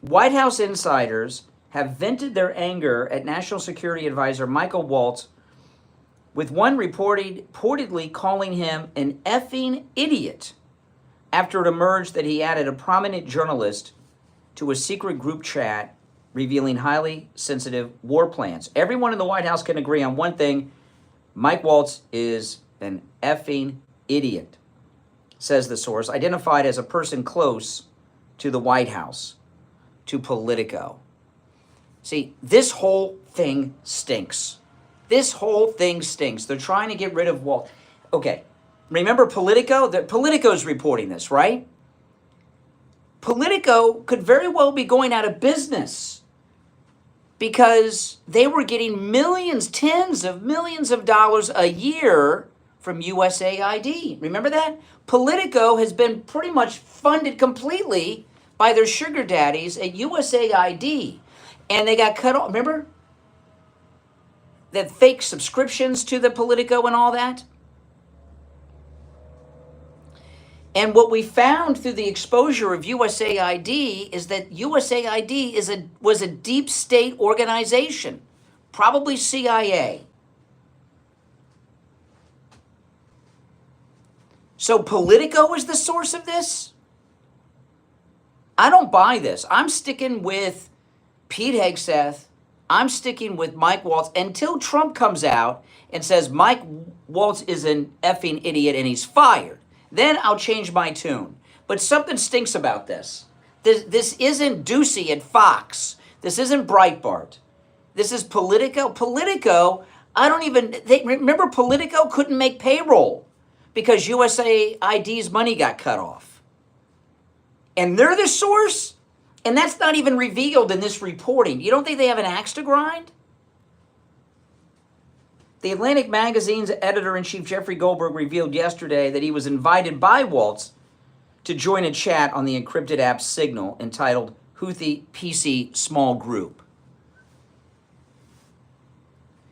White House insiders have vented their anger at National Security Advisor Michael Waltz, with one reportedly calling him an effing idiot after it emerged that he added a prominent journalist to a secret group chat revealing highly sensitive war plans. Everyone in the White House can agree on one thing: Mike Waltz is an effing idiot, says the source, identified as a person close to the White House, to Politico. See, this whole thing stinks. This whole thing stinks. They're trying to get rid of Waltz. Okay, remember Politico? Politico's reporting this, right? Politico could very well be going out of business because they were getting millions, tens of millions of dollars a year from USAID. Remember that? Politico has been pretty much funded completely by their sugar daddies at USAID. And they got cut off. Remember? That fake subscriptions to the Politico and all that? And what we found through the exposure of USAID is that USAID was a deep state organization, probably CIA. So Politico is the source of this? I don't buy this. I'm sticking with Pete Hegseth. I'm sticking with Mike Waltz until Trump comes out and says Mike Waltz is an effing idiot and he's fired. Then I'll change my tune. But something stinks about this. This isn't Ducey at Fox. This isn't Breitbart. This is Politico. Politico, remember Politico couldn't make payroll because USAID's money got cut off. And they're the source? And that's not even revealed in this reporting. You don't think they have an axe to grind? The Atlantic Magazine's editor-in-chief Jeffrey Goldberg revealed yesterday that he was invited by Waltz to join a chat on the encrypted app Signal entitled Houthi PC Small Group.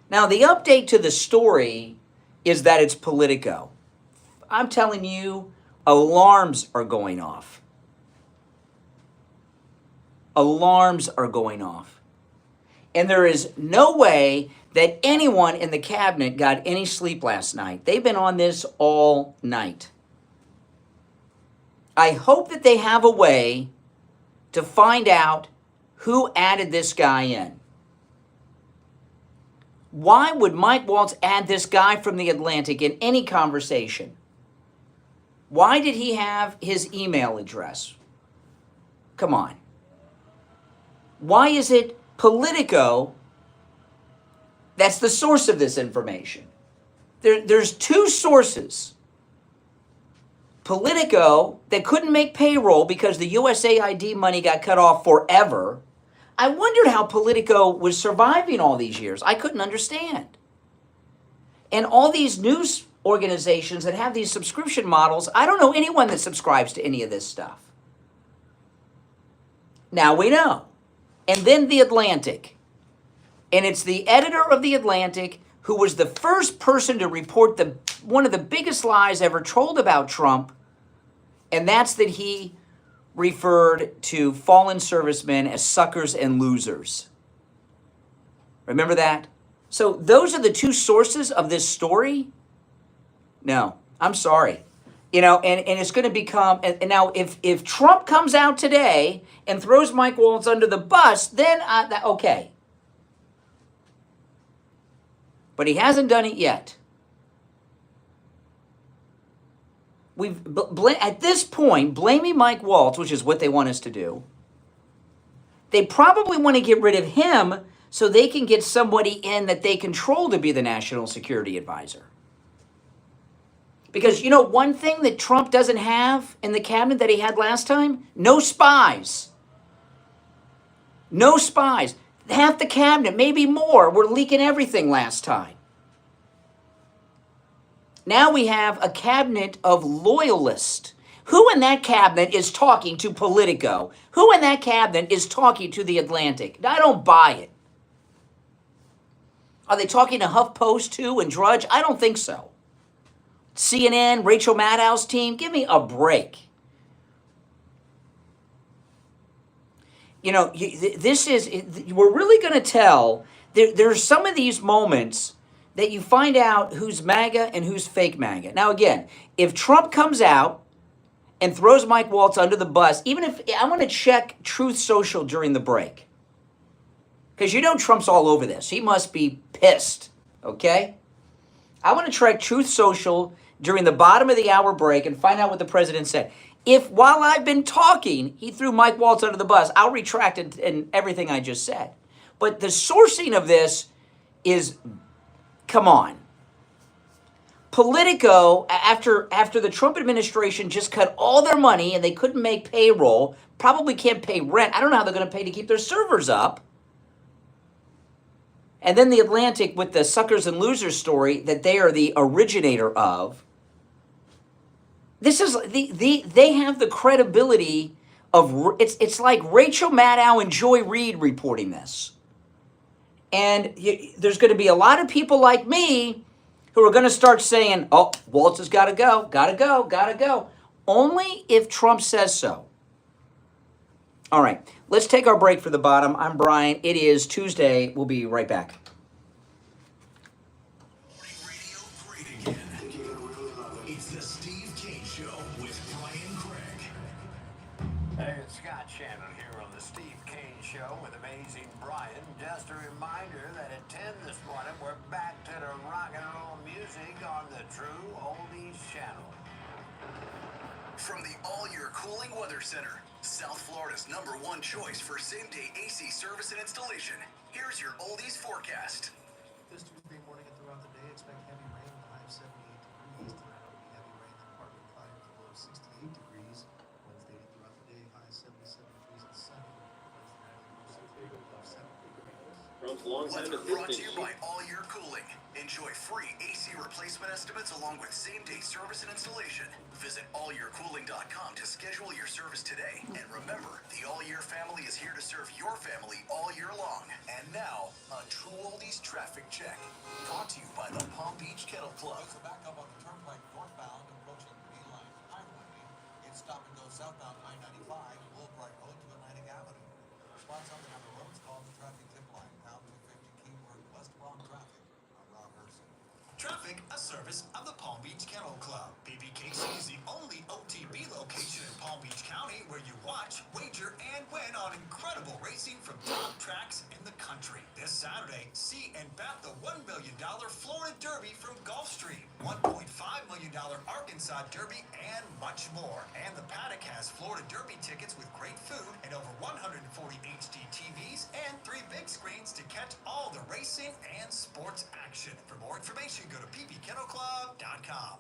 Now, the update to the story is that it's Politico. I'm telling you, alarms are going off. Alarms are going off. And there is no way that anyone in the cabinet got any sleep last night. They've been on this all night. I hope that they have a way to find out who added this guy in. Why would Mike Waltz add this guy from the Atlantic in any conversation? Why did he have his email address? Come on. Why is it Politico that's the source of this information? There's two sources. Politico, that couldn't make payroll because the USAID money got cut off forever. I wondered how Politico was surviving all these years. I couldn't understand. And all these news organizations that have these subscription models, I don't know anyone that subscribes to any of this stuff. Now we know. And then The Atlantic. And it's the editor of The Atlantic who was the first person to report one of the biggest lies ever told about Trump, and that's that he referred to fallen servicemen as suckers and losers. Remember that? So those are the two sources of this story? No, I'm sorry. You know, and it's going to become, and now if Trump comes out today and throws Mike Waltz under the bus, then, okay. But he hasn't done it yet. At this point, blaming Mike Waltz, which is what they want us to do, they probably want to get rid of him so they can get somebody in that they control to be the national security advisor. Because, you know, one thing that Trump doesn't have in the cabinet that he had last time? No spies. No spies. Half the cabinet, maybe more, were leaking everything last time. Now we have a cabinet of loyalists. Who in that cabinet is talking to Politico? Who in that cabinet is talking to The Atlantic? I don't buy it. Are they talking to HuffPost too and Drudge? I don't think so. CNN, Rachel Maddow's team, give me a break. this is, we're really going to tell, there's some of these moments that you find out who's MAGA and who's fake MAGA. Now, again, if Trump comes out and throws Mike Waltz under the bus, even if, I want to check Truth Social during the break. Because Trump's all over this. He must be pissed, okay? I want to check Truth Social during the bottom of the hour break and find out what the president said. If while I've been talking, he threw Mike Waltz under the bus, I'll retract it in everything I just said. But the sourcing of this is, come on. Politico, after the Trump administration just cut all their money and they couldn't make payroll, probably can't pay rent. I don't know how they're going to pay to keep their servers up. And then The Atlantic with the suckers and losers story that they are the originator of. This is they have the credibility of it's like Rachel Maddow and Joy Reid reporting this. And there's going to be a lot of people like me who are going to start saying, "Oh, Waltz has got to go, got to go, got to go." Only if Trump says so. All right, let's take our break for the bottom. I'm Brian. It is Tuesday. We'll be right back. It's the Steve Kane Show with Brian Craig. Hey, it's Scott Shannon here on the Steve Kane Show with Amazing Brian. Just a reminder that at 10 this morning, we're back to the rock and roll music on the True Oldies channel. From the All Year Cooling Weather Center, South Florida's #1 choice for same-day AC service and installation. Here's your oldies forecast. This Tuesday morning and throughout the day, expect heavy rain with a high of 78 degrees. Tonight will be heavy rain, then partly cloudy with a low of 68 degrees. Wednesday and throughout the day, high of 77 degrees and sunny. Wednesday night, low of 70 degrees. Weather brought to you by All Year Cooling. Enjoy free AC replacement estimates along with same-day service and installation. Visit allyearcooling.com to schedule your service today. And remember, the All Year family is here to serve your family all year long. And now, a True Oldies traffic check. Brought to you by the Palm Beach Kennel Club. There's a backup on the turnpike northbound approaching Beeline Highway. It's stop and go southbound I-95, Woolbright Road to Atlantic Avenue. Spots on the other roads, call the traffic tip line. Pound 250 keyword westbound traffic. I'm Rob Herson. Traffic, a service of the Palm Beach Kennel Club. BBKC is the only OTB location in Palm Beach County where you watch, wager, and win on incredible racing from top tracks in the country. This Saturday, see and bet the $1 million Florida Derby from Gulfstream, $1.5 million Arkansas Derby, and much more. And the paddock has Florida Derby tickets with great food and over 140 HD TVs and 3 big screens to catch all the racing and sports action. For more information, go to ppkennelclub.com.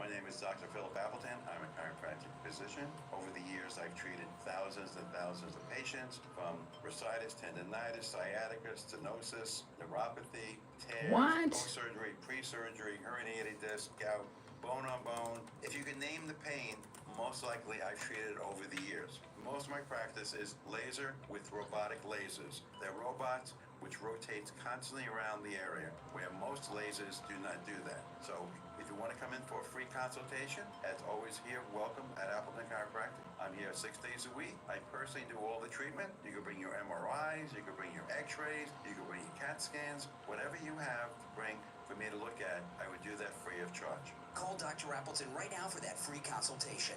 My name is Dr. Philip Appleton. I'm a chiropractic physician. Over the years, I've treated thousands and thousands of patients from bursitis, tendonitis, sciatica, stenosis, neuropathy, tears, post-surgery, pre-surgery, herniated disc, gout, bone on bone. If you can name the pain, most likely I've treated over the years. Most of my practice is laser with robotic lasers. They're robots which rotates constantly around the area, where most lasers do not do that. So if you want to come in for a free consultation, as always here, welcome at Appleton Chiropractic. I'm here 6 days a week. I personally do all the treatment. You can bring your MRIs, you can bring your x-rays, you can bring your CAT scans, whatever you have to bring for me to look at, I would do that free of charge. Call Dr. Appleton right now for that free consultation.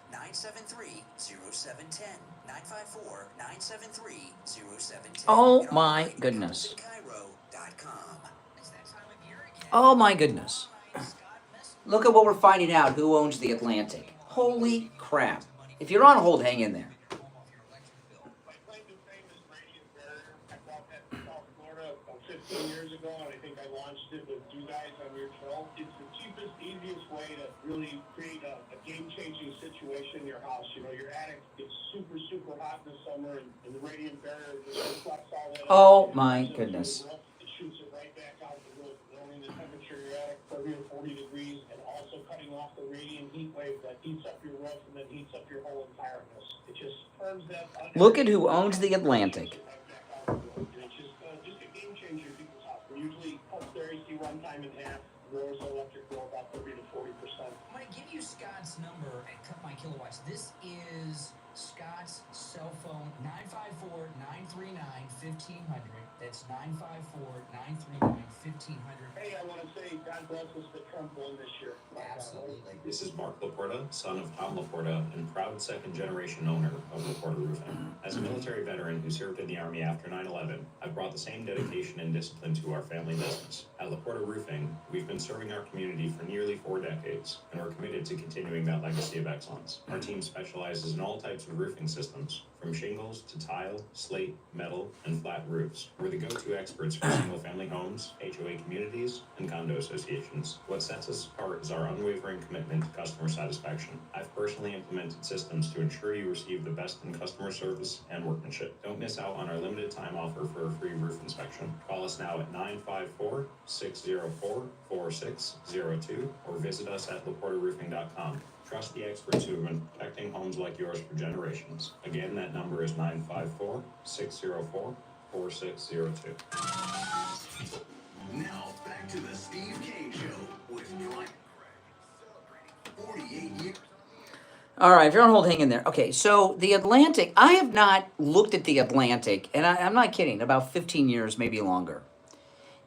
954-973-0710. 954-973-0710. Oh my goodness. Oh my goodness. Look at what we're finding out who owns the Atlantic. Holy crap. If you're on hold, hang in there. I bought that in South Florida about 15 years ago, and I think I launched it with you guys on your show. It's the cheapest, easiest way to really create a game-changing situation in your house. You know, your attic gets super, super hot in the summer, and the radiant barrier just reflects all that. Oh my goodness. It shoots it right back out the roof, lowering the temperature of your attic 30 or 40 degrees, and also cutting off the radiant heat wave that heats up your roof and then heats up your whole entire house. It just turns that. Look at who owns the Atlantic. It's just a game changer in people's house. We usually cut their AC runtime in half, lowers the electric bill about 30 to 40%. I'm going to give you, Scott, Scott's number and cut my kilowatts. This is Scott's cell phone, 954-939-1500. That's 954-939-1500. Hey, I want to say God bless us that Trump won this year. Absolutely. This is Mark Laporta, son of Tom Laporta and proud second-generation owner of Laporta Roofing. As a military veteran who served in the Army after 9/11, I've brought the same dedication and discipline to our family business. At Laporta Roofing, we've been serving our community for nearly 4 decades, and we're committed to continuing that legacy of excellence. Our team specializes in all types of roofing systems, from shingles to tile, slate, metal, and flat roofs. We're the go-to experts for single-family homes, HOA communities, and condo associations. What sets us apart is our unwavering commitment to customer satisfaction. I've personally implemented systems to ensure you receive the best in customer service and workmanship. Don't miss out on our limited time offer for a free roof inspection. Call us now at 954-604-4602 or visit us at laportaroofing.com. Trust the experts who have been protecting homes like yours for generations. Again, that number is 954-604-4602. Now, back to the Steve Kane Show with Brian Craig, celebrating 48 years. All right, if you're on hold, hang in there. Okay, so The Atlantic, I have not looked at The Atlantic, and I'm not kidding, about 15 years, maybe longer.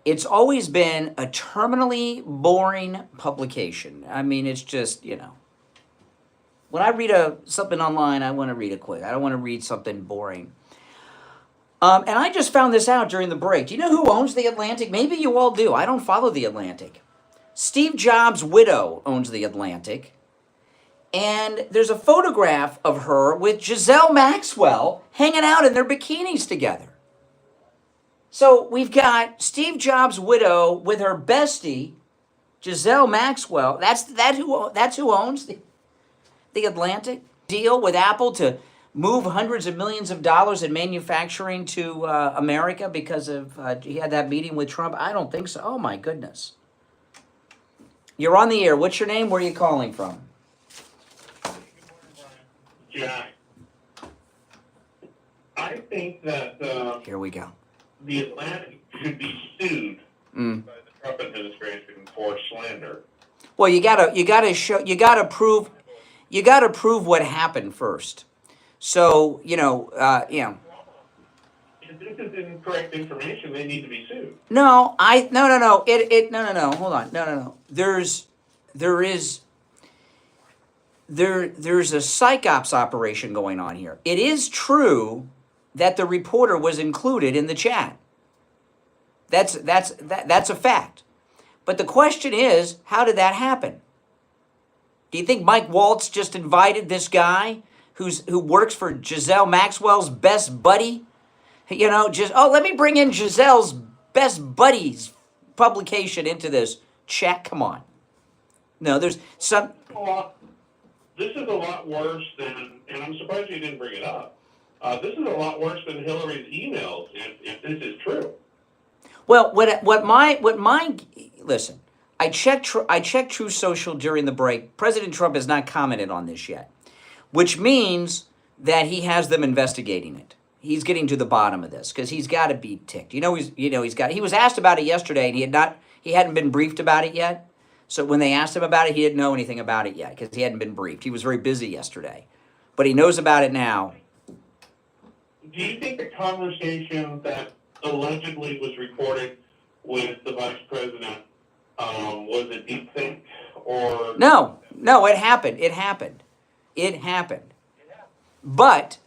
It's always been a terminally boring publication. I mean, it's just, you know. When I read something online, I want to read it quick. I don't want to read something boring. And I just found this out during the break. Do you know who owns The Atlantic? Maybe you all do. I don't follow The Atlantic. Steve Jobs' widow owns The Atlantic. And there's a photograph of her with Giselle Maxwell hanging out in their bikinis together. So we've got Steve Jobs' widow with her bestie, Giselle Maxwell. That's who owns the Atlantic. Deal with Apple to move hundreds of millions of dollars in manufacturing to America because of he had that meeting with Trump. I don't think so. Oh my goodness. You're on the air. What's your name? Where are you calling from? Jack, I think that Here we go. the Atlantic should be sued by the Trump administration for slander. Well, you gotta prove what happened first. So If this is incorrect information, they need to be sued. No. Hold on. No. There's a psych-ops operation going on here. It is true that the reporter was included in the chat. That's a fact. But the question is, how did that happen? Do you think Mike Waltz just invited this guy who works for Giselle Maxwell's best buddy? Let me bring in Giselle's best buddy's publication into this chat. Come on. No, there's some. This is a lot worse than, and I'm surprised you didn't bring it up. This is a lot worse than Hillary's emails, if this is true. Well, listen. I checked True Social during the break. President Trump has not commented on this yet, which means that he has them investigating it. He's getting to the bottom of this because he's got to be ticked. He was asked about it yesterday, and he hadn't been briefed about it yet. So when they asked him about it, he didn't know anything about it yet because he hadn't been briefed. He was very busy yesterday, but he knows about it now. Do you think the conversation that allegedly was recorded with the vice president was a deep think or? No, it happened. But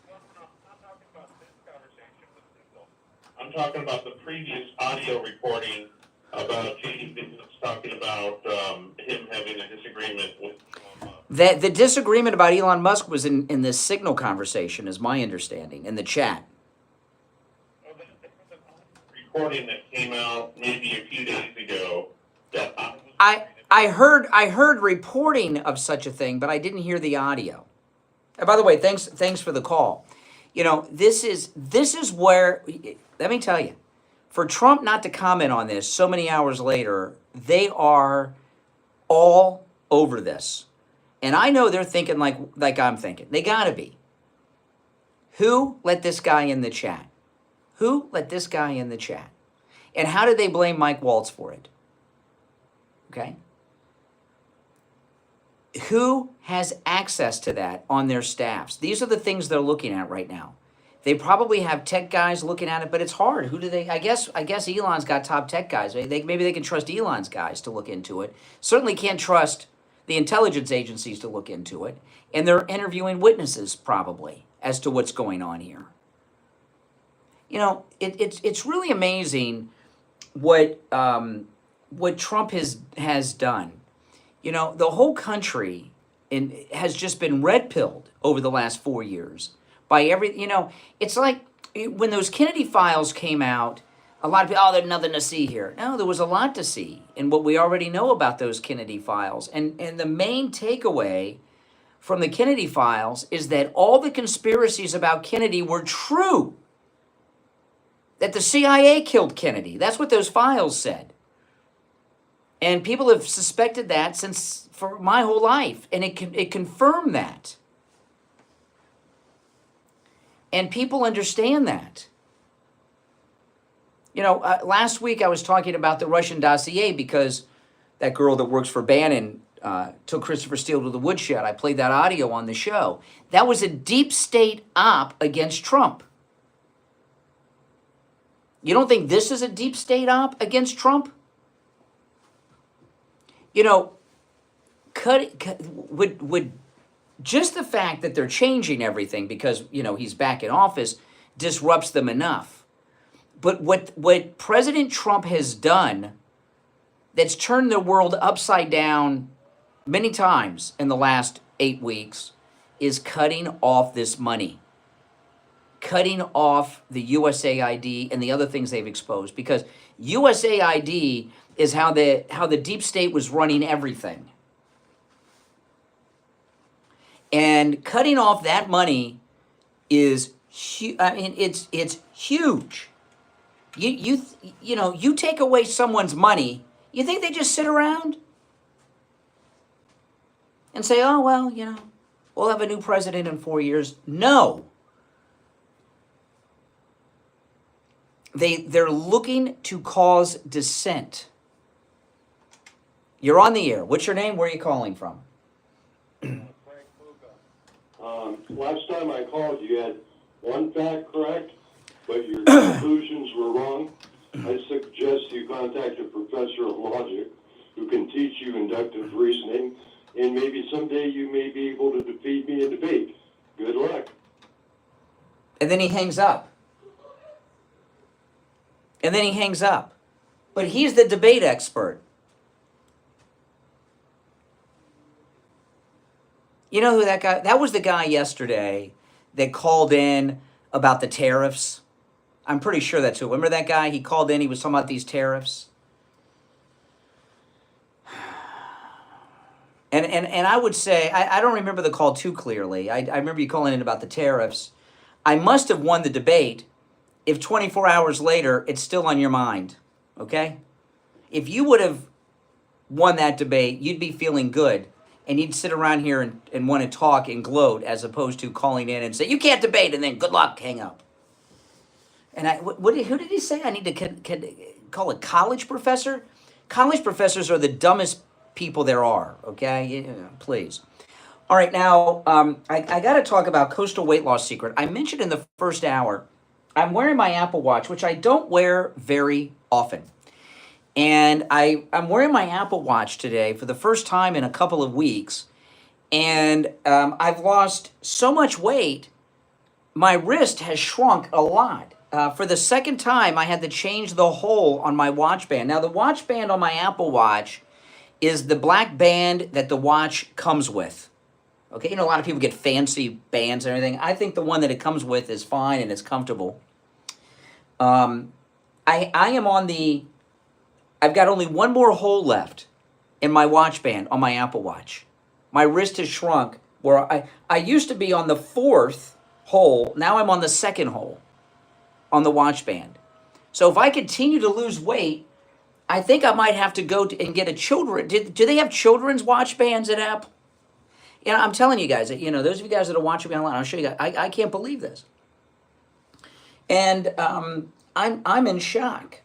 I'm talking about the previous audio recording about J.D. Vance talking about him having a disagreement with. The disagreement about Elon Musk was in this Signal conversation, is my understanding, in the chat. Recording that came out maybe a few days ago. That I heard reporting of such a thing, but I didn't hear the audio. And by the way, thanks for the call. This is where, let me tell you, for Trump not to comment on this so many hours later, they are all over this. And I know they're thinking like I'm thinking. They gotta be. Who let this guy in the chat? Who let this guy in the chat? And how did they blame Mike Waltz for it? Okay? Who has access to that on their staffs? These are the things they're looking at right now. They probably have tech guys looking at it, but it's hard. Who do they? I guess Elon's got top tech guys. Maybe they can trust Elon's guys to look into it. Certainly can't trust the intelligence agencies to look into it. And they're interviewing witnesses probably as to what's going on here. You know, it's really amazing what Trump has done. You know, the whole country has just been red-pilled over the last 4 years by it's like when those Kennedy files came out, a lot of people, there's nothing to see here. No, there was a lot to see in what we already know about those Kennedy files. And the main takeaway from the Kennedy files is that all the conspiracies about Kennedy were true. That the CIA killed Kennedy. That's what those files said. And people have suspected that for my whole life. And it confirmed that. And people understand that. You know, last week I was talking about the Russian dossier because that girl that works for Bannon took Christopher Steele to the woodshed. I played that audio on the show. That was a deep state op against Trump. You don't think this is a deep state op against Trump? You know, would just the fact that they're changing everything because, you know, he's back in office disrupts them enough. But what President Trump has done that's turned the world upside down many times in the last 8 weeks is cutting off this money. Cutting off the USAID and the other things they've exposed. Because USAID is how the deep state was running everything. And cutting off that money is it's huge. You take away someone's money, you think they just sit around and say, oh, well, you know, we'll have a new president in 4 years? No. They're looking to cause dissent. You're on the air. What's your name? Where are you calling from? Last time I called, you had one fact correct, but your conclusions were wrong. I suggest you contact a professor of logic who can teach you inductive reasoning, and maybe someday you may be able to defeat me in debate. Good luck. And then he hangs up. But he's the debate expert. You know who that guy, that was the guy yesterday that called in about the tariffs. I'm pretty sure that's who. Remember that guy? He called in, he was talking about these tariffs. And I would say, I don't remember the call too clearly. I remember you calling in about the tariffs. I must have won the debate if 24 hours later, it's still on your mind, okay? If you would have won that debate, you'd be feeling good. And you'd sit around here and want to talk and gloat as opposed to calling in and say, you can't debate, and then good luck, hang up. And who did he say? I need to call a college professor? College professors are the dumbest people there are, okay? Yeah, please. All right, now, I got to talk about Coastal Weight Loss Secret. I mentioned in the first hour, I'm wearing my Apple Watch, which I don't wear very often. And I'm wearing my Apple Watch today for the first time in a couple of weeks. And I've lost so much weight, my wrist has shrunk a lot. For the second time, I had to change the hole on my watch band. Now, the watch band on my Apple Watch is the black band that the watch comes with. Okay, you know, a lot of people get fancy bands and everything. I think the one that it comes with is fine and it's comfortable. I am on the... I've got only one more hole left in my watch band on my Apple Watch. My wrist has shrunk where I used to be on the 4th hole. Now I'm on the 2nd hole on the watch band. So if I continue to lose weight, I think I might have to go and get a children. Do they have children's watch bands at Apple? You know, I'm telling you guys, you know, those of you guys that are watching me online, I'll show you guys. I can't believe this. And I'm in shock.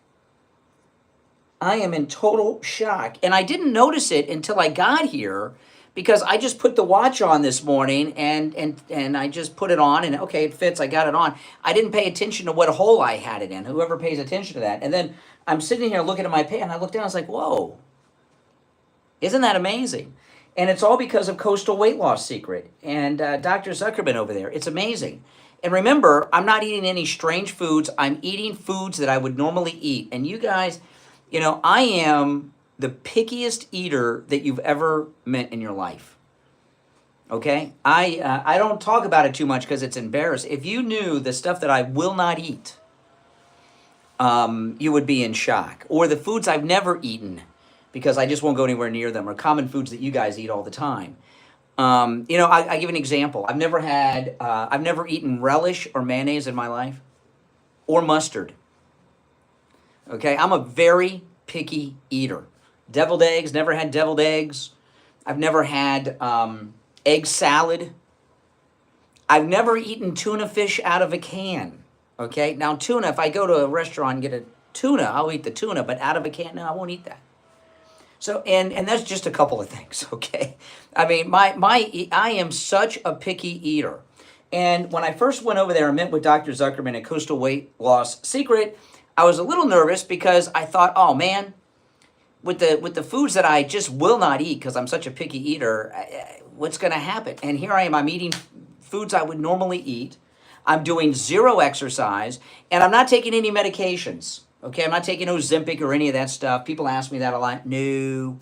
I am in total shock. And I didn't notice it until I got here because I just put the watch on this morning and I just put it on and okay, it fits, I got it on. I didn't pay attention to what hole I had it in. Whoever pays attention to that. And then I'm sitting here looking at my pay and I looked down, I was like, whoa, isn't that amazing? And it's all because of Coastal Weight Loss Secret and Dr. Zuckerman over there. It's amazing. And remember, I'm not eating any strange foods. I'm eating foods that I would normally eat. And you guys, you know, I am the pickiest eater that you've ever met in your life. Okay? I don't talk about it too much because it's embarrassing. If you knew the stuff that I will not eat, you would be in shock. Or the foods I've never eaten because I just won't go anywhere near them, or common foods that you guys eat all the time. You know, I give an example. I've never eaten relish or mayonnaise in my life, or mustard. Okay, I'm a very picky eater. Deviled eggs, never had deviled eggs. I've never had egg salad. I've never eaten tuna fish out of a can. Okay, now tuna, if I go to a restaurant and get a tuna, I'll eat the tuna, but out of a can, no, I won't eat that. So, and that's just a couple of things, okay? I mean, I am such a picky eater. And when I first went over there and met with Dr. Zuckerman at Coastal Weight Loss Secret, I was a little nervous because I thought, oh man, with the foods that I just will not eat because I'm such a picky eater, what's going to happen? And here I am, I'm eating foods I would normally eat. I'm doing zero exercise, and I'm not taking any medications. Okay, I'm not taking Ozempic or any of that stuff. People ask me that a lot. No.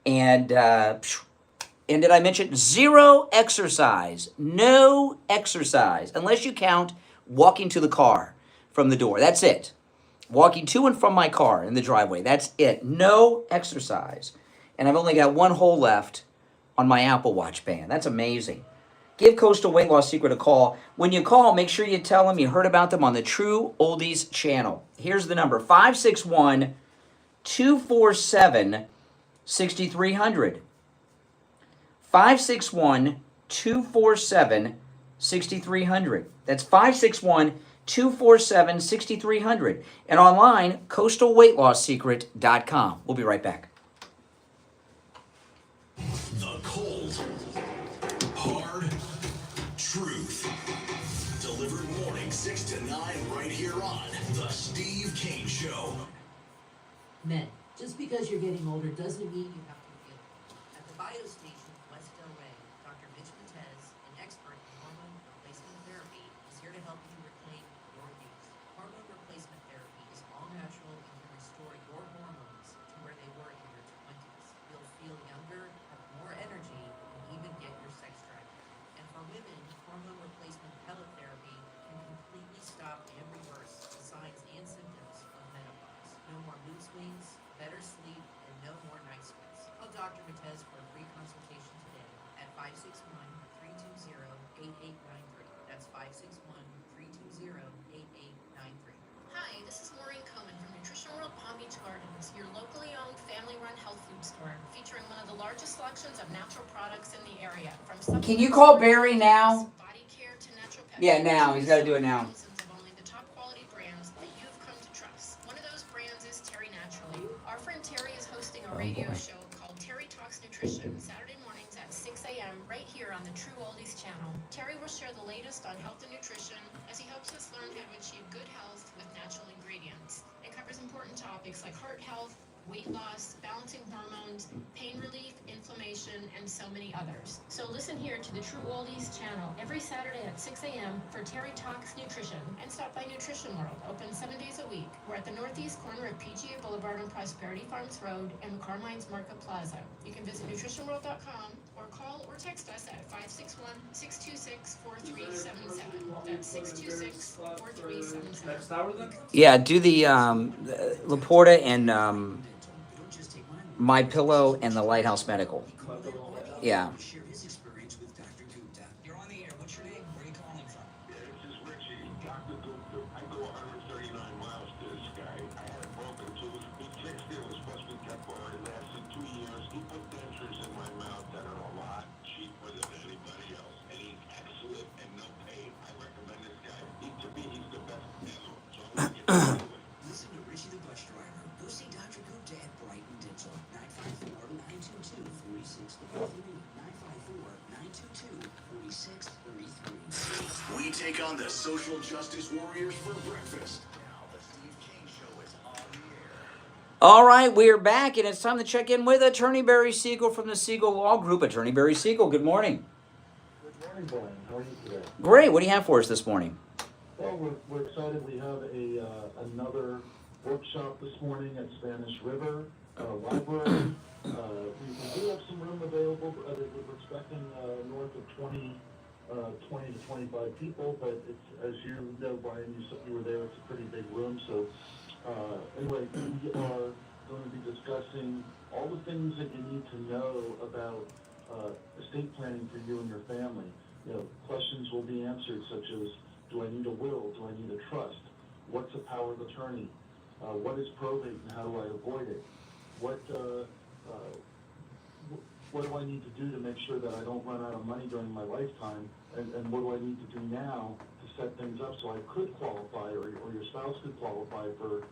And did I mention zero exercise? No exercise, unless you count walking to the car from the door. That's it. Walking to and from my car in the driveway. That's it. No exercise. And I've only got one hole left on my Apple Watch band. That's amazing. Give Coastal Weight Loss Secret a call. When you call, make sure you tell them you heard about them on the True Oldies channel. Here's the number, 561-247-6300. 561-247-6300. That's 561-247-6300. And online, coastalweightlosssecret.com. We'll be right back. The cold, hard truth. Delivered morning 6 to 9 right here on The Steve Kane Show. Men, just because you're getting older doesn't mean you have to feel it. At the Bio Station, West Del Rey, Dr. Mitch Matez, an expert in hormone replacement therapy, is here to help you reclaim your youth. Hormone replacement therapy is all natural and can restore your hormones to where they were in your 20s. You'll feel younger, have more energy, and even get your sex drive back. And for women, hormone replacement pellet therapy can completely stop and reverse the signs and symptoms of menopause. No more mood swings, better sleep, and no more night sweats. Call Dr. Matez for a free consultation today at 561-320-8893. That's 561-320-8893. Hi, this is Maureen Coman from Nutrition World Palm Beach Gardens, your locally owned, family-run health food store, featuring one of the largest selections of natural products in the area. From Can you call Barry now? body care to naturopathic. Yeah, now. He's got to do it now. Of only the top quality brands that you've come to trust. One of those brands is Terry Naturally. Our friend Terry is hosting a radio show called Terry Talks Nutrition, Saturday mornings at 6 a.m. right here on the True Oldies channel. Terry will share the latest on health and nutrition as he helps us learn how to achieve good health with natural ingredients. It covers important topics like heart health, weight loss, balancing hormones, pain relief, inflammation, and so many others. So listen here to the True Oldies channel every Saturday at 6 a.m. for Terry Talks Nutrition, and stop by Nutrition World, open 7 days a week. We're at the northeast corner of PGA Boulevard and Prosperity Farms Road and the Carmine's Market Plaza. You can visit nutritionworld.com or call or text us at 561-626-4377. That's 626-4377. Yeah, do the Laporta and My Pillow and the Lighthouse Medical. Yeah. Share his experience with Dr. Gupta. You're on the air. What's your name? Where are you calling from? This is Richie. Dr. Gupta. I go 139 miles to this guy. I had a broken tooth. He fixed it. It was supposed to be kept for it. It lasted 2 years. He put dentures in my mouth that are a lot cheaper than anybody else. And he's excellent and no pain. I recommend this guy. To me, he's the best ever. So I'm going to get Listen to Richie the Bus Driver. Go see Dr. Gupta at Brighton Dental. 954-922-4633. take on the social justice warriors for breakfast. Now the Steve Kane Show is on the air. All right, we're back, and it's time to check in with Attorney Barry Siegel from the Siegel Law Group. Attorney Barry Siegel, good morning. Good morning, Brian. How are you today? Great. What do you have for us this morning? Well, we're excited. We have another workshop this morning at Spanish River Library. We do have some room available. We're expecting north of 20 to 25 people, but it's, as you know, Brian, you were there. It's a pretty big room. So anyway, we are going to be discussing all the things that you need to know about estate planning for you and your family. You know, questions will be answered such as, do I need a will? Do I need a trust? What's a power of attorney? What is probate and how do I avoid it? What do I need to do to make sure that I don't run out of money during my lifetime? And what do I need to do now to set things up so I could qualify or your spouse could qualify for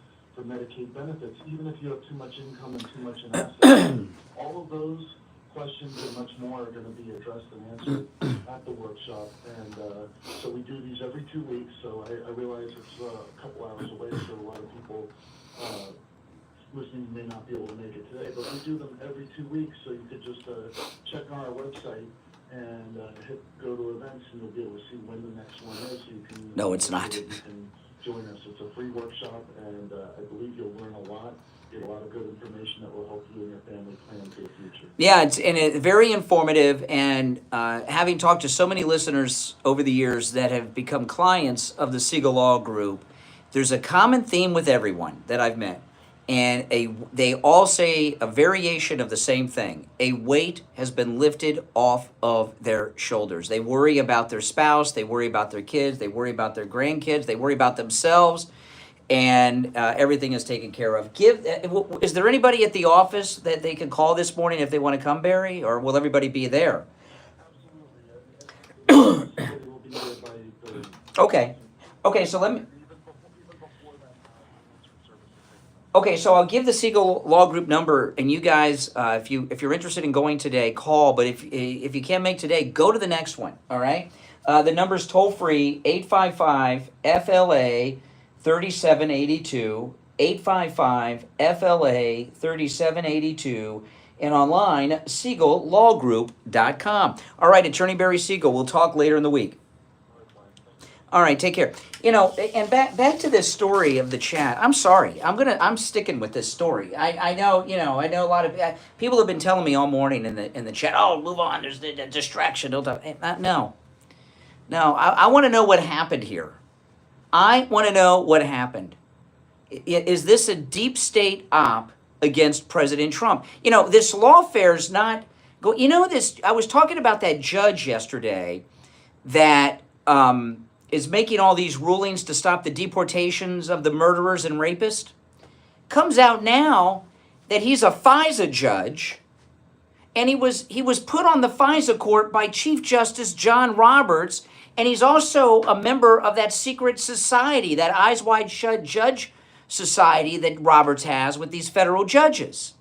Medicaid benefits, even if you have too much income and too much in assets? All of those questions and much more are going to be addressed and answered at the workshop. And so we do these every 2 weeks. So I realize it's a couple hours away, so a lot of people listening may not be able to make it today. But we do them every 2 weeks, so you could just check on our website and hit go to events, and you'll be able to see when the next one is. So you can No, it's not. You can join us. It's a free workshop, and I believe you'll learn a lot. Get a lot of good information that will help you and your family plan for the future. Yeah, it's very informative, and having talked to so many listeners over the years that have become clients of the Siegel Law Group, there's a common theme with everyone that I've met, and they all say a variation of the same thing. A weight has been lifted off of their shoulders. They worry about their spouse, they worry about their kids, they worry about their grandkids, they worry about themselves, and everything is taken care of. Is there anybody at the office that they can call this morning if they want to come, Barry, or will everybody be there? Okay. Okay, so let me... Okay, so I'll give the Siegel Law Group number, and you guys, if you're interested in going today, call. But if you can't make today, go to the next one. All right. The number's toll free 855-FLA 3782 855-FLA 3782 and online SiegelLawGroup.com. All right, Attorney Barry Siegel. We'll talk later in the week. All right, take care. You know, and back to this story of the chat. I'm sorry. I'm sticking with this story. I know a lot of people have been telling me all morning in the chat. Oh, move on. There's the distraction. Don't talk. No. I want to know what happened here. I want to know what happened. Is this a deep state op against President Trump? You know, this lawfare's not go. You know this. I was talking about that judge yesterday that is making all these rulings to stop the deportations of the murderers and rapists. Comes out now that he's a FISA judge, and he was put on the FISA court by Chief Justice John Roberts, and he's also a member of that secret society, that Eyes Wide Shut judge society that Roberts has with these federal judges.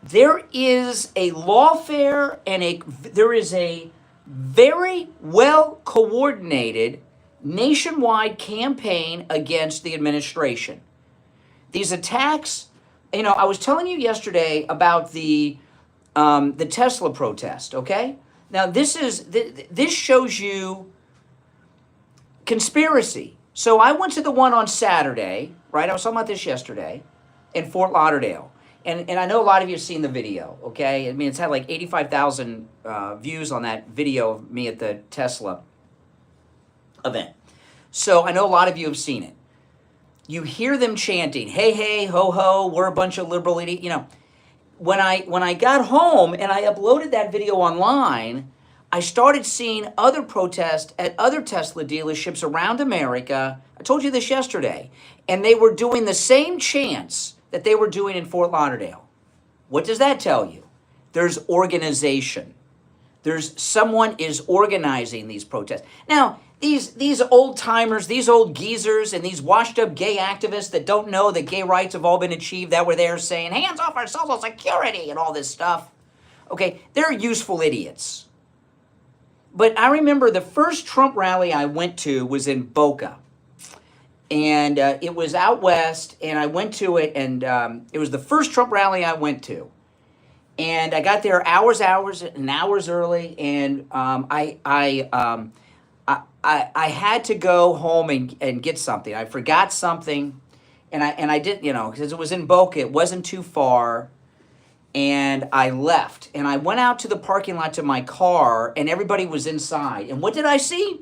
There is a lawfare and there is a very well coordinated nationwide campaign against the administration. These attacks, you know, I was telling you yesterday about the Tesla protest, okay? Now this shows you conspiracy. So I went to the one on Saturday, right? I was talking about this yesterday in Fort Lauderdale. And I know a lot of you have seen the video, okay? I mean, it's had like 85,000 views on that video of me at the Tesla event. So I know a lot of you have seen it. You hear them chanting, hey, hey, ho, ho, we're a bunch of liberal idiots. You know, when I got home and I uploaded that video online, I started seeing other protests at other Tesla dealerships around America. I told you this yesterday. And they were doing the same chants that they were doing in Fort Lauderdale. What does that tell you? There's organization. Someone is organizing these protests. Now, these old timers, these old geezers, and these washed up gay activists that don't know that gay rights have all been achieved, that were there saying, hands off our Social Security and all this stuff. Okay, they're useful idiots. But I remember the first Trump rally I went to was in Boca. And it was out west, and I went to it, and it was the first Trump rally I went to. And I got there hours early, and I had to go home and get something. I forgot something, and I didn't, because it was in Boca. It wasn't too far, and I left. And I went out to the parking lot to my car, and everybody was inside. And what did I see?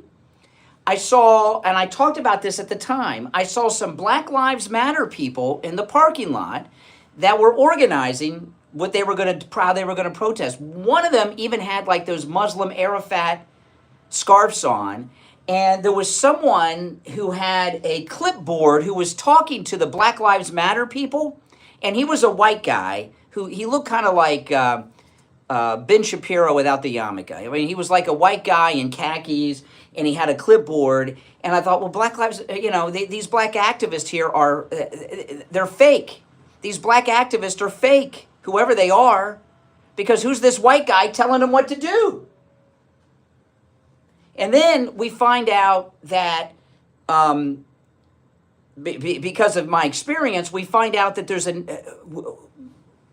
I saw, and I talked about this at the time, I saw some Black Lives Matter people in the parking lot that were organizing how they were going to protest. One of them even had like those Muslim Arafat scarves on, and there was someone who had a clipboard who was talking to the Black Lives Matter people, and he was a white guy he looked kind of like Ben Shapiro without the yarmulke. I mean, he was like a white guy in khakis, and he had a clipboard, and I thought, well, Black Lives, these black activists here they're fake. These black activists are fake, whoever they are, because who's this white guy telling them what to do? And then we find out that, because of my experience, we find out that there's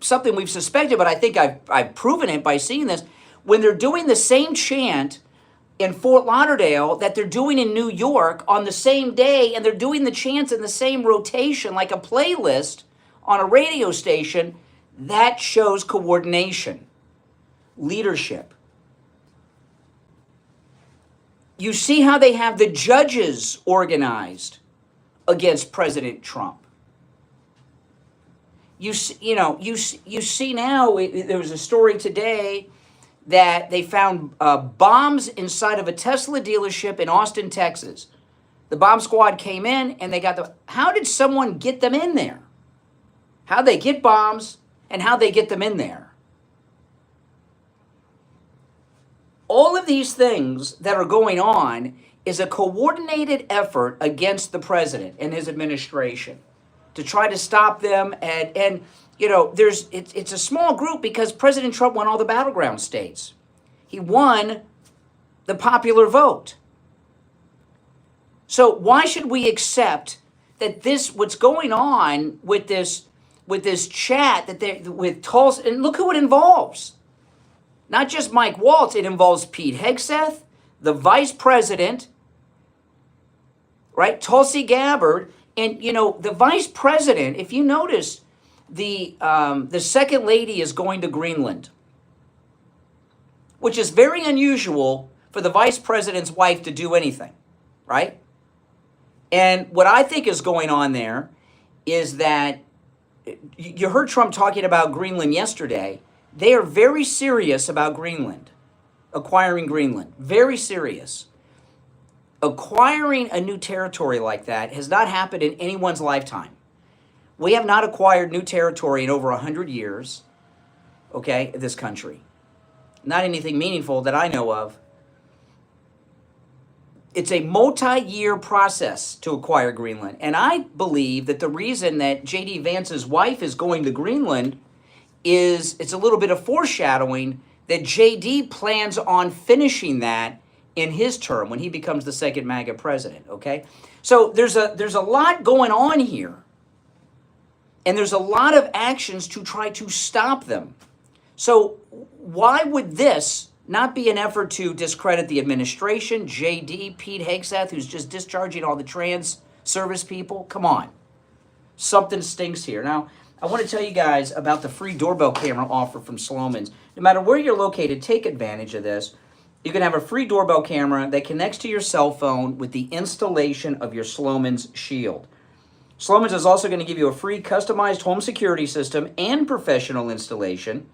something we've suspected, but I think I've proven it by seeing this. When they're doing the same chant in Fort Lauderdale that they're doing in New York on the same day, and they're doing the chants in the same rotation, like a playlist on a radio station, that shows coordination, leadership. You see how they have the judges organized against President Trump. You see now, there was a story today that they found bombs inside of a Tesla dealership in Austin, Texas. The bomb squad came in and they got how did someone get them in there? How'd they get bombs and how'd they get them in there? All of these things that are going on is a coordinated effort against the president and his administration to try to stop them. And it's a small group because President Trump won all the battleground states. He won the popular vote. So why should we accept that what's going on with this chat with Tulsi, and look who it involves. Not just Mike Waltz, it involves Pete Hegseth, the vice president, right? Tulsi Gabbard. And, the vice president, if you notice, the second lady is going to Greenland, which is very unusual for the vice president's wife to do anything, right? And what I think is going on there is that you heard Trump talking about Greenland yesterday. They are very serious about Greenland, acquiring Greenland, very serious. Acquiring a new territory like that has not happened in anyone's lifetime. We have not acquired new territory in over 100 years, okay, this country. Not anything meaningful that I know of. It's a multi-year process to acquire Greenland. And I believe that the reason that J.D. Vance's wife is going to Greenland is it's a little bit of foreshadowing that J.D. plans on finishing that in his term when he becomes the second MAGA president, okay? So there's a lot going on here. And there's a lot of actions to try to stop them. So why would this not be an effort to discredit the administration, JD, Pete Hegseth, who's just discharging all the trans service people? Come on. Something stinks here. Now, I want to tell you guys about the free doorbell camera offer from Slomin's. No matter where you're located, take advantage of this. You can have a free doorbell camera that connects to your cell phone with the installation of your Slomin's Shield. Slomin's is also going to give you a free customized home security system and professional installation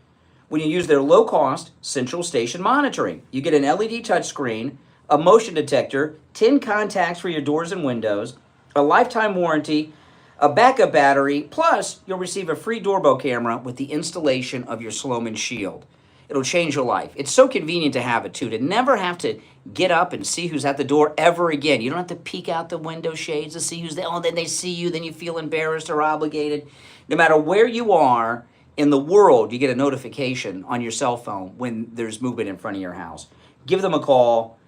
when you use their low-cost central station monitoring. You get an LED touchscreen, a motion detector, 10 contacts for your doors and windows, a lifetime warranty, a backup battery, plus you'll receive a free doorbell camera with the installation of your Slomin's Shield. It'll change your life. It's so convenient to have it, too, to never have to get up and see who's at the door ever again. You don't have to peek out the window shades to see who's there. Oh, then they see you, then you feel embarrassed or obligated. No matter where you are in the world, you get a notification on your cell phone when there's movement in front of your house. give them a call.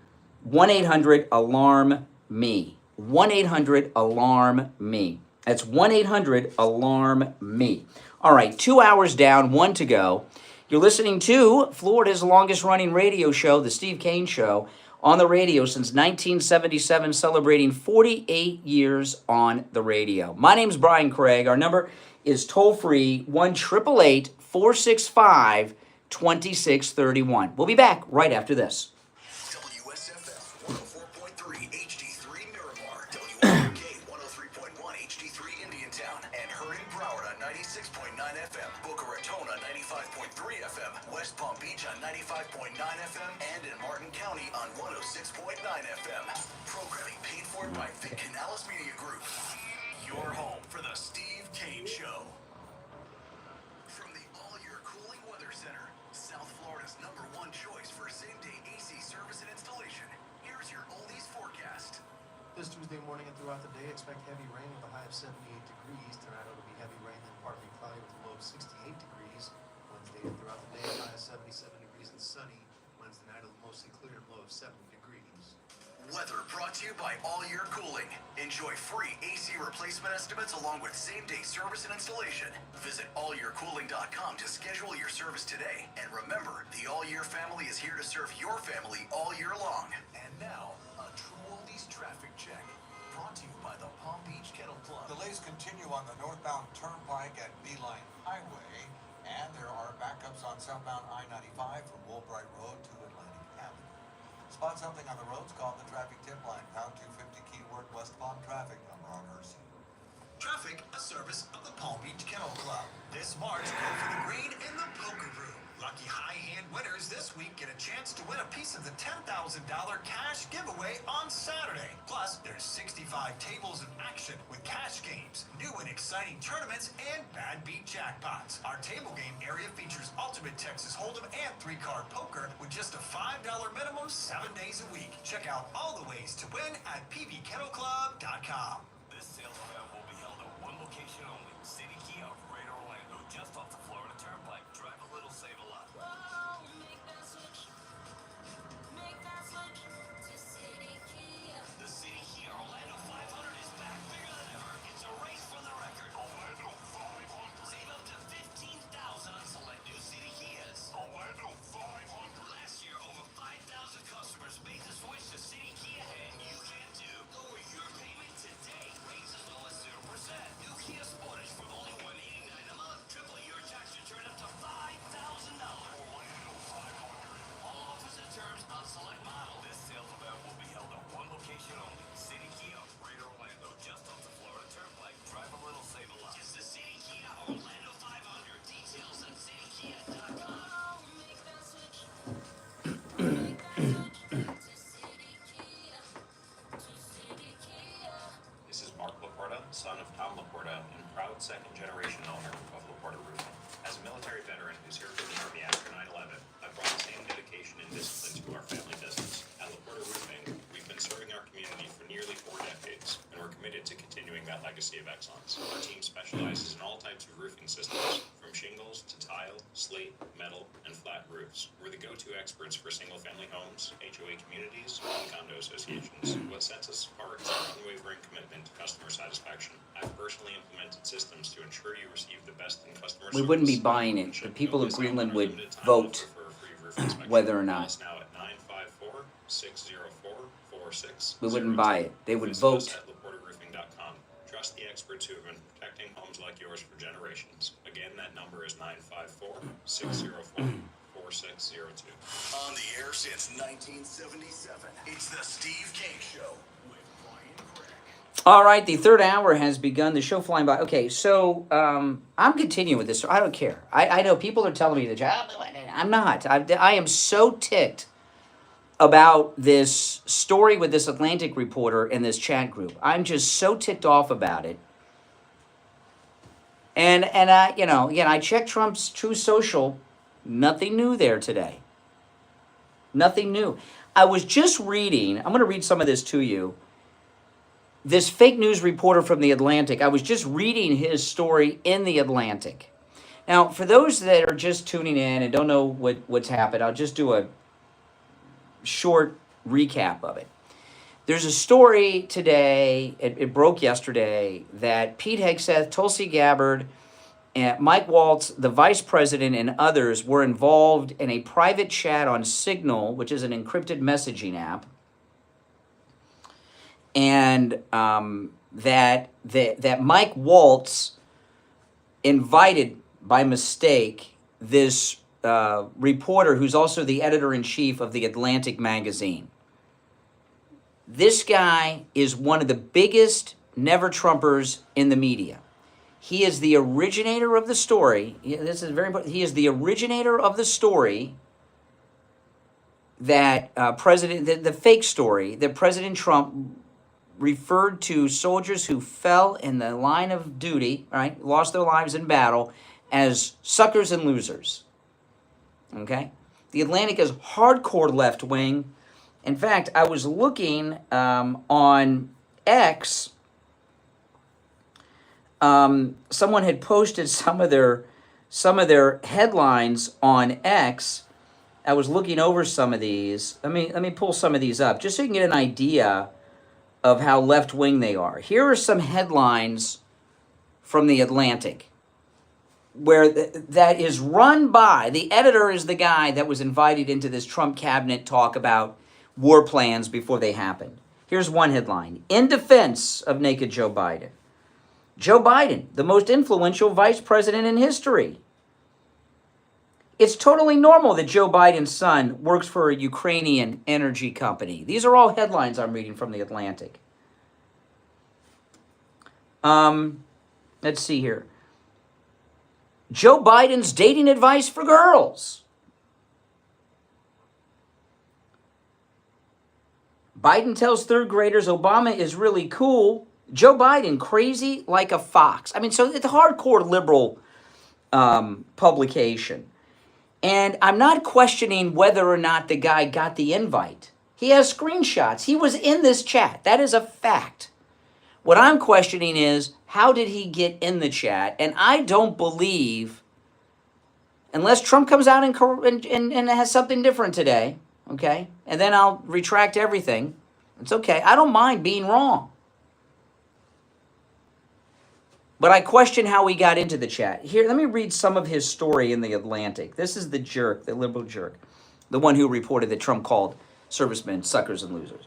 1-800-ALARM-ME. 1-800-ALARM-ME. That's 1-800-ALARM-ME. All right, 2 hours down, 1 to go. You're listening to Florida's longest running radio show, The Steve Kane Show, on the radio since 1977, celebrating 48 years on the radio. My name's Brian Craig. Our number is toll-free, 1-888-465-2631. We'll be back right after this. WSFF 104.3 HD3 Miramar, WRK 103.1 HD3 Indiantown, and heard in Broward on 96.9 FM, Boca Raton on 95.3 FM, West Palm Beach on 95.9 FM, and in Martin County on 106.9 FM. Programming paid for by Vic Canales Media Group. Your home for the Steve Kane Show. From the All-Year Cooling Weather Center, South Florida's #1 choice for same-day AC service and installation. Here's your oldies forecast. This Tuesday morning and throughout the day, expect heavy rain with a high of 78 degrees. Tonight it'll be heavy rain, then partly cloudy with a low of 68 degrees. Wednesday and throughout the day, a high of 77 degrees and sunny. Wednesday night it'll mostly clear and low of 70 degrees. Weather brought to you by All Year Cooling. Enjoy free AC replacement estimates along with same-day service and installation. Visit allyearcooling.com to schedule your service today. And remember, the All Year family is here to serve your family all year long. And now, a True Oldies traffic check. Brought to you by the Palm Beach Kennel Club. Delays continue on the northbound turnpike at Beeline Highway, and there are backups on southbound I-95 from Woolbright Road to Atlantic Avenue. Spot something on the roads, call the traffic tip line, pound 250 keyword West Palm traffic number on Hersey. Traffic, a service of the Palm Beach Kennel Club. This March, go for the green in the poker room. Lucky high-hand winners this week get a chance to win a piece of the $10,000 cash giveaway on Saturday. Plus, there's 65 tables of action with cash games, new and exciting tournaments, and bad beat jackpots. Our table game area features Ultimate Texas Hold'em and 3-card poker with just a $5 minimum 7 days a week. Check out all the ways to win at pvkennelclub.com. This sales event will be held at one location only, City Key of Greater Orlando, just off the Florida Turnpike. Drive a little, save a lot. The City Key Orlando 500 is back bigger than ever. It's a race for the record. Orlando 500. Save up to $15,000 on select new City Kias. Orlando 500. Last year, over 5,000 customers made the switch to City Kia, and you can too. Lower your payment today. Raise as low as 0%. New Kia Sportage from only $189 a month. Triple your tax return up to $5,000. Orlando 500. All offers and terms on select model. This sales event will be held at one location only. City Kia, Greater Orlando, just off the Florida Turnpike. Drive a little, save a lot. It's the City Kia Orlando 500. Details at citykia.com. Make that switch. Make that switch to City Kia. To City Kia. This is Mark Laporta, son of Tom Laporta, and proud second-generation owner of Laporta Roofing. As a military veteran who served in the Army after 9/11, I brought the same dedication and discipline to our family business. At Laporta Roofing, we've been serving our community for nearly 4 decades, and we're committed to continuing that legacy of excellence. Our team specializes in all types of roofing systems, from shingles to tile, slate, metal, and flat roofs. We're the go-to experts for single-family homes, HOA communities, and condo associations. What sets us apart is our unwavering commitment to customer satisfaction. I've personally implemented systems to ensure you receive the best in customer service. We wouldn't be buying it. The people of Greenland would vote whether or not. Now at 954-604-46. We wouldn't buy it. They would vote. At LaportaRoofing.com. Trust the experts who have been protecting homes like yours for generations. Again, that number is 954-604-4602. On the air since 1977, it's the Steve Kane Show with Brian Craig. All right, the third hour has begun. The show flying by. Okay, so I'm continuing with this. So I don't care. I know people are telling me that I'm not. I am so ticked about this story with this Atlantic reporter in this chat group. I'm just so ticked off about it. And I, you know, again, I checked Trump's True Social. Nothing new there today. Nothing new. I was just reading. I'm going to read some of this to you. This fake news reporter from The Atlantic, I was just reading his story in The Atlantic. Now, for those that are just tuning in and don't know what's happened, I'll just do a short recap of it. There's a story today, it broke yesterday, that Pete Hegseth, Tulsi Gabbard, and Mike Waltz, the vice president, and others were involved in a private chat on Signal, which is an encrypted messaging app, and that Mike Waltz invited by mistake this reporter who's also the editor-in-chief of the Atlantic magazine. This guy is one of the biggest never-Trumpers in the media. He is the originator of the story. This is very important. He is the originator of the story that the fake story that President Trump referred to soldiers who fell in the line of duty, right, lost their lives in battle, as suckers and losers. Okay? The Atlantic is hardcore left wing. In fact, I was looking on X. Someone had posted some of their headlines on X. I was looking over some of these. Let me pull some of these up just so you can get an idea of how left wing they are. Here are some headlines from the Atlantic, where that is run by the editor is the guy that was invited into this Trump cabinet talk about war plans before they happened. Here's one headline: in defense of naked Joe Biden. Joe Biden, the most influential vice president in history. It's totally normal that Joe Biden's son works for a Ukrainian energy company. These are all headlines I'm reading from the Atlantic. Let's see here. Joe Biden's dating advice for girls. Biden tells third graders Obama is really cool. Joe Biden, crazy like a fox. I mean, so it's a hardcore liberal publication. And I'm not questioning whether or not the guy got the invite. He has screenshots. He was in this chat. That is a fact. What I'm questioning is, how did he get in the chat? And I don't believe, unless Trump comes out and has something different today, okay? And then I'll retract everything. It's okay. I don't mind being wrong. But I question how he got into the chat. Here, let me read some of his story in the Atlantic. This is the jerk, the liberal jerk, the one who reported that Trump called servicemen suckers and losers.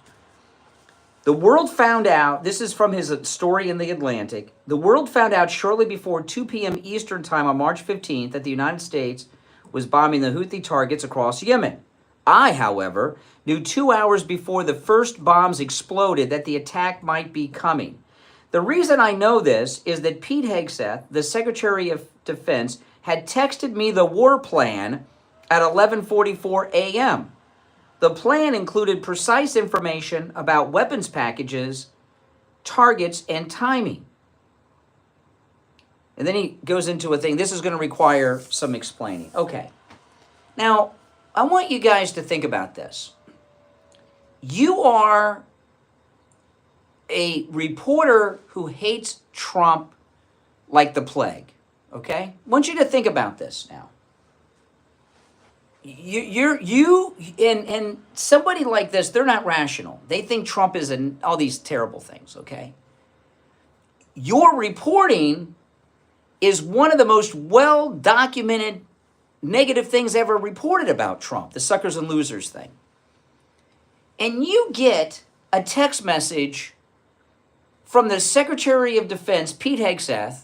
The world found out, this is from his story in the Atlantic, the world found out shortly before 2 p.m. Eastern time on March 15th that the United States was bombing the Houthi targets across Yemen. I, however, knew 2 hours before the first bombs exploded that the attack might be coming. The reason I know this is that Pete Hegseth, the Secretary of Defense, had texted me the war plan at 11:44 a.m. The plan included precise information about weapons packages, targets, and timing. And then he goes into a thing. This is going to require some explaining. Okay. Now, I want you guys to think about this. You are a reporter who hates Trump like the plague, okay? I want you to think about this now. You and somebody like this, they're not rational. They think Trump is all these terrible things, okay? Your reporting is one of the most well-documented negative things ever reported about Trump, the suckers and losers thing. And you get a text message from the Secretary of Defense, Pete Hegseth,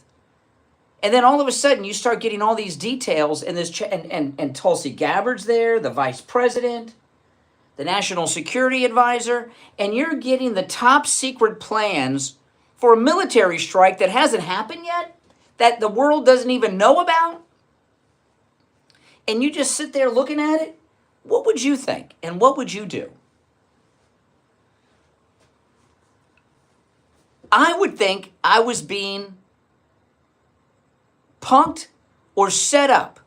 and then all of a sudden you start getting all these details in this and Tulsi Gabbard's there, the vice president, the national security advisor, and you're getting the top secret plans for a military strike that hasn't happened yet, that the world doesn't even know about, and you just sit there looking at it. What would you think, and what would you do? I would think I was being punked or set up.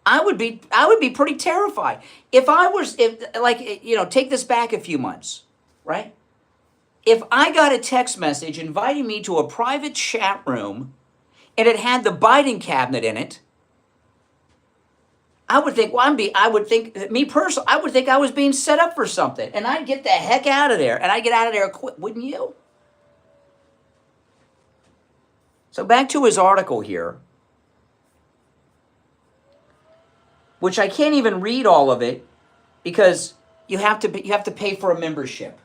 I would be pretty terrified. If take this back a few months, right? If I got a text message inviting me to a private chat room and it had the Biden cabinet in it, I would think, me personally, I would think I was being set up for something. And I'd get the heck out of there. And I'd get out of there quick, wouldn't you? So back to his article here, which I can't even read all of it because you have to pay for a membership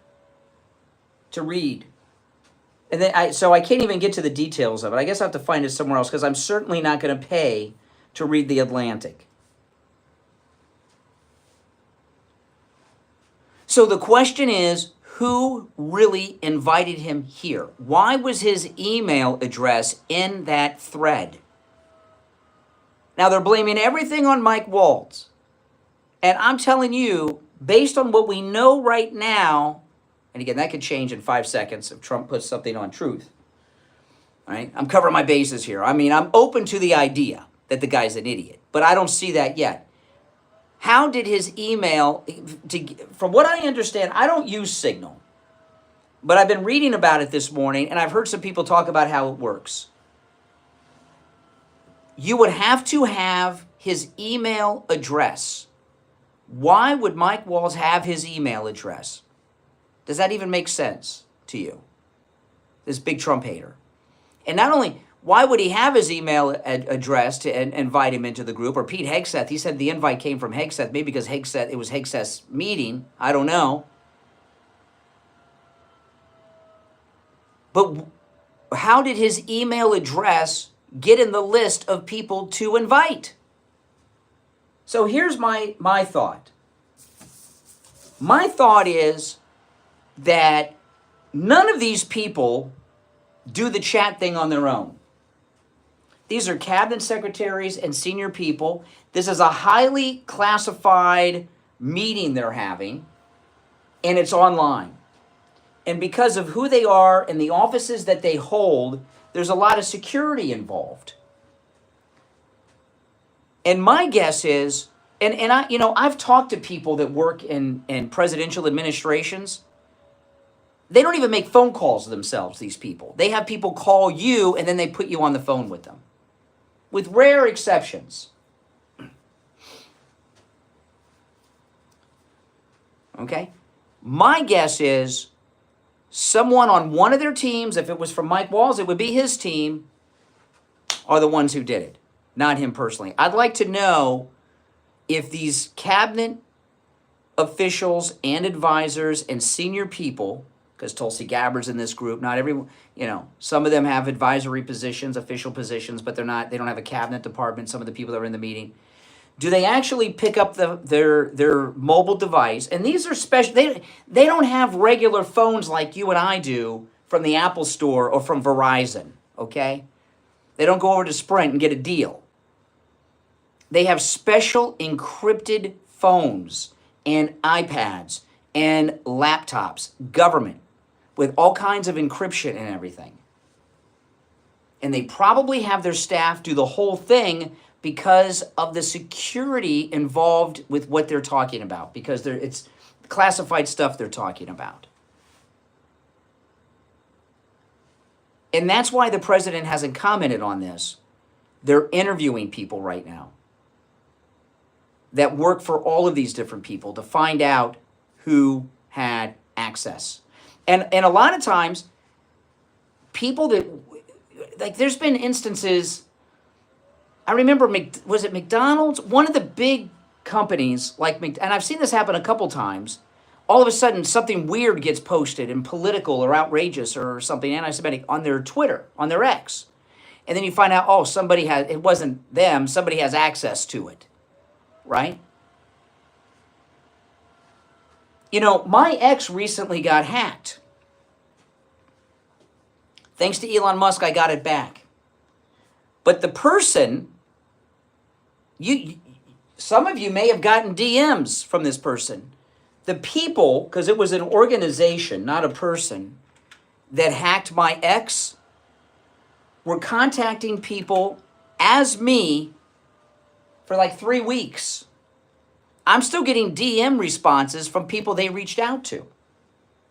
to read. And then so I can't even get to the details of it. I guess I have to find it somewhere else because I'm certainly not going to pay to read The Atlantic. So the question is, who really invited him here? Why was his email address in that thread? Now they're blaming everything on Mike Waltz. And I'm telling you, based on what we know right now, and again, that could change in 5 seconds if Trump puts something on Truth. All right? I'm covering my bases here. I mean, I'm open to the idea that the guy's an idiot, but I don't see that yet. How did his email, from what I understand, I don't use Signal, but I've been reading about it this morning, and I've heard some people talk about how it works. You would have to have his email address. Why would Mike Waltz have his email address? Does that even make sense to you? This big Trump hater. And not only, why would he have his email address to invite him into the group? Or Pete Hegseth, he said the invite came from Hegseth, maybe because it was Hegseth's meeting. I don't know. But how did his email address get in the list of people to invite? So here's my thought. My thought is that none of these people do the chat thing on their own. These are cabinet secretaries and senior people. This is a highly classified meeting they're having, and it's online. And because of who they are and the offices that they hold, there's a lot of security involved. And my guess is, and I've talked to people that work in presidential administrations. They don't even make phone calls themselves, these people. They have people call you and then they put you on the phone with them. With rare exceptions. Okay? My guess is someone on one of their teams, if it was from Mike Waltz, it would be his team, are the ones who did it, not him personally. I'd like to know if these cabinet officials and advisors and senior people, because Tulsi Gabbard's in this group, not everyone, some of them have advisory positions, official positions, but they don't have a cabinet department, some of the people that are in the meeting. Do they actually pick up their mobile device? And these are special, they don't have regular phones like you and I do from the Apple Store or from Verizon, okay? They don't go over to Sprint and get a deal. They have special encrypted phones and iPads and laptops, government, with all kinds of encryption and everything. And they probably have their staff do the whole thing because of the security involved with what they're talking about, because it's classified stuff they're talking about. And that's why the president hasn't commented on this. They're interviewing people right now that work for all of these different people to find out who had access. And a lot of times, people that, like, there's been instances, I remember, was it McDonald's? One of the big companies, and I've seen this happen a couple times, all of a sudden something weird gets posted and political or outrageous or something anti-Semitic on their Twitter, on their X. And then you find out, it wasn't them, somebody has access to it, right? My ex recently got hacked. Thanks to Elon Musk, I got it back. But the person, some of you may have gotten DMs from this person. The people, because it was an organization, not a person, that hacked my ex, were contacting people as me for like 3 weeks. I'm still getting DM responses from people they reached out to.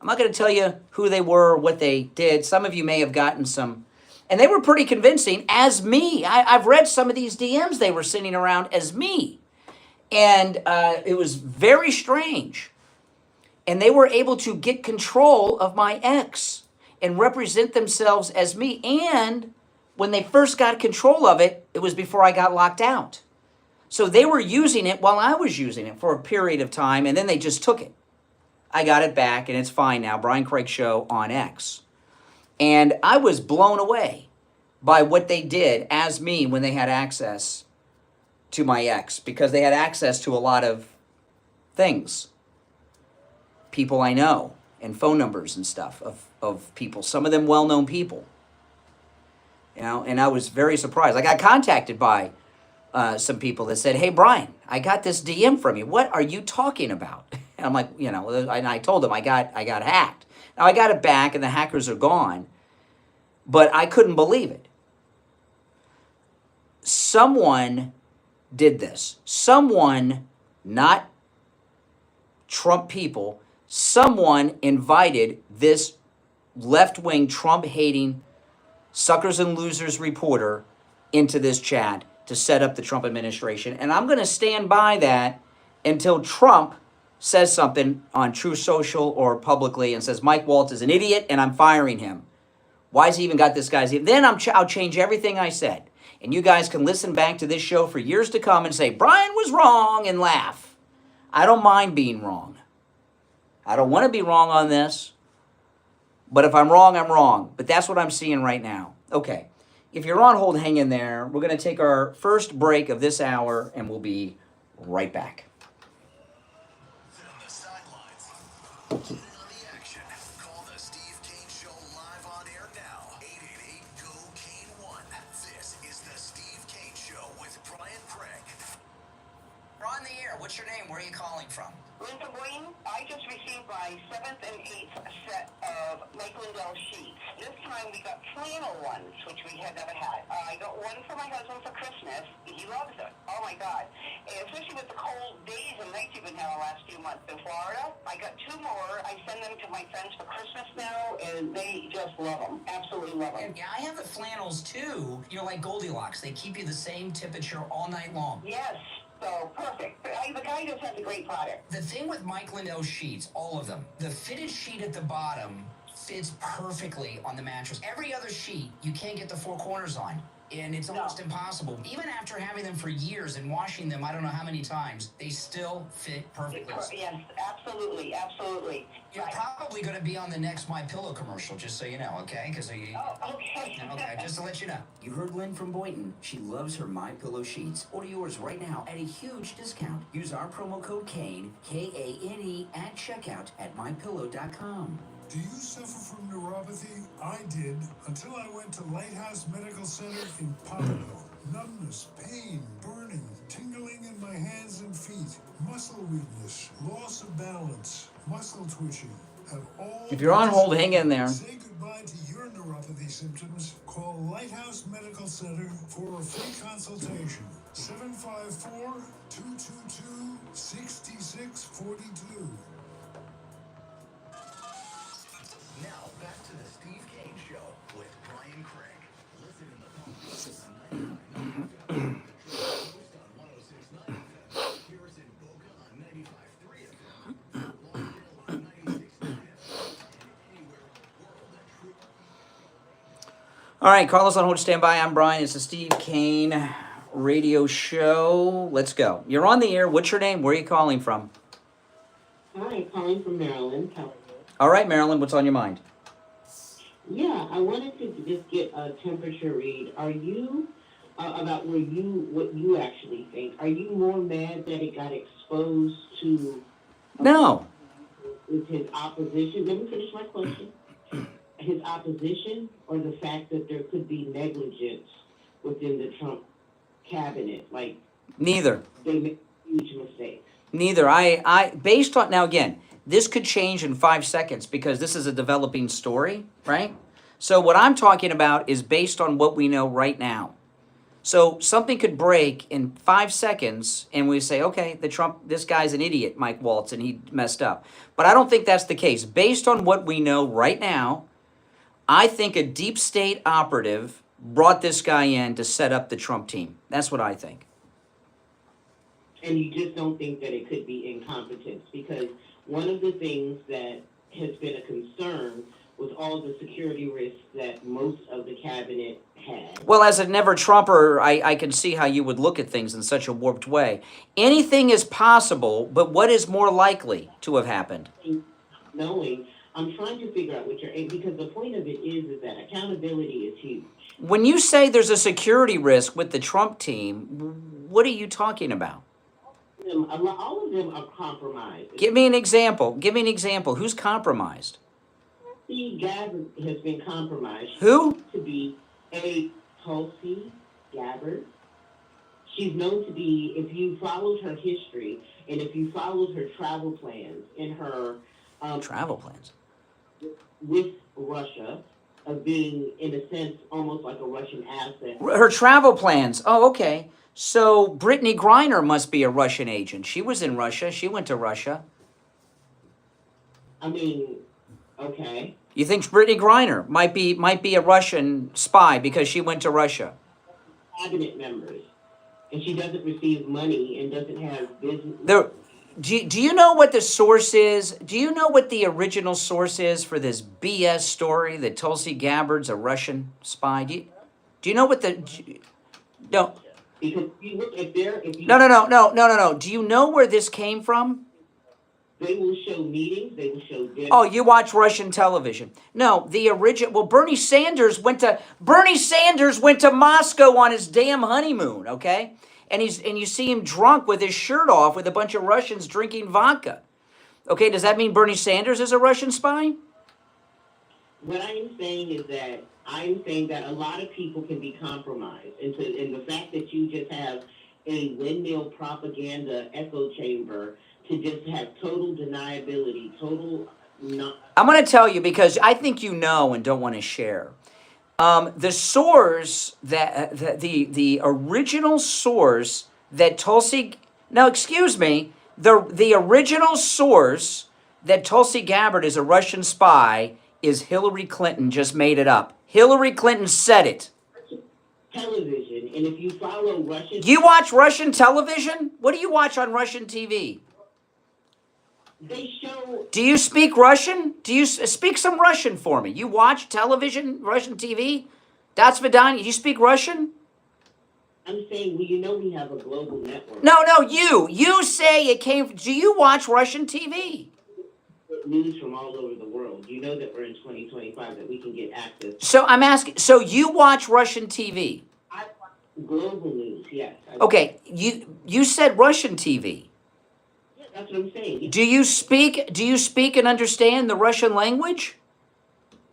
I'm not going to tell you who they were, what they did. Some of you may have gotten some, and they were pretty convincing as me. I've read some of these DMs they were sending around as me. And it was very strange. And they were able to get control of my ex and represent themselves as me. And when they first got control of it, it was before I got locked out. So they were using it while I was using it for a period of time, and then they just took it. I got it back, and it's fine now. Brian Craig Show on X. And I was blown away by what they did as me when they had access to my ex, because they had access to a lot of things. People I know, and phone numbers and stuff of people, some of them well-known people. You know, and I was very surprised. I got contacted by some people that said, "Hey, Brian, I got this DM from you. What are you talking about?" And I'm like, you know, and I told them I got hacked. Now I got it back, and the hackers are gone, but I couldn't believe it. Someone did this. Someone, not Trump people, someone invited this left-wing, Trump-hating, suckers and losers reporter into this chat to set up the Trump administration. And I'm going to stand by that until Trump says something on Truth Social or publicly and says, Mike Waltz is an idiot and I'm firing him. Why has he even got this guy's? Then I'll change everything I said. And you guys can listen back to this show for years to come and say, Brian was wrong, and laugh. I don't mind being wrong. I don't want to be wrong on this. But if I'm wrong, I'm wrong. But that's what I'm seeing right now. Okay. If you're on hold, hang in there. We're going to take our first break of this hour, and we'll be right back. On the action. Call the Steve Kane Show live on air now. 888-GO-KANE-1. This is the Steve Kane Show with Brian Craig. You're on the air. What's your name? Where are you calling from? Linda Boyden, I just received my 7th and 8th set of Mike Lindell sheets. This time we got flannel ones, which we had never had. I got one for my husband for Christmas. He loves it. Oh my God. And especially with the cold days and nights you've been having the last few months in Florida. I got 2 more. I send them to my friends for Christmas now, and they just love them. Absolutely love them. Yeah, I have the flannels too. You know, like Goldilocks. They keep you the same temperature all night long. Yes. So, perfect. The guy just has a great product. The thing with Mike Lindell sheets, all of them, the fitted sheet at the bottom fits perfectly on the mattress. Every other sheet, you can't get the 4 corners on. And it's almost impossible. Even after having them for years and washing them, I don't know how many times, they still fit perfectly. Yes, absolutely, absolutely. You're probably going to be on the next My Pillow commercial, just so you know, okay? Because okay. Okay, just to let you know. You heard Lynn from Boynton. She loves her My Pillow sheets. Order yours right now at a huge discount. Use our promo code KANE, K-A-N-E, at checkout at mypillow.com. Do you suffer from neuropathy? I did, until I went to Lighthouse Medical Center in Pompano. Numbness, pain, burning, tingling in my hands and feet, muscle weakness, loss of balance, muscle twitching, have all... If you're on hold, hang in there. Say goodbye to your neuropathy symptoms. Call Lighthouse Medical Center for a free consultation. 754-222-6642. Now, back to the Steve Kane Show with Brian Craig. Listen in the phone on 99.9 FM, on 106.9 FM, hear us in Boca on 95.3 FM, Longdale on 96.9 FM, and anywhere in the world at True. All right, Carlos on hold, stand by. I'm Brian. It's the Steve Kane Radio Show. Let's go. You're on the air. What's your name? Where are you calling from? Hi, calling from Maryland. How are you? All right, Marilyn, what's on your mind? Yeah, I wanted to just get a temperature read. Are you, about what you actually think, are you more mad that it got exposed to... No. With his opposition? Let me finish my question. His opposition, or the fact that there could be negligence within the Trump cabinet? Like... Neither. They make huge mistakes. Neither. I based on, now again, this could change in 5 seconds because this is a developing story, right? So what I'm talking about is based on what we know right now. So something could break in 5 seconds and we say, okay, this guy's an idiot, Mike Waltz, and he messed up. But I don't think that's the case. Based on what we know right now, I think a deep state operative brought this guy in to set up the Trump team. That's what I think. And you just don't think that it could be incompetence, because one of the things that has been a concern was all the security risks that most of the cabinet had. Well, as a never Trumper, I can see how you would look at things in such a warped way. Anything is possible, but what is more likely to have happened? Knowing, I'm trying to figure out what you're, because the point of it is that accountability is huge. When you say there's a security risk with the Trump team, what are you talking about? All of them are compromised. Give me an example. Give me an example. Who's compromised? Steve Gabbard has been compromised. Who? To be a Tulsi Gabbard. She's known to be, if you followed her history and if you followed her travel plans and her travel plans with Russia, of being, in a sense, almost like a Russian asset. Her travel plans. Oh, okay. So Brittany Griner must be a Russian agent. She was in Russia. She went to Russia. I mean, okay. You think Brittany Griner might be a Russian spy because she went to Russia? Cabinet members, and she doesn't receive money and doesn't have business. Do you know what the source is? Do you know what the original source is for this BS story that Tulsi Gabbard's a Russian spy? Do you know what the... No. Because you look at their... No. Do you know where this came from? They will show meetings. They will show dinners. Oh, you watch Russian television. No, the original... Well, Bernie Sanders went to Moscow on his damn honeymoon, okay? And you see him drunk with his shirt off with a bunch of Russians drinking vodka. Okay, does that mean Bernie Sanders is a Russian spy? What I'm saying is that I'm saying that a lot of people can be compromised. And the fact that you just have a windmill propaganda echo chamber to just have total deniability, total not... I'm going to tell you because I think you know and don't want to share. The source that the original source that Tulsi... Now, excuse me. The original source that Tulsi Gabbard is a Russian spy is Hillary Clinton. Just made it up. Hillary Clinton said it. Television, and if you follow Russian... You watch Russian television? What do you watch on Russian TV? They show... Do you speak Russian? Do you speak some Russian for me? You watch television, Russian TV? That's Vidania. You speak Russian? I'm saying, well, you know we have a global network. No, you. You say it came... Do you watch Russian TV? News from all over the world. You know that we're in 2025, that we can get access. So I'm asking... So you watch Russian TV? I watch global news, yes. Okay, you said Russian TV. That's what I'm saying. Do you speak and understand the Russian language?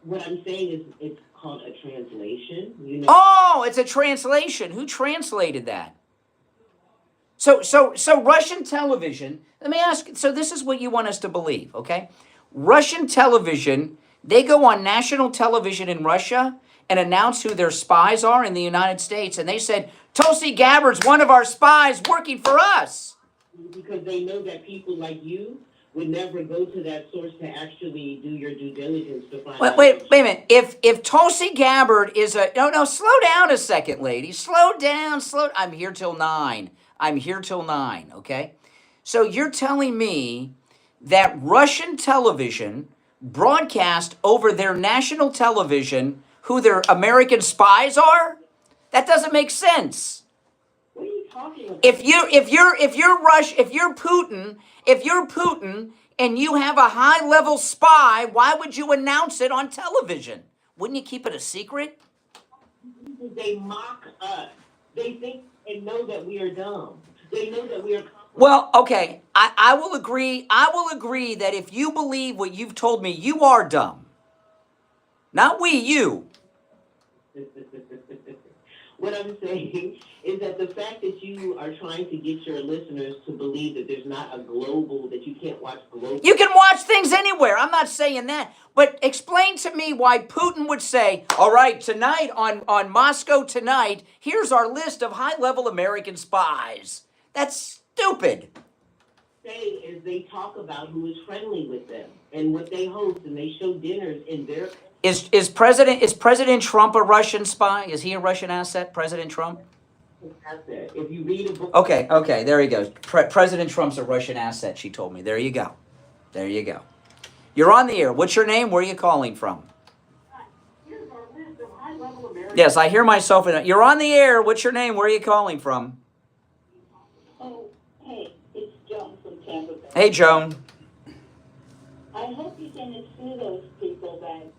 What I'm saying is it's called a translation. You know. Oh, it's a translation. Who translated that? So Russian television, let me ask, so this is what you want us to believe, okay? Russian television, they go on national television in Russia and announce who their spies are in the United States, and they said, Tulsi Gabbard's one of our spies working for us. Because they know that people like you would never go to that source to actually do your due diligence to find out. Wait a minute. If Tulsi Gabbard is a... No, slow down a second, lady. Slow down. I'm here till 9. Okay? So you're telling me that Russian television broadcast over their national television who their American spies are? That doesn't make sense. If you're Putin and you have a high-level spy, why would you announce it on television? Wouldn't you keep it a secret? They mock us. They think and know that we are dumb. They know that we are... Well, okay, I will agree. I will agree that if you believe what you've told me, you are dumb. Not we, you. What I'm saying is that the fact that you are trying to get your listeners to believe that there's not a global, that you can't watch global... You can watch things anywhere. I'm not saying that. But explain to me why Putin would say, all right, tonight on Moscow Tonight, here's our list of high-level American spies. That's stupid. Is they talk about who is friendly with them and what they host, and they show dinners in their... Is President Trump a Russian spy? Is he a Russian asset, President Trump? asset. If you read a book. Okay, there he goes. President Trump's a Russian asset, she told me. There you go. There you go. You're on the air. What's your name? Where are you calling from? Here's our list of high-level American. Yes, I hear myself. You're on the air. What's your name? Where are you calling from? Oh, hey, it's Joan from Tampa Bay. Hey, Joan. I hope you can sue those people that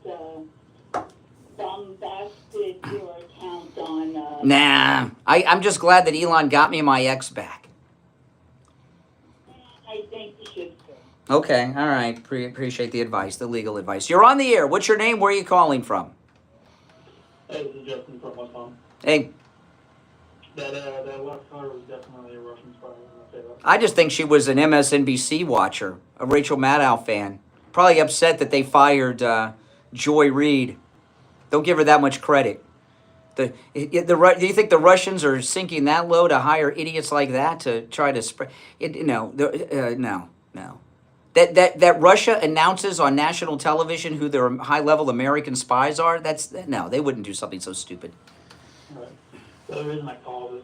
bombasted your account on. Nah, I'm just glad that Elon got me my ex back. I think you should sue. Okay, all right. Appreciate the advice, the legal advice. You're on the air. What's your name? Where are you calling from? Hey, this is Justin from West Palm. Hey. That last caller was definitely a Russian spy. I'm gonna say that. I just think she was an MSNBC watcher, a Rachel Maddow fan. Probably upset that they fired Joy Reid. Don't give her that much credit. Do you think the Russians are sinking that low to hire idiots like that to try to spread? No. That Russia announces on national television who their high-level American spies are. No, they wouldn't do something so stupid. Right. So the reason I called is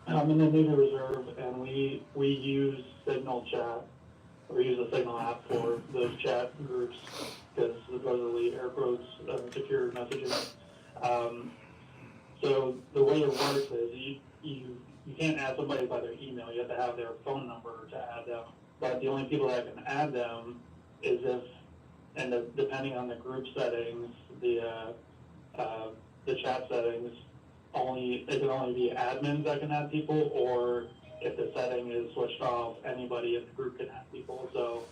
I'm in the Navy Reserve, and we use Signal Chat. We use the Signal app for those chat groups because supposedly air quotes secure messaging. So the way it works is you can't add somebody by their email. You have to have their phone number to add them. But the only people that can add them is depending on the group settings, the chat settings, it can only be admins that can add people, or if the setting is switched off, anybody in the group can add people. So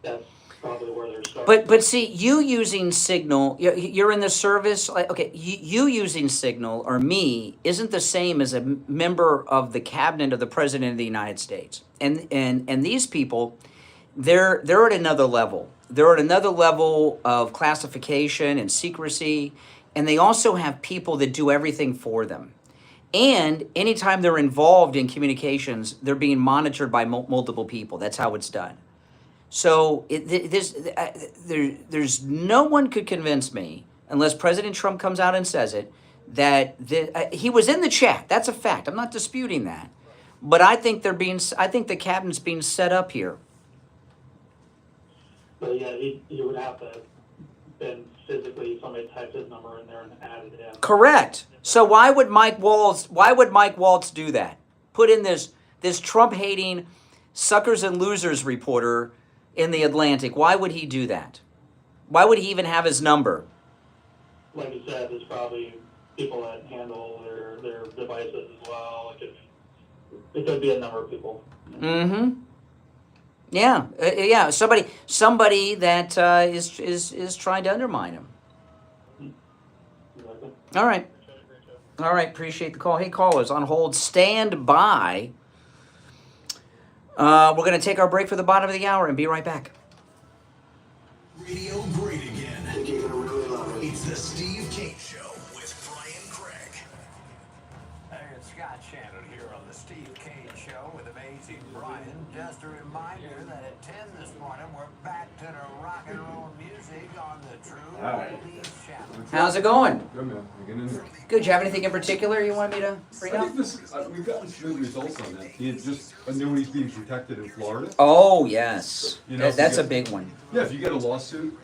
that's probably where they're starting. But see, you using Signal, you're in the service. Okay, you using Signal or me isn't the same as a member of the cabinet of the President of the United States. And these people, they're at another level. They're at another level of classification and secrecy, and they also have people that do everything for them. And anytime they're involved in communications, they're being monitored by multiple people. That's how it's done. So there's no one could convince me, unless President Trump comes out and says it, that he was in the chat. That's a fact. I'm not disputing that. But I think the cabinet's being set up here. But yeah, he would have to been physically somebody typed his number in there and added it in. Correct. So why would Mike Waltz do that? Put in this Trump-hating suckers and losers reporter in the Atlantic. Why would he do that? Why would he even have his number? Like you said, there's probably people that handle their devices as well. It could be a number of people. Mm-hmm. Yeah, yeah. Somebody that is trying to undermine him. All right. All right. Appreciate the call. Hey, callers on hold. Stand by. We're going to take our break for the bottom of the hour and be right back. Radio great again. You're gonna really love it. It's the Steve Kane Show with Brian Craig. Hey, it's Scott Shannon here on the Steve Kane Show with Amazing Brian. Just a reminder that at 10 this morning, we're back to the rock and roll music on the True Oldies channel. How's it going? Good, man. We're getting in there. Good. Do you have anything in particular you want me to bring I up? think we've gotten some good results on that. He just annuities being protected in Florida. Oh, yes. You know, That's a big one. Yeah, if you get a lawsuit.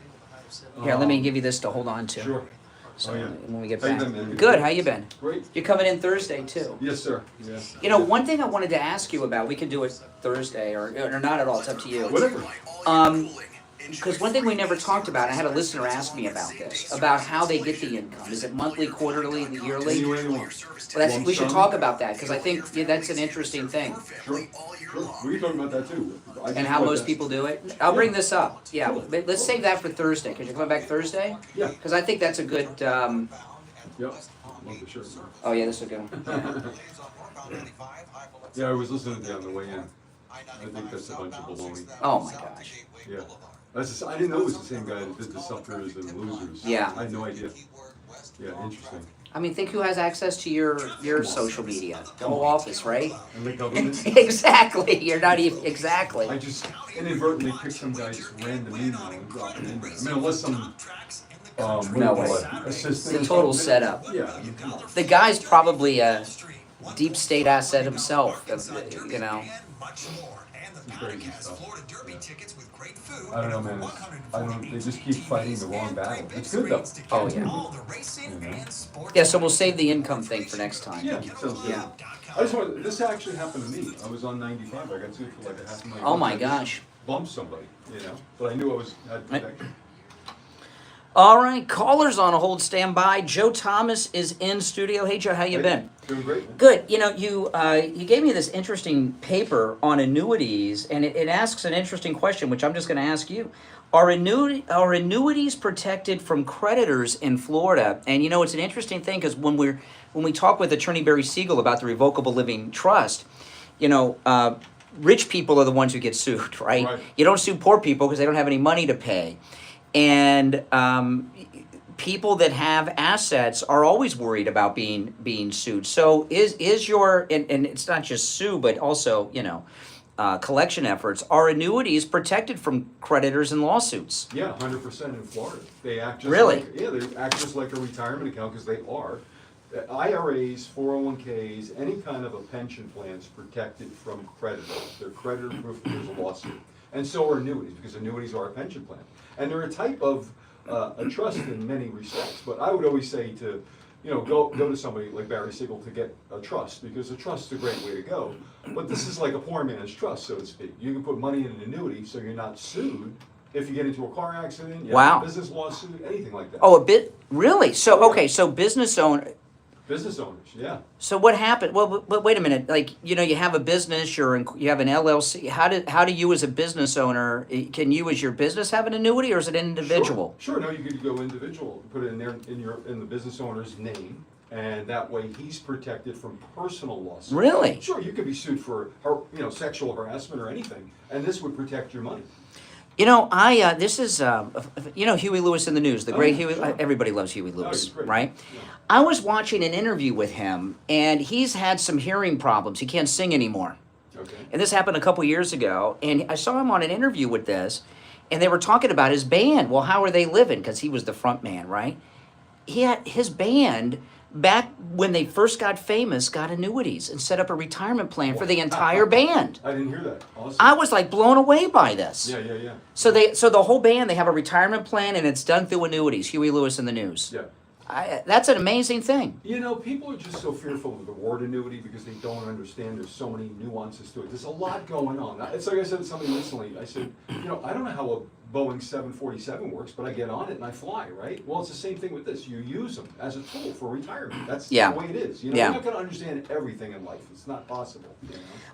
Here, let me give you this to hold on to. Sure. So Oh, yeah. when we get How you back. been, man? Good. How you been? Great. You're coming in Thursday too. Yes, sir. Yeah. You know, one thing I wanted to ask you about. We could do it Thursday or not at all. It's up to you. Whatever. Because one thing we never talked about, I had a listener ask me about this, about how they get the income. Is it monthly, quarterly, yearly? Any way you want. Well, we should talk about that because I think that's an interesting thing. Sure. We can talk about that too. And how most people do it. I'll bring this up. Yeah, but let's save that for Thursday. Because you're coming back Thursday? Yeah. Because I think that's a good. Yep. Love the shirt. Oh yeah, this is a good one. Yeah, I was listening to that on the way in. I think that's a bunch of baloney. Oh my gosh. Yeah. I didn't know it was the same guy that did the suckers and losers. Yeah. I had no idea. Yeah, interesting. I mean, think who has access to your social media? The whole office, right? And the government. Exactly. You're not even exactly. I just inadvertently picked some guy's random email and dropped it in there. I mean, unless some No way. assistant. It's a total setup. Yeah. I mean, come on. The guy's probably deep state asset himself. You know. Much more. And the paddock has Florida Derby tickets with great food. I don't know, man. They just keep fighting the wrong battle. It's good though. Oh yeah. All the racing and sports. Yeah. So we'll save the income thing for next time. Yeah, sounds good. Yeah. I just want. This actually happened to me. I was on 95. I got sued for like $500,000. Oh my I just gosh. bumped somebody, but I knew had protection. All right, callers on a hold. Stand by. Joe Thomas is in studio. Hey, Joe, how you been? Doing great, man. Good. You know, you gave me this interesting paper on annuities, and it asks an interesting question, which I'm just going to ask you. Are annuities protected from creditors in Florida? And you know, it's an interesting thing because when we talk with Attorney Barry Siegel about the revocable living trust, you know, rich people are the ones who get sued, right? You don't sue poor people because they don't have any money to pay. And people that have assets are always worried about being sued. So is your and it's not just sue, but also collection efforts. Are annuities protected from creditors and lawsuits? Yeah, 100% in Florida. They act just Really? they act just like a retirement account because they are. IRAs, 401ks, any kind of a pension plan is protected from creditors. They're creditor proof if there's a lawsuit. And so are annuities, because annuities are a pension plan. And they're a type of a trust in many respects. But I would always say to, go to somebody like Barry Siegel to get a trust, because a trust is a great way to go. But this is like a poor man's trust, so to speak. You can put money in an annuity so you're not sued if you get into a car accident, you have a business lawsuit, anything like that. Oh, a bit really? So okay, so business owners, yeah. So what happened? Well, but wait a minute. Like, you have a business, you have an LLC. How do you as a business owner, can you as your business have an annuity, or is it an individual? Sure. No, you could go individual, put it in there in the business owner's name, and that way he's protected from personal lawsuits. Really? Sure, you could be sued for sexual harassment or anything, and this would protect your money. This is Huey Lewis in the News, the great Huey. Sure. Everybody loves Huey Lewis, right? Yeah. I was watching an interview with him, and he's had some hearing problems. He can't sing anymore. Okay. And this happened a couple years ago, and I saw him on an interview with this, and they were talking about his band. Well, how are they living? Because he was the front man, right? He had his band. Back when they first got famous, got annuities and set up a retirement plan for the entire band. I didn't hear that. Awesome. I was like blown away by this. Yeah. So the whole band, they have a retirement plan, and it's done through annuities. Huey Lewis in the News. Yeah. That's an amazing thing. People are just so fearful of the word annuity because they don't understand there's so many nuances to it. There's a lot going on. It's like I said to somebody recently. I said, I don't know how a Boeing 747 works, but I get on it and I fly, right? Well, it's the same thing with this. You use them as a tool for retirement. That's the way it is. You're not going to understand everything in life. It's not possible.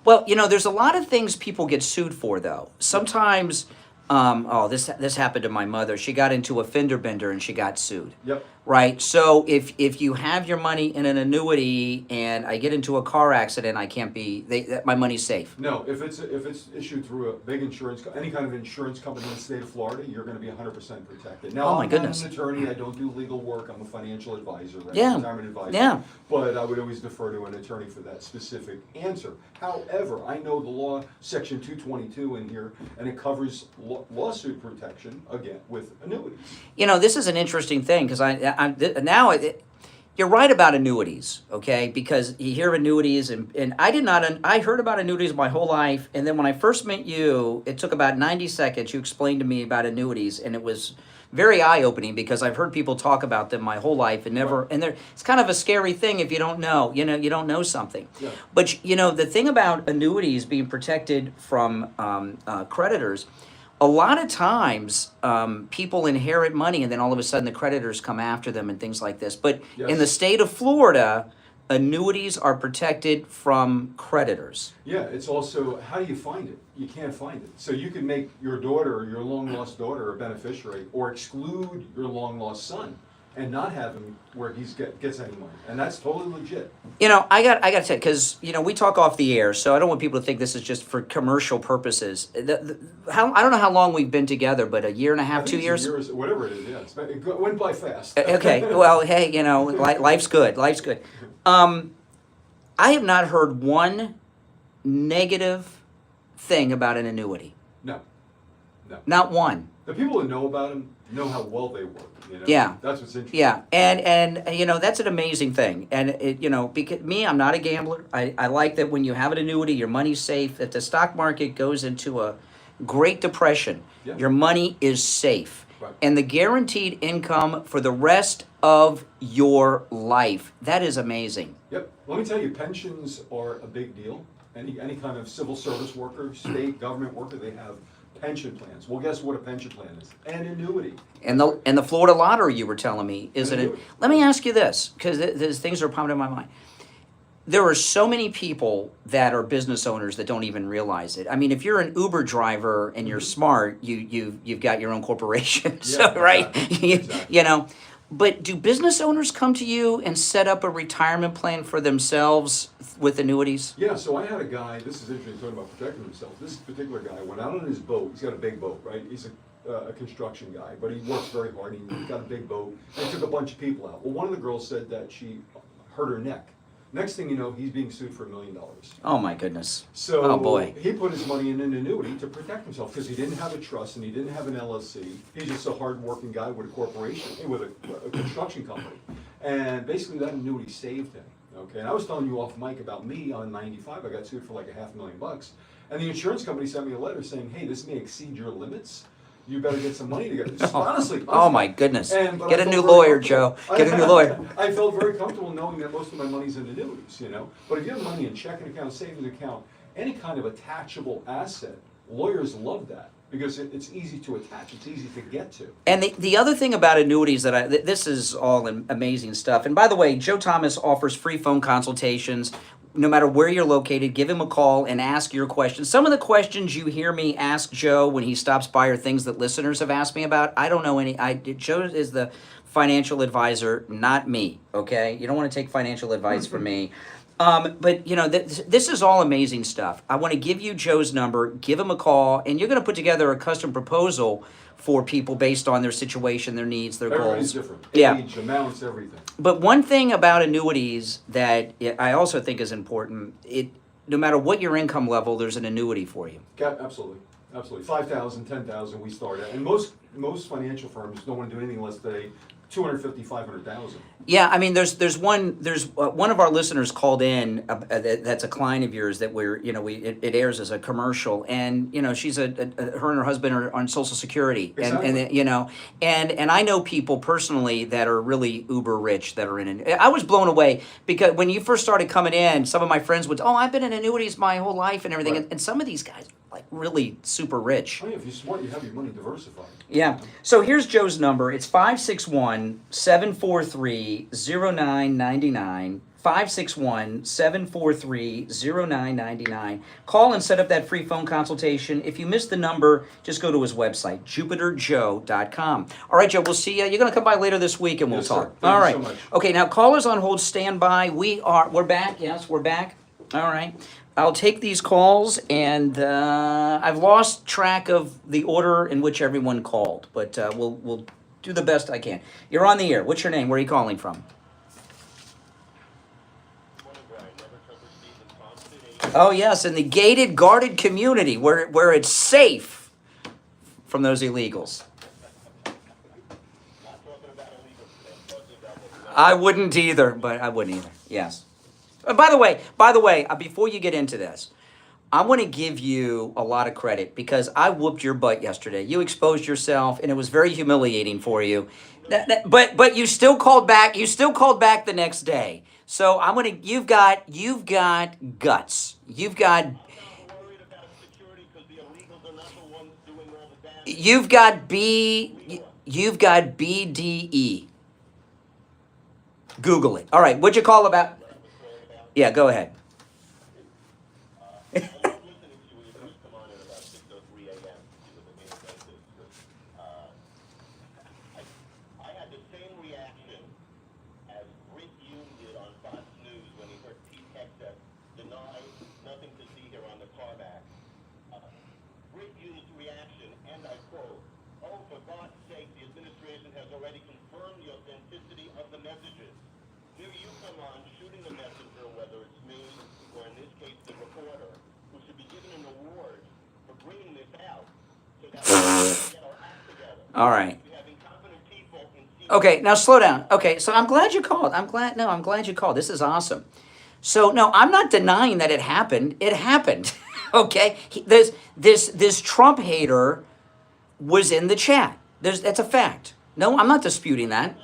Well, there's a lot of things people get sued for, though. Sometimes, this happened to my mother. She got into a fender bender and she got sued. Yep. Right. So if you have your money in an annuity and I get into a car accident, I can't be my money's safe. No, if it's issued through a big any kind of insurance company in the state of Florida, you're going to be 100% protected. Now, my goodness. I'm not an attorney. I don't do legal work. I'm a financial advisor, right? Yeah. Retirement advisor. Yeah. But I would always defer to an attorney for that specific answer. However, I know the law, Section 222 in here, and it covers lawsuit protection again with annuities. This is an interesting thing because you're right about annuities, okay? Because you hear annuities, and I heard about annuities my whole life, and then when I first met you, it took about 90 seconds. You explained to me about annuities, and it was very eye-opening because I've heard people talk about them my whole life and never, and it's kind of a scary thing if you don't know, you don't know something. Yeah. But, the thing about annuities being protected from creditors, a lot of times people inherit money and then all of a sudden the creditors come after them and things like this. But in the state of Florida, annuities are protected from creditors. Yeah, it's also, how do you find it? You can't find it. So you can make your daughter, your long-lost daughter, a beneficiary, or exclude your long-lost son and not have him where he gets any money. And that's totally legit. I got to tell you, because, we talk off the air, so I don't want people to think this is just for commercial purposes. I don't know how long we've been together, but a year and a half, 2 years? Whatever it is, yeah. It went by fast. Okay, well, hey, life's good. Life's good. I have not heard one negative thing about an annuity. No. Not one. The people that know about them know how well they work. You know? Yeah. That's what's interesting. Yeah, and that's an amazing thing. And because I'm not a gambler. I like that when you have an annuity, your money's safe. If the stock market goes into a Great Depression, your money is safe. Right. And the guaranteed income for the rest of your life. That is amazing. Yep. Let me tell you, pensions are a big deal. Any kind of civil service worker, state government worker, they have pension plans. Well, guess what a pension plan is? An annuity. And the Florida lottery you were telling me is it? Let me ask you this, because there's things that are popping in my mind. There are so many people that are business owners that don't even realize it. I mean, if you're an Uber driver and you're smart, you've got your own corporation, so right? Exactly. But do business owners come to you and set up a retirement plan for themselves with annuities? Yeah, so I had a guy, this is interesting, talking about protecting himself. This particular guy went out on his boat. He's got a big boat, right? He's a construction guy, but he works very hard. He's got a big boat. And he took a bunch of people out. Well, one of the girls said that she hurt her neck. Next thing you know, he's being sued for $1 million. Oh my goodness. So oh boy. He put his money in an annuity to protect himself because he didn't have a trust and he didn't have an LLC. He's just a hard-working guy with a corporation, with a construction company. And basically that annuity saved him. Okay, and I was telling you off mic about me on 95. I got sued for like $500,000. And the insurance company sent me a letter saying, hey, this may exceed your limits. You better get some money together. Honestly. Oh my goodness. But Get a new lawyer, Joe. Get a new lawyer. I felt very comfortable knowing that most of my money's in annuities, But if you have money in checking account, savings account, any kind of attachable asset, lawyers love that because it's easy to attach. It's easy to get to. And the other thing about annuities this is all amazing stuff. And by the way, Joe Thomas offers free phone consultations. No matter where you're located, give him a call and ask your questions. Some of the questions you hear me ask Joe when he stops by are things that listeners have asked me about. I don't know any. Joe is the financial advisor, not me, okay? You don't want to take financial advice from me. But, this is all amazing stuff. I want to give you Joe's number, give him a call, and you're going to put together a custom proposal for people based on their situation, their needs, their Everybody's goals. different. Yeah. Age, amounts, everything. But one thing about annuities that I also think is important, no matter what your income level, there's an annuity for you. Absolutely. Absolutely. 5,000, 10,000 we start at. And most financial firms don't want to do anything less than 250, 500,000. Yeah, I mean, there's one of our listeners called in that's a client of yours that it airs as a commercial, and she's her and her husband are on Social Security, Exactly. and I know people personally that are really uber rich that are in it. I was blown away because when you first started coming in, some of my friends would, I've been in annuities my whole life and everything, Right. and some of these guys like really super rich. Oh, yeah, if you're smart, you have your money diversified. Yeah. So here's Joe's number. It's 561-743-0999. 561-743-0999. Call and set up that free phone consultation. If you missed the number, just go to his website, jupiterjoe.com. All right, Joe, we'll see you. You're going to come by later this week and we'll Yes, talk. sir. Thank All you right. so much. Okay, now callers on hold, stand by. We're back. Yes, we're back. All right. I'll take these calls, and I've lost track of the order in which everyone called, but we'll do the best I can. You're on the air. What's your name? Where are you calling from? Oh, yes, in the gated, guarded community where it's safe from those illegals. I wouldn't either, yes. By the way, before you get into this, I want to give you a lot of credit because I whooped your butt yesterday. You exposed yourself, and it was very humiliating for you. But you still called back. You still called back the next day. So you've got guts. You've got BDE. Google it. All right, what'd you call about? Yeah, go ahead. All right. Okay, now slow down. Okay, so I'm glad you called. I'm glad you called. This is awesome. So no, I'm not denying that it happened. It happened. Okay, this Trump hater was in the chat. That's a fact. No, I'm not disputing that.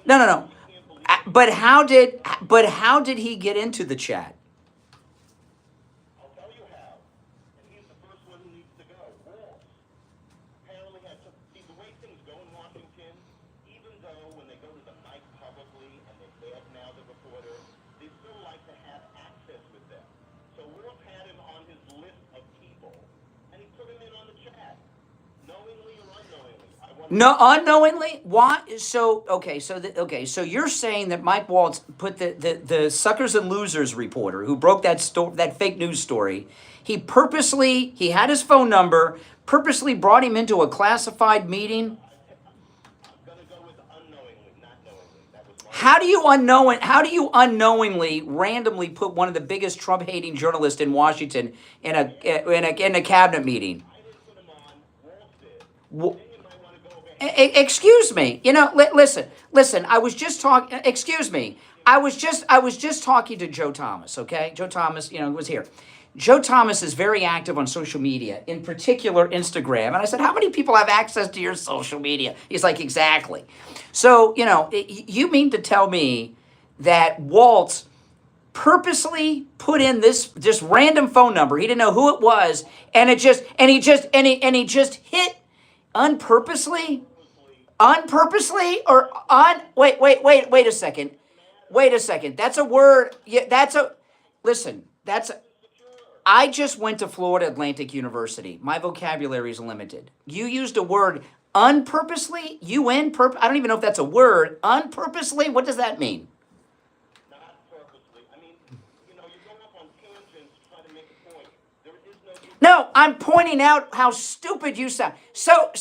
No. But how did he get into the chat? I'll tell you how. And he's the first one who needs to go. Walls. Apparently had some, see, the way things go in Washington, even though when they go to the mic publicly and they badmouth the reporter, they still like to have access with them. So Walls had him on his list of people, and he put him in on the chat, knowingly or unknowingly. No, unknowingly. Why? So so you're saying that Mike Waltz put the Suckers and Losers reporter who broke that fake news story. He had his phone number, purposely brought him into a classified meeting. How do you unknowingly randomly put one of the biggest Trump-hating journalists in Washington in a cabinet meeting? Excuse me. Listen. I was just talking. Excuse me. I was just talking to Joe Thomas. Okay, Joe Thomas. Was here. Joe Thomas is very active on social media, in particular Instagram. And I said, how many people have access to your social media? He's like, exactly. So you mean to tell me that Waltz purposely put in this random phone number? He didn't know who it was, and he just hit. Unpurposely or on? Wait a second. That's a word. Yeah, listen. I just went to Florida Atlantic University. My vocabulary is limited. You used a word unpurposely. I don't even know if that's a word. Unpurposely. What does that mean? Not purposely. I mean, you go up on tangents trying to make a point. There is no. No, I'm pointing out how stupid you sound. So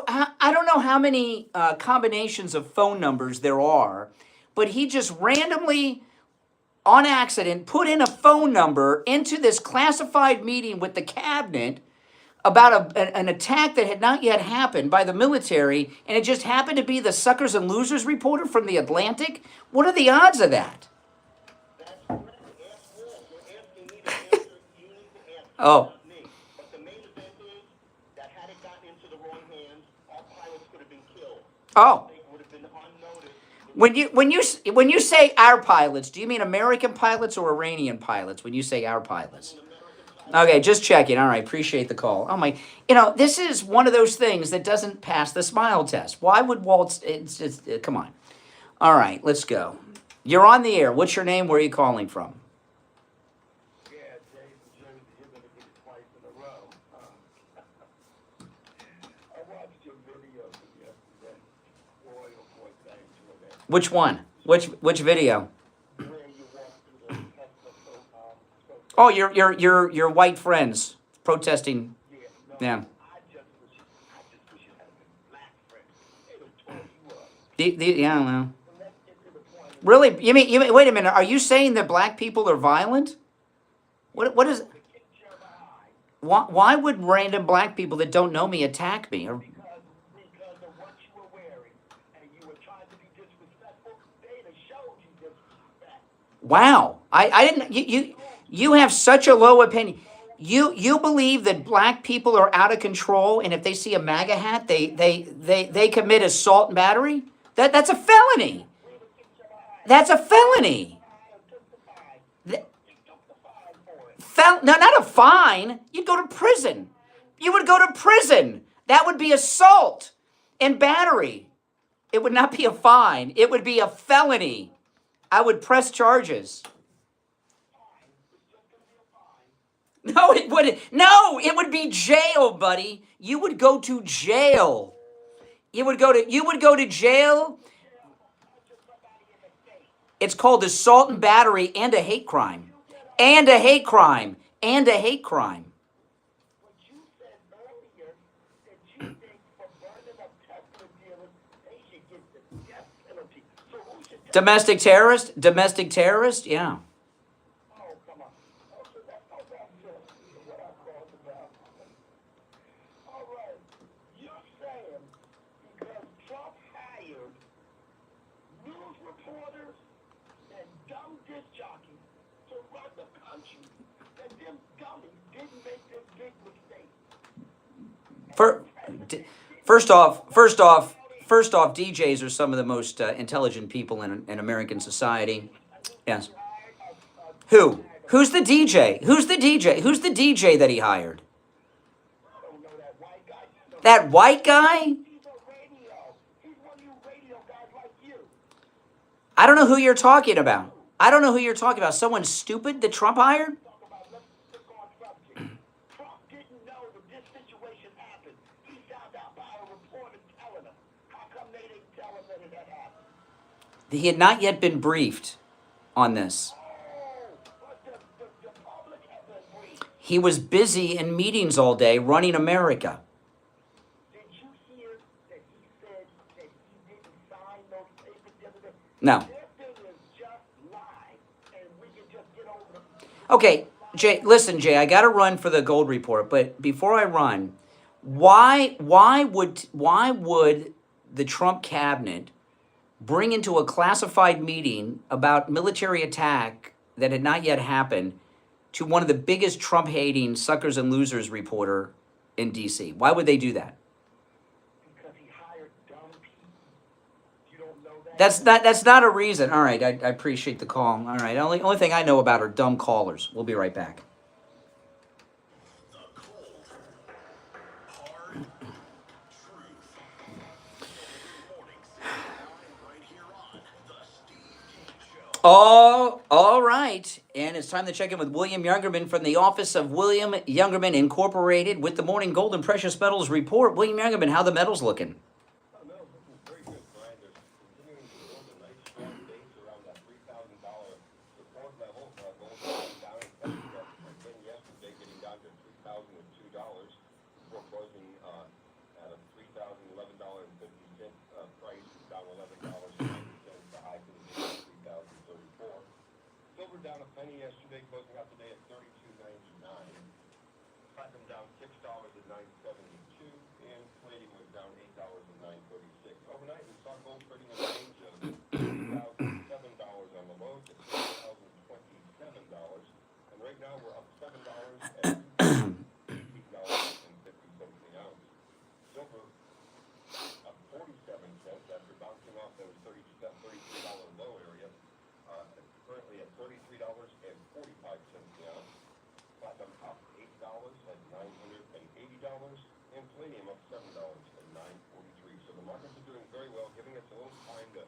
I don't know how many combinations of phone numbers there are, but he just randomly, on accident, put in a phone number into this classified meeting with the cabinet about an attack that had not yet happened by the military, and it just happened to be the Suckers and Losers reporter from the Atlantic. What are the odds of that? Oh. But the main event is that had it gotten into the wrong hands, our pilots could have been killed. Oh. They would have been unnoticed. When you say our pilots, do you mean American pilots or Iranian pilots when you say our pilots? Okay, just checking. All right, appreciate the call. Oh my, this is one of those things that doesn't pass the smile test. Why would Waltz? It's just, come on. All right, let's go. You're on the air. What's your name? Where are you calling from? Which one? Which video? Oh, your white friends protesting. Yeah. Yeah, well. Really? You mean? Wait a minute. Are you saying that black people are violent? What is? Why would random black people that don't know me attack me? Or, wow, I didn't. You have such a low opinion. You believe that black people are out of control, and if they see a MAGA hat, they commit assault and battery. That's a felony. That's a felony. No, not a fine. You'd go to prison. You would go to prison. That would be assault and battery. It would not be a fine. It would be a felony. I would press charges. No, it wouldn't. No, it would be jail, buddy. You would go to jail. You would go to jail. It's called assault and battery and a hate crime. And a hate crime. And a hate crime. Domestic terrorist? Domestic terrorist? Yeah. First off, DJs are some of the most intelligent people in American society. Yes. Who? Who's the DJ? Who's the DJ? Who's the DJ that he hired? That white guy? I don't know who you're talking about. I don't know who you're talking about. Someone stupid that Trump hired? He had not yet been briefed on this. He was busy in meetings all day running America. No. Okay, Jay, listen, Jay, I got to run for the gold report, but before I run, why would the Trump cabinet bring into a classified meeting about military attack that had not yet happened to one of the biggest Trump-hating suckers and losers reporter in D.C.? Why would they do that? That's not a reason. All right, I appreciate the call. All right, only thing I know about are dumb callers. We'll be right back. Oh, all right. And it's time to check in with William Youngerman from the office of William Youngerman Incorporated with the Morning Gold and Precious Metals Report. William Youngerman, how the metals looking? Down a penny yesterday, closing out today at $32.99. Platinum down $6 at $9.72, and palladium was down $8 at $9.36. Overnight, we saw gold trading in the range of $2,007 on the low to $2,027, and right now we're up $7 at $2.50 the ounce. Silver up 47 cents after bouncing off that $33 low area. Currently at $33.45 the ounce. Platinum up $8 at $980, and palladium up $7 at $943. So the markets are doing very well, giving us a little time to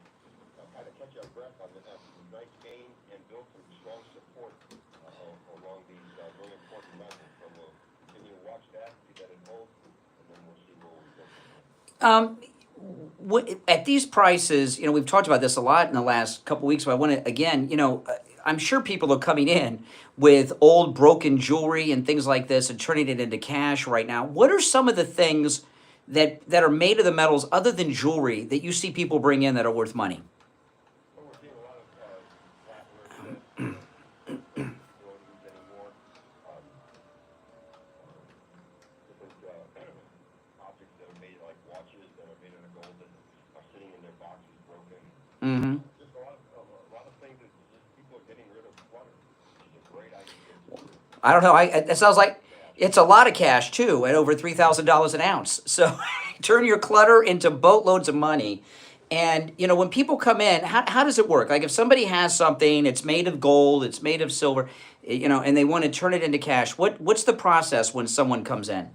kind of catch our breath on some nice gains and build some strong support along these really important metals. So we'll continue to watch that, see that it holds, and then we'll see where we go from there. At these prices, we've talked about this a lot in the last couple weeks, but I want to, again, I'm sure people are coming in with old broken jewelry and things like this and turning it into cash right now. What are some of the things that are made of the metals other than jewelry that you see people bring in that are worth money? Mm-hmm. Just a lot of things that just people are getting rid of clutter, which is a great idea. I don't know. It sounds like it's a lot of cash too, at over $3,000 an ounce. So turn your clutter into boatloads of money. And when people come in, how does it work? Like if somebody has something, it's made of gold, it's made of silver, and they want to turn it into cash. What's the process when someone comes in?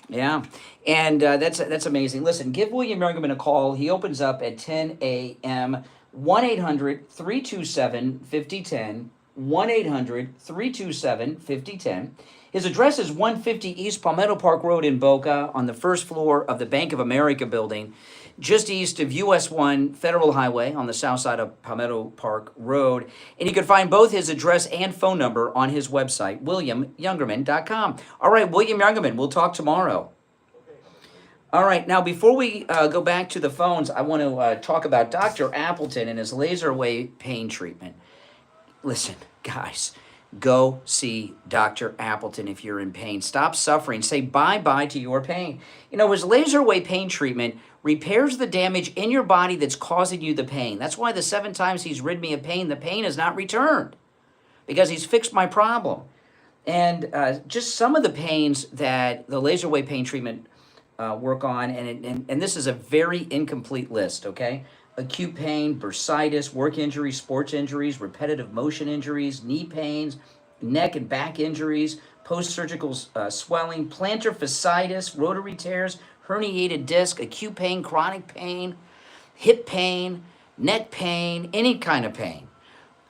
Yeah, and that's amazing. Listen, give William Youngerman a call. He opens up at 10 a.m. 1-800-327-5010. 1-800-327-5010. His address is 150 East Palmetto Park Road in Boca on the first floor of the Bank of America building, just east of US 1 Federal Highway on the south side of Palmetto Park Road. And you can find both his address and phone number on his website, WilliamYoungerman.com. All right, William Youngerman, we'll talk tomorrow. All right, now before we go back to the phones, I want to talk about Dr. Appleton and his laser wave pain treatment. Listen, guys, go see Dr. Appleton if you're in pain. Stop suffering. Say bye-bye to your pain. You know, his laser wave pain treatment repairs the damage in your body that's causing you the pain. That's why the 7 times he's rid me of pain, the pain has not returned, because he's fixed my problem. And just some of the pains that the laser wave pain treatment work on, and this is a very incomplete list, okay? Acute pain, bursitis, work injuries, sports injuries, repetitive motion injuries, knee pains, neck and back injuries, post-surgical swelling, plantar fasciitis, rotary tears, herniated disc, acute pain, chronic pain, hip pain, neck pain, any kind of pain.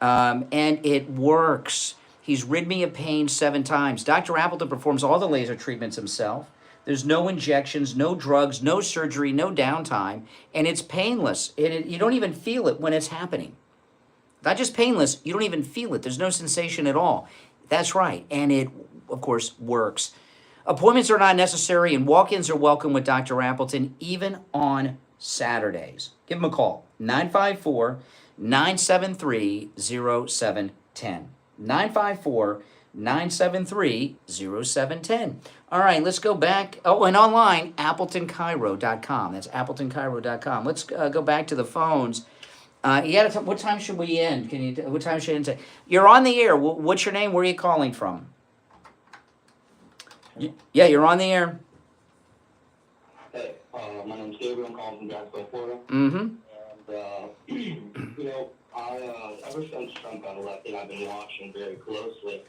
And it works. He's rid me of pain 7 times. Dr. Appleton performs all the laser treatments himself. There's no injections, no drugs, no surgery, no downtime, and it's painless. You don't even feel it when it's happening. Not just painless, you don't even feel it. There's no sensation at all. That's right, and it, of course, works. Appointments are not necessary, and walk-ins are welcome with Dr. Appleton, even on Saturdays. Give him a call, 954-973-0710. 954-973-0710. All right, let's go back. Oh, and online, AppletonCairo.com. That's AppletonCairo.com. Let's go back to the phones. What time should we end? What time should I end? You're on the air. What's your name? Where are you calling from? Yeah, you're on the air. Hey, my name's Gabriel. I'm calling from Jacksonville, Florida. Mm-hmm. And, you know, ever since Trump got elected, I've been watching very closely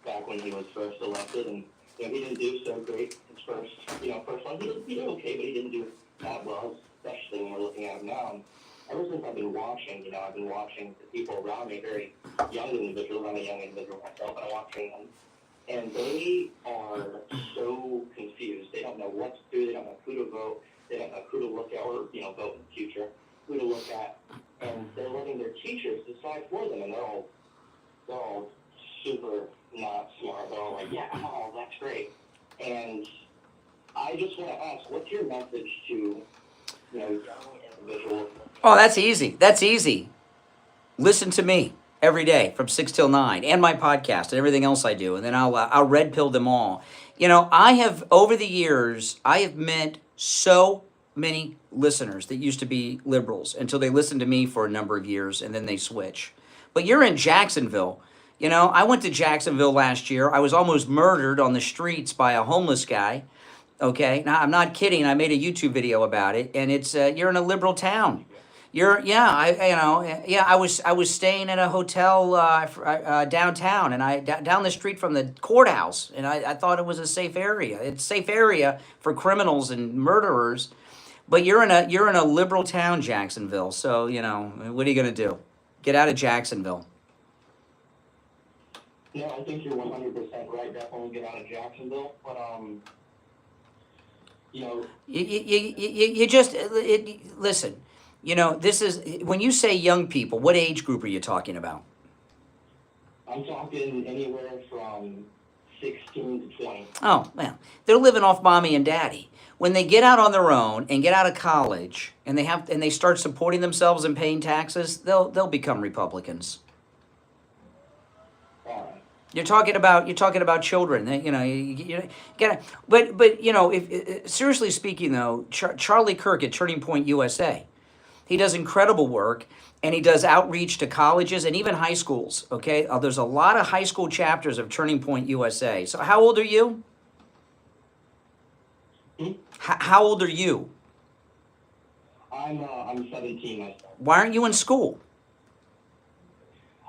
back when he was first elected, and you know, he didn't do so great his first one. He did okay, but he didn't do that well, especially when we're looking at him now. And ever since I've been watching, I've been watching the people around me, very young individuals. I'm a young individual myself, and I'm watching them, and they are so confused. They don't know what to do. They don't know who to vote. They don't know who to look at, or vote in the future, who to look at, and they're letting their teachers decide for them, and they're all super not smart. They're all like, yeah, oh, that's great. And I just want to ask, what's your message to, young individuals? Oh, that's easy. That's easy. Listen to me every day from 6 till 9, and my podcast and everything else I do, and then I'll red pill them all. I have, over the years, I have met so many listeners that used to be liberals until they listened to me for a number of years, and then they switch. But you're in Jacksonville. I went to Jacksonville last year. I was almost murdered on the streets by a homeless guy. Okay, now I'm not kidding. I made a YouTube video about it, and it's you're in a liberal town. I was staying in a hotel downtown, and down the street from the courthouse, and I thought it was a safe area. It's a safe area for criminals and murderers, but you're in a liberal town, Jacksonville. So what are you gonna do? Get out of Jacksonville. No, I think you're 100% right. Definitely get out of Jacksonville, but You just listen. This is when you say young people. What age group are you talking about? I'm talking anywhere from 16 to 20. Oh, well, they're living off mommy and daddy. When they get out on their own and get out of college and they start supporting themselves and paying taxes, they'll become Republicans. You're talking about children. You gotta, but if seriously speaking though, Charlie Kirk at Turning Point USA, he does incredible work, and he does outreach to colleges and even high schools. Okay, there's a lot of high school chapters of Turning Point USA. So how old are you? How old are you? I'm 17 myself. Why aren't you in school?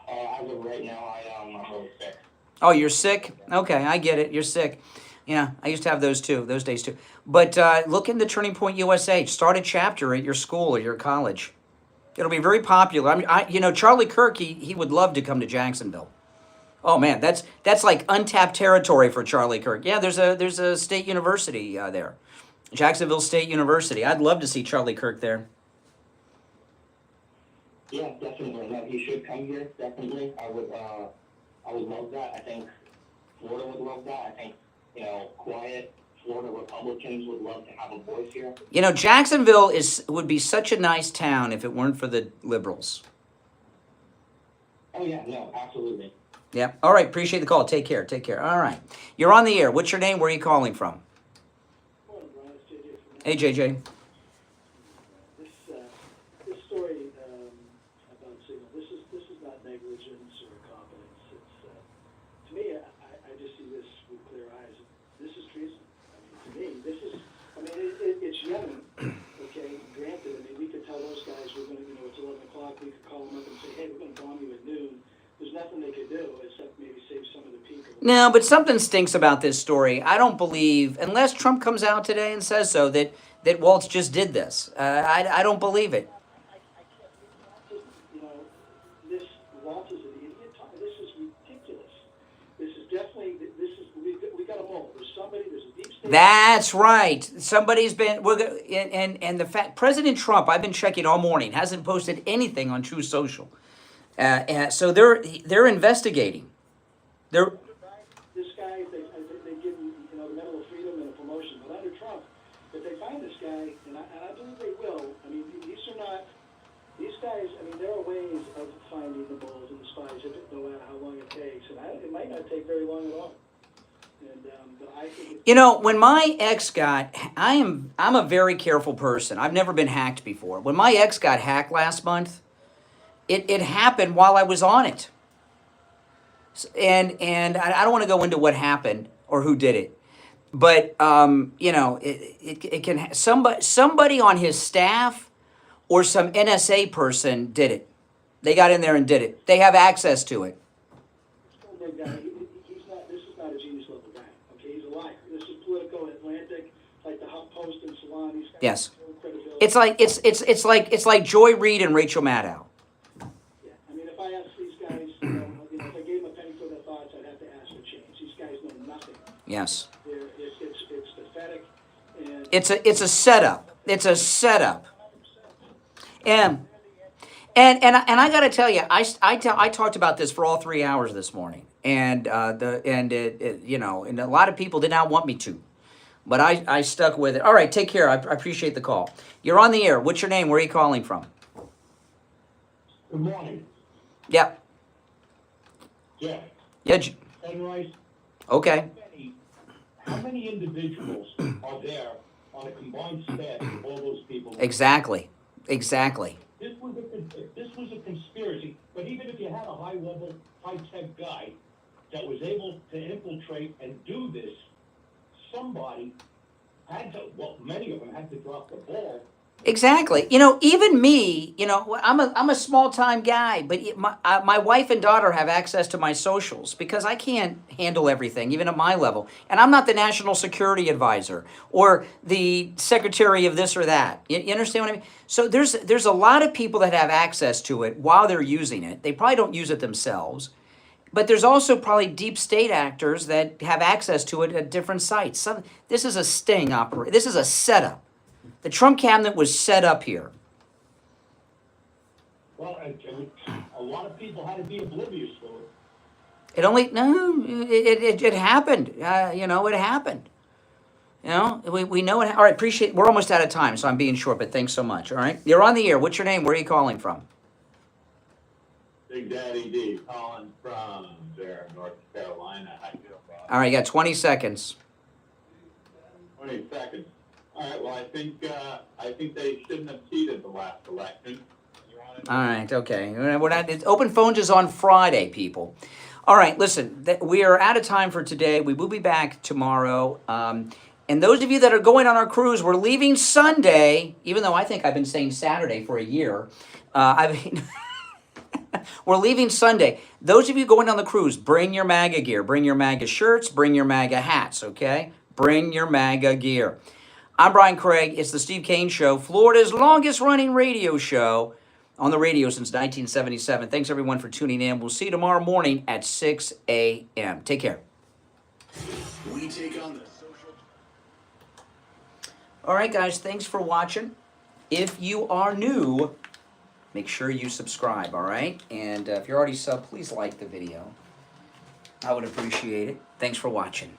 As of right now, I'm really sick. Oh, you're sick? Okay, I get it. You're sick. Yeah, I used to have those days too. But look into Turning Point USA. Start a chapter at your school or your college. It'll be very popular. Charlie Kirk, he would love to come to Jacksonville. Oh man, that's like untapped territory for Charlie Kirk. Yeah, there's a state university there, Jacksonville State University. I'd love to see Charlie Kirk there. Yeah, definitely. No, he should come here. Definitely, I would love that. I think Florida would love that. I think quiet Florida Republicans would love to have a voice here. Jacksonville would be such a nice town if it weren't for the liberals. Oh yeah, no, absolutely. Yeah. All right. Appreciate the call. Take care. Take care. All right. You're on the air. What's your name? Where are you calling from? Hey, JJ. This story about Signal, this is not negligence or incompetence. It's to me, I just see this with clear eyes. This is treason. I mean, to me, this is. I mean, it's young. Okay, granted. I mean, we could tell those guys we're going to, it's 11 o'clock. We could call them up and say, hey, we're going to bomb you at noon. There's nothing they could do except maybe save some of the people. No, but something stinks about this story. I don't believe, unless Trump comes out today and says so, that Waltz just did this. I don't believe it. This Waltz is an idiot. This is ridiculous. This is definitely, we got them all. There's a deep state. That's right. Somebody's been, and the fact, President Trump, I've been checking all morning, hasn't posted anything on True Social. So they're investigating. This guy, they give him, the Medal of Freedom and a promotion. But under Trump, if they find this guy, and I believe they will, I mean, these guys, I mean, there are ways of finding the bulls and the spies, no matter how long it takes. And it might not take very long at all. And, but I think when my ex got, I'm a very careful person. I've never been hacked before. When my ex got hacked last month, it happened while I was on it. And I don't want to go into what happened or who did it. But, it can, somebody on his staff or some NSA person did it. They got in there and did it. They have access to it. this is not a genius level guy. Okay, he's a liar. This is Politico, Atlantic, like the HuffPost and Salon. These guys Yes. have no credibility. It's like Joy Reid and Rachel Maddow. I mean, if I asked these guys, if I gave them a penny for their thoughts, I'd have to ask for change. These guys know nothing. Yes. It's pathetic. And It's a setup. It's a setup. And I got to tell you, I talked about this for all 3 hours this morning, and and a lot of people did not want me to, but I stuck with it. All right, take care. I appreciate the call. You're on the air. What's your name? Where are you calling from? Good morning. Yep. Jeff. Yeah. Rice. Okay. How many individuals are there on a combined staff of all those people? Exactly. This was a conspiracy, but even if you had a high-level, high-tech guy that was able to infiltrate and do this, somebody had to, many of them had to drop the ball. Exactly. Even me, I'm a small-time guy, but my wife and daughter have access to my socials because I can't handle everything, even at my level. And I'm not the national security advisor or the secretary of this or that. You understand what I mean? So there's a lot of people that have access to it while they're using it. They probably don't use it themselves. But there's also probably deep state actors that have access to it at different sites. This is a sting operation. This is a setup. The Trump cabinet was set up here. Well, a lot of people had to be oblivious to it. It happened. It happened. We know it. All right, appreciate. We're almost out of time, so I'm being short. But thanks so much. All right, you're on the air. What's your name? Where are you calling from? Big Daddy D, calling from there, North Carolina. How you doing, Bob? All right, you got 20 seconds. 20 seconds. All right. Well, I think they shouldn't have cheated the last election. All right, okay. We're not. Open phones is on Friday, people. All right, listen. We are out of time for today. We will be back tomorrow. And those of you that are going on our cruise, we're leaving Sunday. Even though I think I've been saying Saturday for a year. We're leaving Sunday. Those of you going on the cruise, bring your MAGA gear. Bring your MAGA shirts. Bring your MAGA hats, okay? Bring your MAGA gear. I'm Brian Craig. It's the Steve Kane Show, Florida's longest-running radio show on the radio since 1977. Thanks, everyone, for tuning in. We'll see you tomorrow morning at 6 a.m. Take care. We take on the social. All right, guys, thanks for watching. If you are new, make sure you subscribe, all right? And if you're already sub, please like the video. I would appreciate it. Thanks for watching.